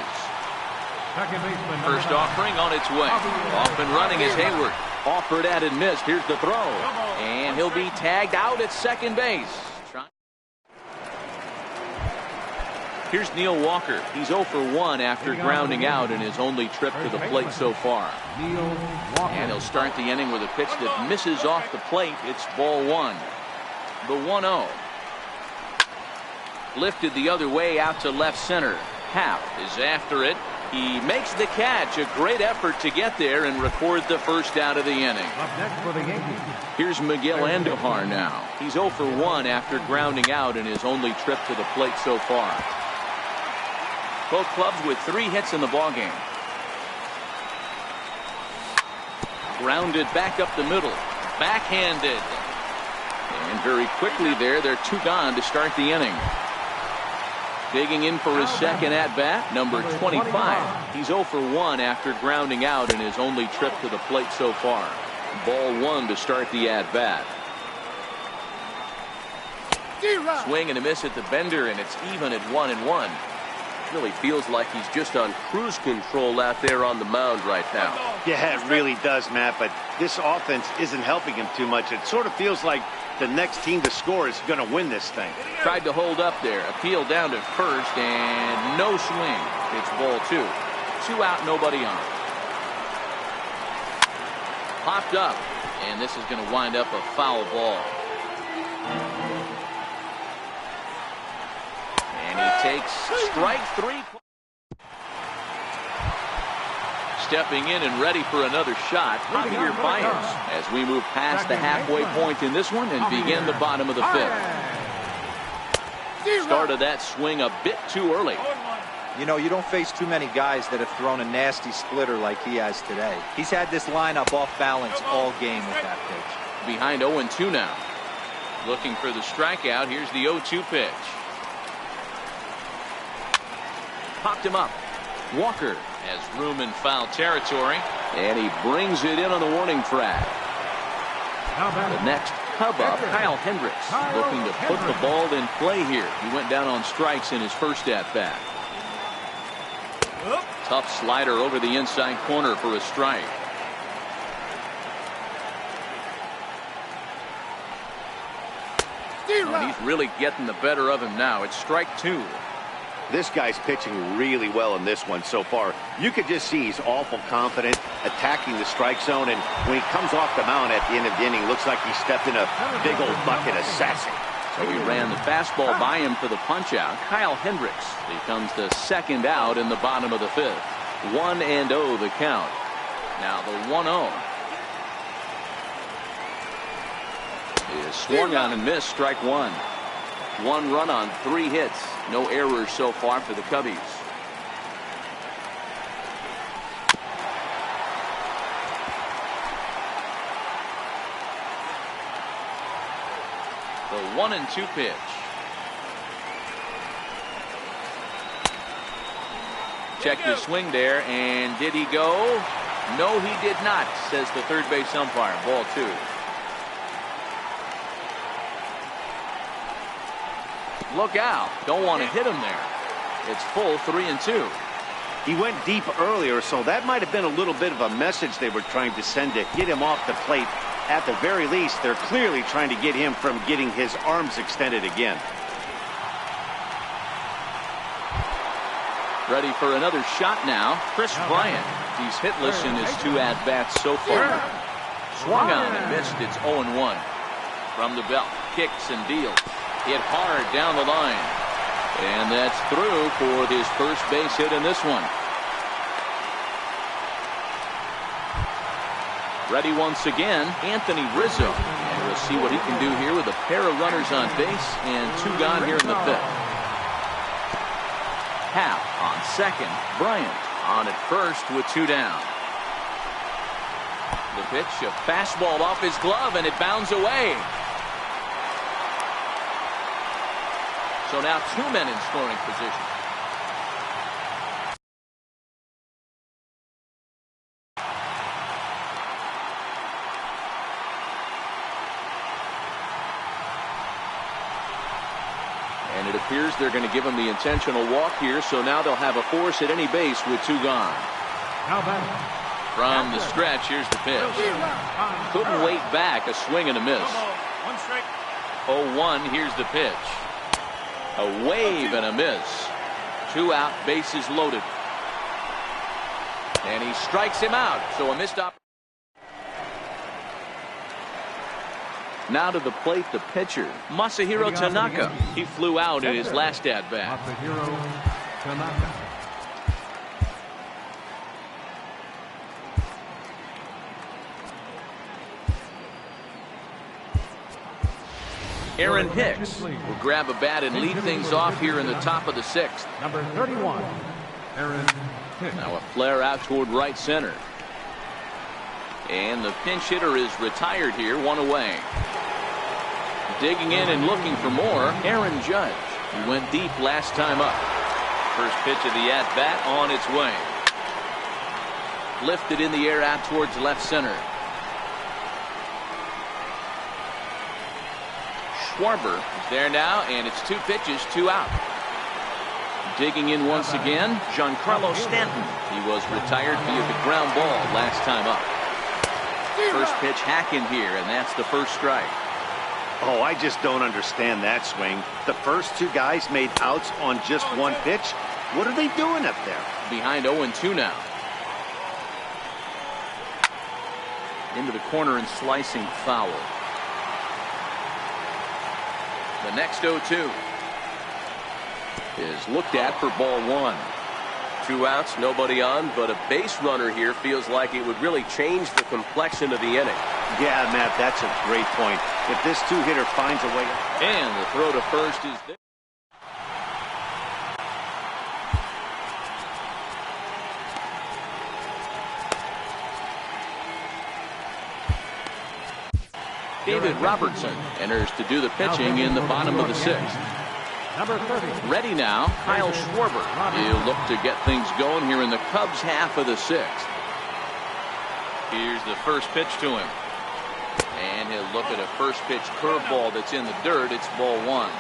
Speaker 1: First offering on its way. Off and running is Hayward. Offered at and missed. Here's the throw. And he'll be tagged out at second base. Here's Neil Walker. He's 0 for 1 after grounding out in his only trip to the plate so far. And he'll start the inning with a pitch that misses off the plate. It's ball 1. The 1-0. Lifted the other way out to left center. Happ is after it. He makes the catch. A great effort to get there and record the first out of the inning.
Speaker 4: Up next for the Yankees.
Speaker 1: Here's Miguel Andujar now. He's 0 for 1 after grounding out in his only trip to the plate so far. Both clubs with 3 hits in the ballgame. Grounded back up the middle. Backhanded. And very quickly there, they're 2 gone to start the inning. Digging in for his second at-bat, number 25. He's 0 for 1 after grounding out in his only trip to the plate so far. Ball 1 to start the at-bat. Swing and a miss at the bender, and it's even at 1-1.
Speaker 5: Really feels like he's just on cruise control out there on the mound right now.
Speaker 3: Yeah, it really does, Matt, but this offense isn't helping him too much. It sort of feels like the next team to score is going to win this thing.
Speaker 1: Tried to hold up there. Appeal down to first, and no swing. It's ball 2. 2 out, nobody on. Popped up, and this is going to wind up a foul ball. And he takes strike 3. Stepping in and ready for another shot, Javier Baez, as we move past the halfway point in this one and begin the bottom of the 5th. Started that swing a bit too early.
Speaker 2: You know, you don't face too many guys that have thrown a nasty splitter like he has today. He's had this lineup off balance all game with that pitch.
Speaker 1: Behind 0-2 now. Looking for the strikeout. Here's the 0-2 pitch. Popped him up. Walker has room in foul territory, and he brings it in on the warning track. The next Cub up, Kyle Hendricks, looking to put the ball in play here. He went down on strikes in his first at-bat. Tough slider over the inside corner for a strike. And he's really getting the better of him now. It's strike 2.
Speaker 3: This guy's pitching really well in this one so far. You could just see he's awful confident, attacking the strike zone, and when he comes off the mound at the end of the inning, looks like he stepped in a big old bucket of sassy.
Speaker 1: So he ran the fastball by him for the punch-out. Kyle Hendricks becomes the second out in the bottom of the 5th. 1-0 the count. Now the 1-0 is swung on and missed, strike 1. 1 run on 3 hits. No errors so far for the Cubbies. The 1-2 pitch. Check the swing there, and did he go? No, he did not, says the third base umpire. Ball 2. Look out. Don't want to hit him there. It's full 3-2.
Speaker 3: He went deep earlier, so that might have been a little bit of a message they were trying to send to get him off the plate. At the very least, they're clearly trying to get him from getting his arms extended again.
Speaker 1: Ready for another shot now. Chris Bryant. He's hitless in his 2 at-bats so far. Swung on and missed. It's 0-1. From the belt. Kicks and deals. Hit hard down the line. And that's through for his first base hit in this one. Ready once again, Anthony Rizzo. And we'll see what he can do here with a pair of runners on base and 2 gone here in the 5th. Happ on second. Bryant on at first with 2 down. The pitch, a fastball off his glove, and it bounds away. So now 2 men in scoring position. And it appears they're going to give him the intentional walk here, so now they'll have a force at any base with 2 gone. From the stretch, here's the pitch. Couldn't wait back, a swing and a miss. 0-1, here's the pitch. A wave and a miss. 2 out, bases loaded. And he strikes him out, so a missed opportunity. Now to the plate, the pitcher, Masahiro Tanaka. He flew out in his last at-bat.
Speaker 4: Masahiro Tanaka.
Speaker 1: Aaron Hicks will grab a bat and lead things off here in the top of the 6th.
Speaker 4: Number 31, Aaron Hicks.
Speaker 1: Now a flare out toward right center. And the pinch hitter is retired here, 1 away. Digging in and looking for more, Aaron Judge. He went deep last time up. First pitch of the at-bat on its way. Lifted in the air out towards left center. Schwarber is there now, and it's 2 pitches, 2 out. Digging in once again, Giancarlo Stanton. He was retired via the ground ball last time up. First pitch hack in here, and that's the first strike.
Speaker 3: Oh, I just don't understand that swing. The first 2 guys made outs on just 1 pitch. What are they doing up there?
Speaker 1: Behind 0-2 now. Into the corner and slicing foul. The next 0-2 is looked at for ball 1.
Speaker 5: 2 outs, nobody on, but a base runner here feels like it would really change the complexion of the inning.
Speaker 3: Yeah, Matt, that's a great point. If this 2-hitter finds a way.
Speaker 1: And the throw to first is there. David Robertson enters to do the pitching in the bottom of the 6th.
Speaker 4: Number 30.
Speaker 1: Ready now, Kyle Schwarber. He'll look to get things going here in the Cubs half of the 6th. Here's the first pitch to him. And he'll look at a first pitch curveball that's in the dirt. It's ball 1.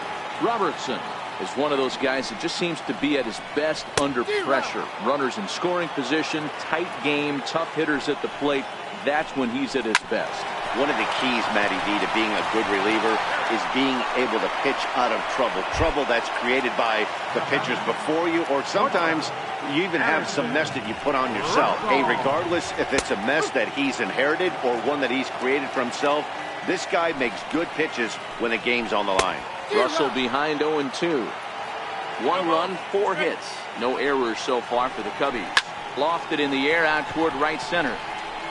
Speaker 1: Robertson is one of those guys that just seems to be at his best under pressure. Runners in scoring position, tight game, tough hitters at the plate. That's when he's at his best.
Speaker 3: One of the keys, Matty D, to being a good reliever is being able to pitch out of trouble. Trouble that's created by the pitchers before you, or sometimes you even have some mess that you put on yourself. Hey, regardless if it's a mess that he's inherited or one that he's created for himself, this guy makes good pitches when the game's on the line.
Speaker 1: Russell behind 0-2. 1 run, 4 hits. No errors so far for the Cubbies. Lofted in the air out toward right center.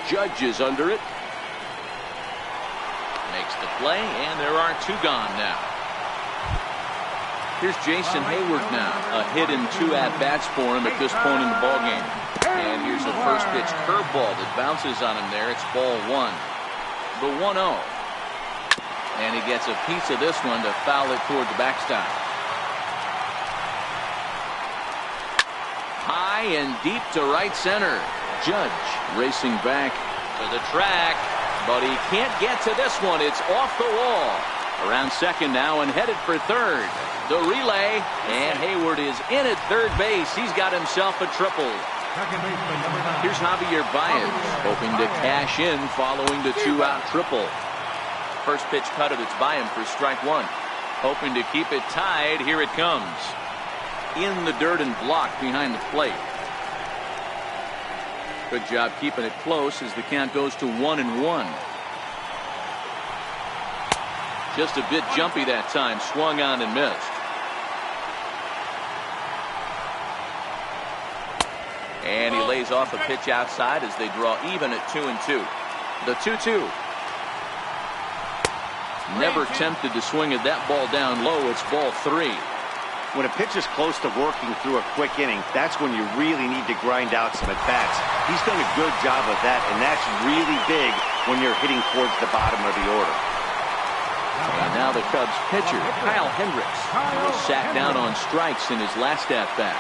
Speaker 1: Judge is under it. Makes the play, and there are 2 gone now. Here's Jason Hayward now. A hit and 2 at-bats for him at this point in the ballgame. And here's the first pitch curveball that bounces on him there. It's ball 1. The 1-0. And he gets a piece of this one to foul it toward the backstop. High and deep to right center. Judge racing back to the track, but he can't get to this one. It's off the wall. Around second now and headed for third. The relay, and Hayward is in at third base. He's got himself a triple. Here's Javier Baez, hoping to cash in following the 2-out triple. First pitch cutter that's by him for strike 1. Hoping to keep it tied. Here it comes. In the dirt and blocked behind the plate. Good job keeping it close as the count goes to 1-1. Just a bit jumpy that time. Swung on and missed. And he lays off a pitch outside as they draw even at 2-2. The 2-2. Never tempted to swing at that ball down low. It's ball 3.
Speaker 3: When a pitch is close to working through a quick inning, that's when you really need to grind out some at-bats. He's done a good job of that, and that's really big when you're hitting towards the bottom of the order.
Speaker 1: And now the Cubs pitcher, Kyle Hendricks, was sat down on strikes in his last at-bat.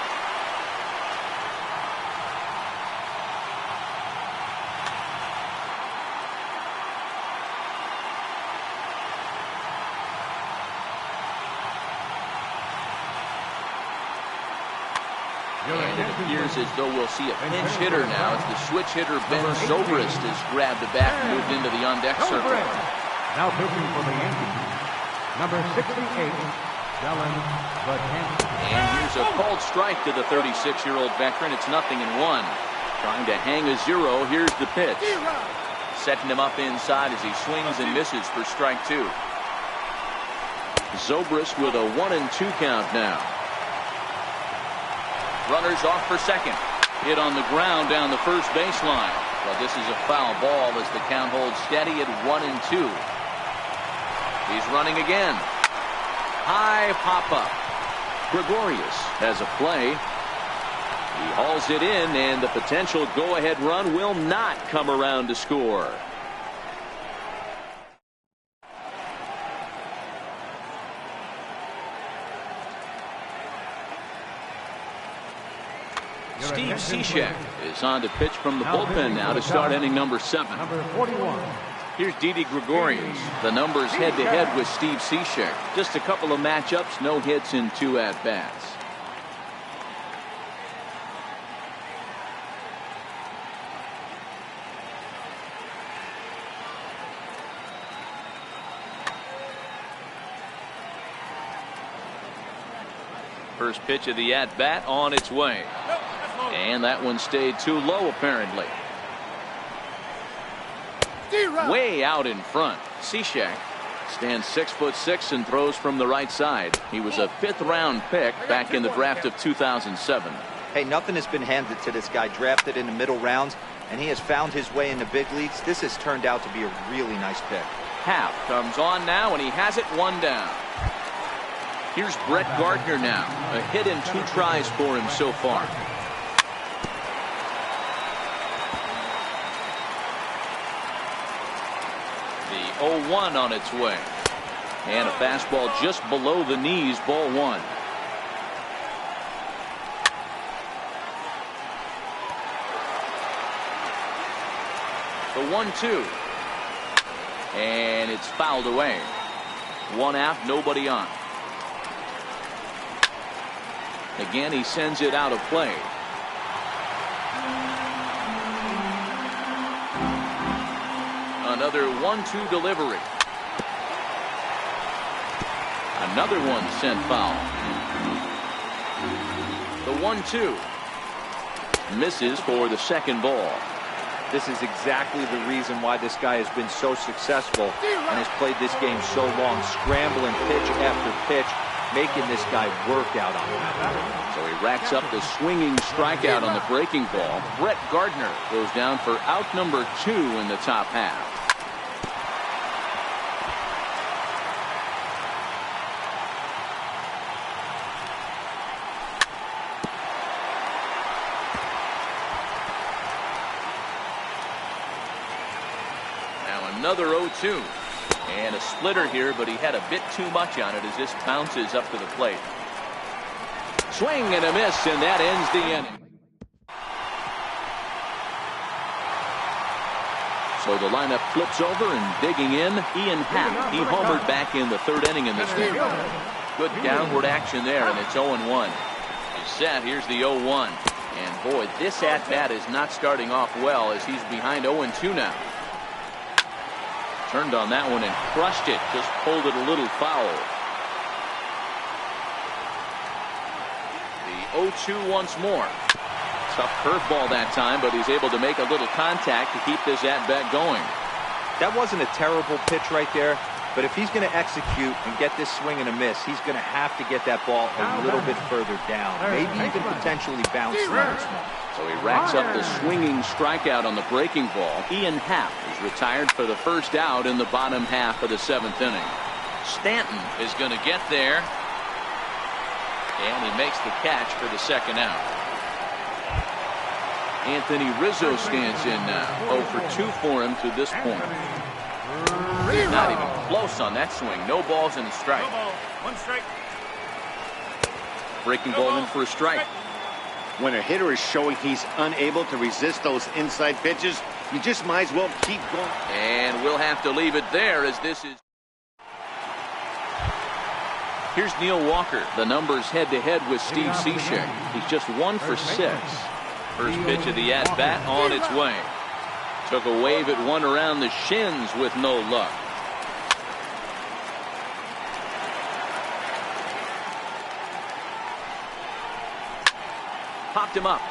Speaker 1: And it appears as though we'll see a pinch hitter now as the switch hitter Ben Zobrist has grabbed the bat and moved into the on-deck circle.
Speaker 4: Now pitching for the Yankees, number 68, Dylan Betances.
Speaker 1: And here's a called strike to the 36-year-old veteran. It's 0-1. Trying to hang a 0. Here's the pitch. Setting him up inside as he swings and misses for strike 2. Zobrist with a 1-2 count now. Runners off for second. Hit on the ground down the first baseline. But this is a foul ball as the count holds steady at 1-2. He's running again. high pop-up. Gregorius has a play. He hauls it in, and the potential go-ahead run will not come around to score. Steve Cishek is on to pitch from the bullpen now to start inning number 7.
Speaker 4: Number 41.
Speaker 1: Here's Didi Gregorius. The numbers head-to-head with Steve Cishek. Just a couple of matchups, no hits in 2 at-bats. First pitch of the at-bat on its way. And that one stayed too low, apparently. Way out in front. Cishek stands 6'6" and throws from the right side. He was a 5th-round pick back in the draft of 2007.
Speaker 2: Hey, nothing has been handed to this guy. Drafted in the middle rounds, and he has found his way in the big leagues. This has turned out to be a really nice pick.
Speaker 1: Happ comes on now, and he has it 1 down. Here's Brett Gardner now. A hit in 2 tries for him so far. The 0-1 on its way. And a fastball just below the knees, ball 1. The 1-2. And it's fouled away. 1 out, nobody on. Again, he sends it out of play. Another 1-2 delivery. Another one sent foul. The 1-2 misses for the 2nd ball.
Speaker 2: This is exactly the reason why this guy has been so successful and has played this game so long, scrambling pitch after pitch, making this guy work out on it.
Speaker 1: So he racks up the swinging strikeout on the breaking ball. Brett Gardner goes down for out number 2 in the top half. Now another 0-2. And a splitter here, but he had a bit too much on it as this bounces up to the plate. Swing and a miss, and that ends the inning. So the lineup flips over, and digging in, Ian Happ. He homered back in the 3rd inning in this one. Good downward action there, and it's 0-1. He's set. Here's the 0-1. And boy, this at-bat is not starting off well as he's behind 0-2 now. Turned on that one and crushed it. Just pulled it a little foul. The 0-2 once more. Tough curveball that time, but he's able to make a little contact to keep this at-bat going.
Speaker 2: That wasn't a terrible pitch right there, but if he's going to execute and get this swing and a miss, he's going to have to get that ball a little bit further down, maybe even potentially bounce once more.
Speaker 1: So he racks up the swinging strikeout on the breaking ball. Ian Happ is retired for the 1st out in the bottom half of the 7th inning. Stanton is going to get there. And he makes the catch for the 2nd out. Anthony Rizzo stands in now. 0 for 2 for him to this point. Not even close on that swing. No balls and a strike.
Speaker 6: 1 strike.
Speaker 1: Breaking ball in for a strike.
Speaker 3: When a hitter is showing he's unable to resist those inside pitches, you just might as well keep going.
Speaker 1: And we'll have to leave it there as this is. Here's Neil Walker. The numbers head-to-head with Steve Cishek. He's just 1 for 6. First pitch of the at-bat on its way. Took a wave at one around the shins with no luck. Popped him up.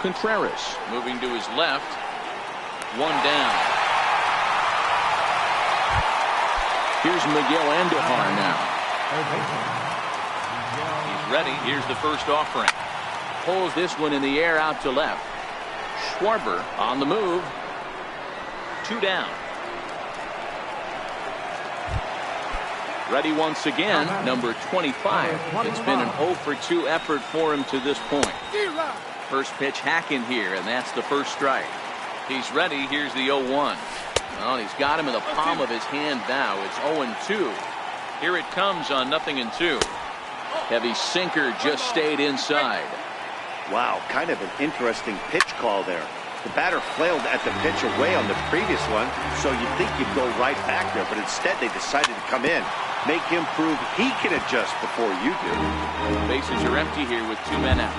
Speaker 1: Contreras moving to his left. 1 down. Here's Miguel Andujar now. He's ready. Here's the first offering. Pulls this one in the air out to left. Schwarber on the move. 2 down. Ready once again, number 25. It's been an 0 for 2 effort for him to this point. First pitch hacking here, and that's the first strike. He's ready. Here's the 0-1. Well, he's got him in the palm of his hand now. It's 0-2. Here it comes on 0-2. Heavy sinker just stayed inside.
Speaker 3: Wow, kind of an interesting pitch call there. The batter flailed at the pitch away on the previous one, so you'd think you'd go right back there, but instead they decided to come in. Make him prove he can adjust before you do.
Speaker 1: Bases are empty here with 2 men out.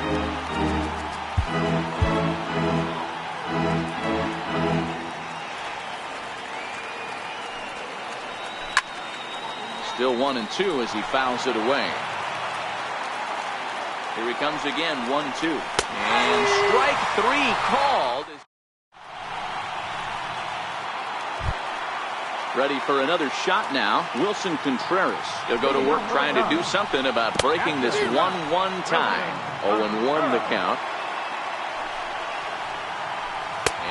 Speaker 1: Still 1-2 as he fouls it away. Here he comes again, 1-2. And strike 3 called. Ready for another shot now. Wilson Contreras. He'll go to work trying to do something about breaking this 1-1 tie. 0-1 the count.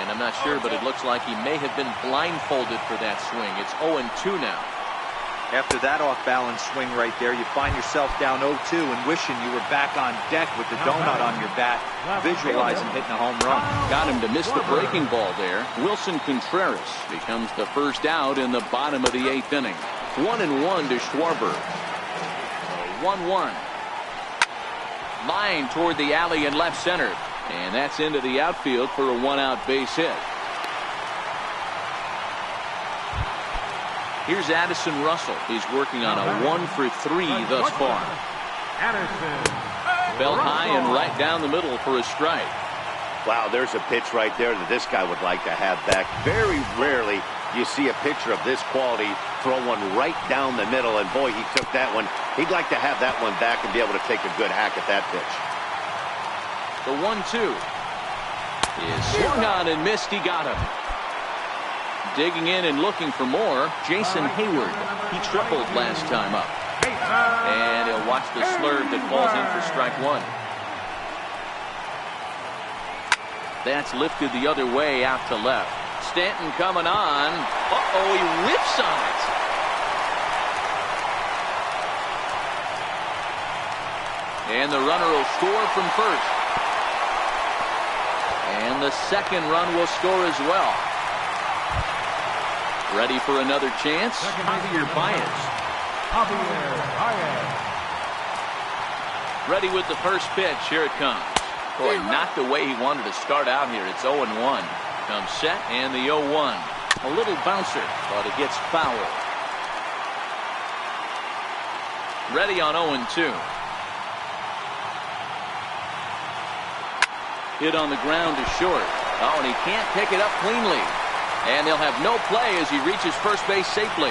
Speaker 1: And I'm not sure, but it looks like he may have been blindfolded for that swing. It's 0-2 now.
Speaker 2: After that off-balance swing right there, you find yourself down 0-2 and wishing you were back on deck with the donut on your bat, visualizing hitting a home run.
Speaker 1: Got him to miss the breaking ball there. Wilson Contreras becomes the first out in the bottom of the 8th inning. 1-1 to Schwarber. 1-1. Line toward the alley in left center. And that's into the outfield for a 1-out base hit. Here's Addison Russell. He's working on a 1 for 3 thus far. Fell high and right down the middle for a strike.
Speaker 3: Wow, there's a pitch right there that this guy would like to have back. Very rarely you see a pitcher of this quality throw one right down the middle, and boy, he took that one. He'd like to have that one back and be able to take a good hack at that pitch.
Speaker 1: The 1-2 is swung on and missed. He got him. Digging in and looking for more, Jason Hayward. He tripled last time up. And he'll watch the slurve that falls in for strike 1. That's lifted the other way out to left. Stanton coming on. Uh-oh, he whips on it. And the runner will score from first. And the second run will score as well. Ready for another chance? Javier Baez. Ready with the first pitch. Here it comes. Boy, not the way he wanted to start out here. It's 0-1. Comes set and the 0-1. A little bouncer, but it gets fouled. Ready on 0-2. Hit on the ground to short. Oh, and he can't pick it up cleanly. And they'll have no play as he reaches first base safely.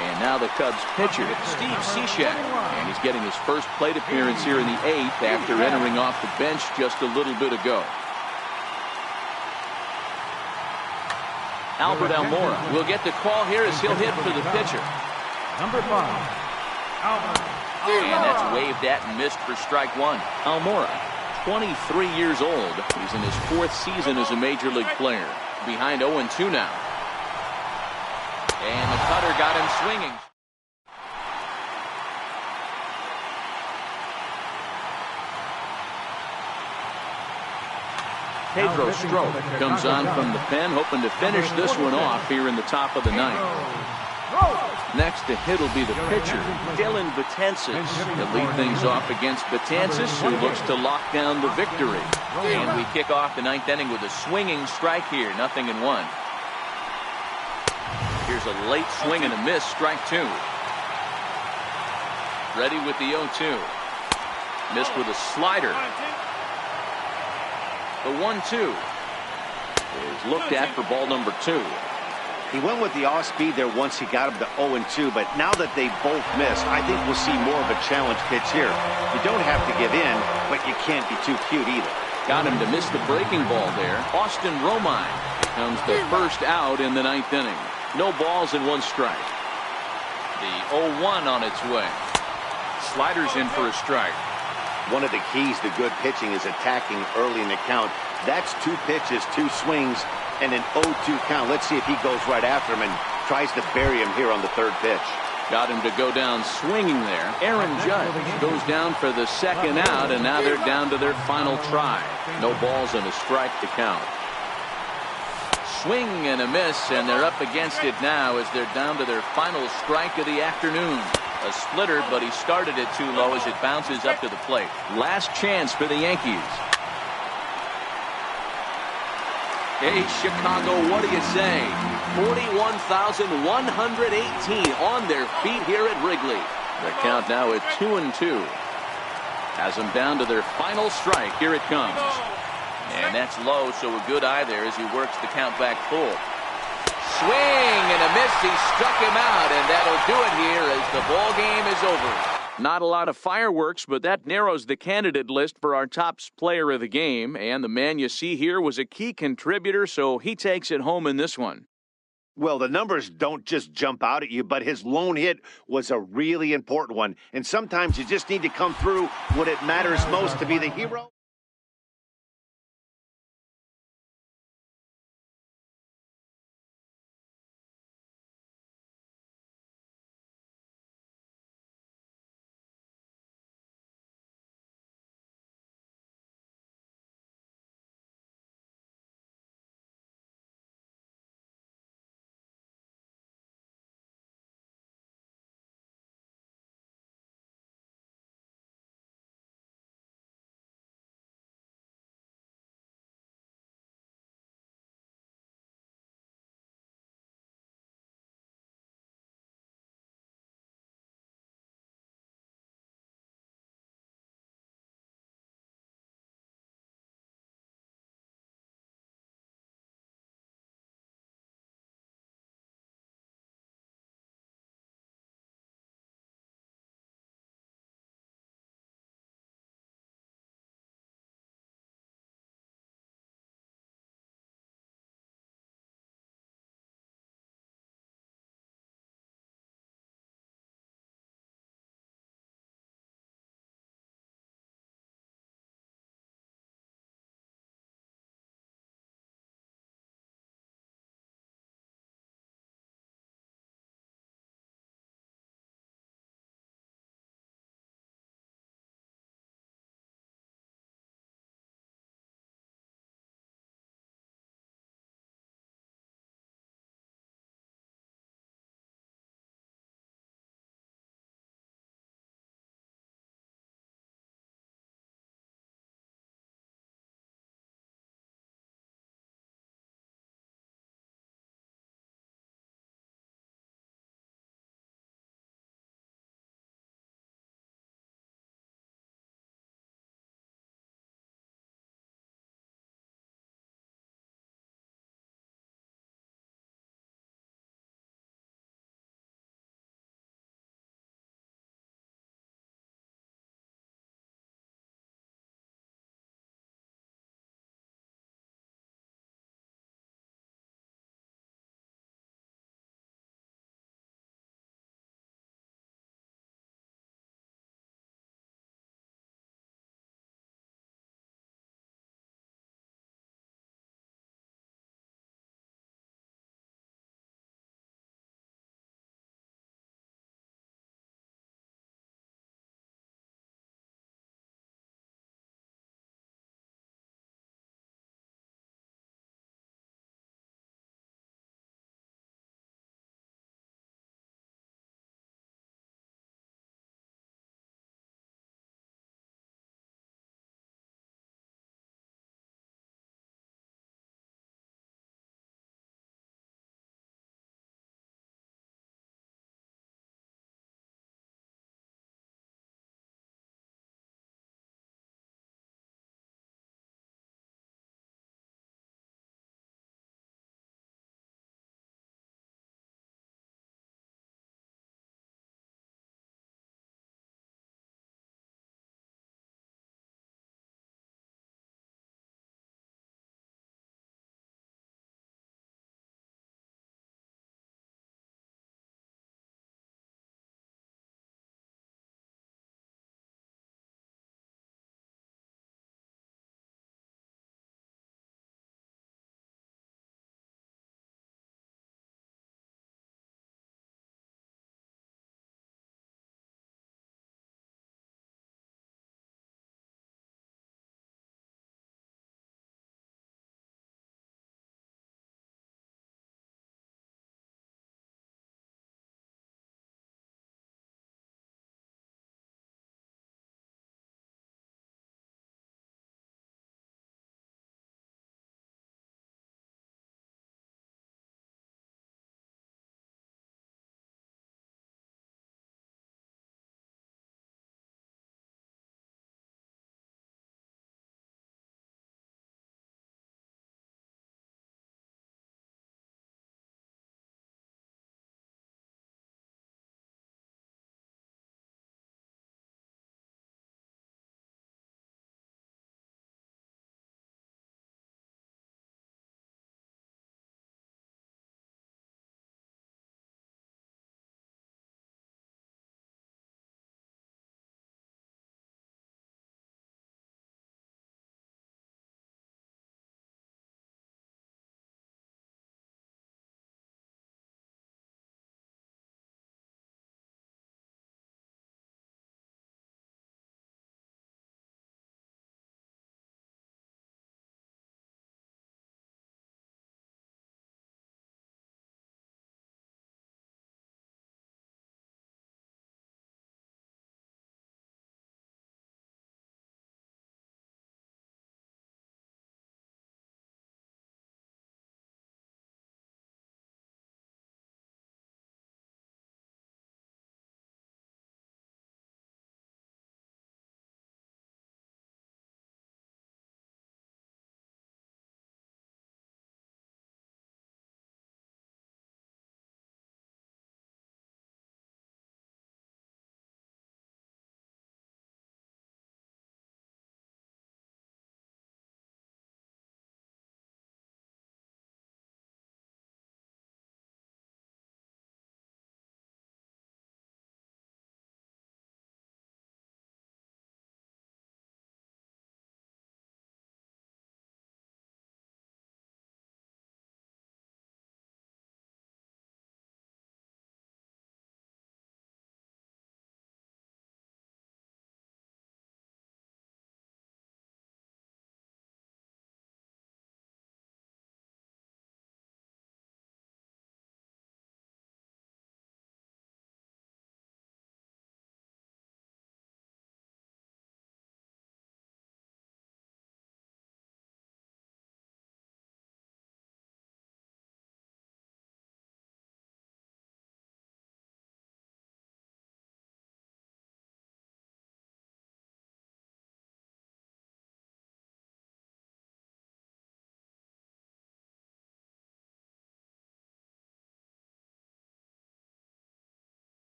Speaker 1: And now the Cubs pitcher, Steve Cishek. And he's getting his first plate appearance here in the 8th after entering off the bench just a little bit ago. Albert Almora will get the call here as he'll hit for the pitcher.
Speaker 4: Number 5, Albert.
Speaker 1: And that's waved at and missed for strike 1. Almora, 23 years old. He's in his 4th season as a major league player. Behind 0-2 now. And the cutter got him swinging. Pedro Strop comes on from the pen, hoping to finish this one off here in the top of the 9th. Next to hit will be the pitcher, Dylan Betances. He'll lead things off against Betances, who looks to lock down the victory. And we kick off the 9th inning with a swinging strike here, 0-1. Here's a late swing and a miss, strike 2. Ready with the 0-2. Missed with a slider. The 1-2 is looked at for ball number 2.
Speaker 3: He went with the off speed there once he got him to 0-2, but now that they both missed, I think we'll see more of a challenge pitch here. You don't have to give in, but you can't be too cute either.
Speaker 1: Got him to miss the breaking ball there. Austin Romine becomes the first out in the 9th inning. No balls and 1 strike. The 0-1 on its way. Sliders in for a strike.
Speaker 3: One of the keys to good pitching is attacking early in the count. That's 2 pitches, 2 swings, and an 0-2 count. Let's see if he goes right after him and Tries to bury him here on the third pitch.
Speaker 1: Got him to go down swinging there. Aaron Judge goes down for the second out, and now they're down to their final try. No balls and a strike to count. Swing and a miss, and they're up against it now as they're down to their final strike of the afternoon. A splitter, but he started it too low as it bounces up to the plate. Last chance for the Yankees. Hey, Chicago, what do you say? 41,118 on their feet here at Wrigley. The count now at 2-2. Has them down to their final strike. Here it comes. And that's low, so a good eye there as he works the count back full. Swing and a miss. He struck him out, and that'll do it here as the ball game is over. Not a lot of fireworks, but that narrows the candidate list for our top player of the game. And the man you see here was a key contributor, so he takes it home in this one.
Speaker 3: Well, the numbers don't just jump out at you, but his lone hit was a really important one. And sometimes you just need to come through when it matters most to be the hero.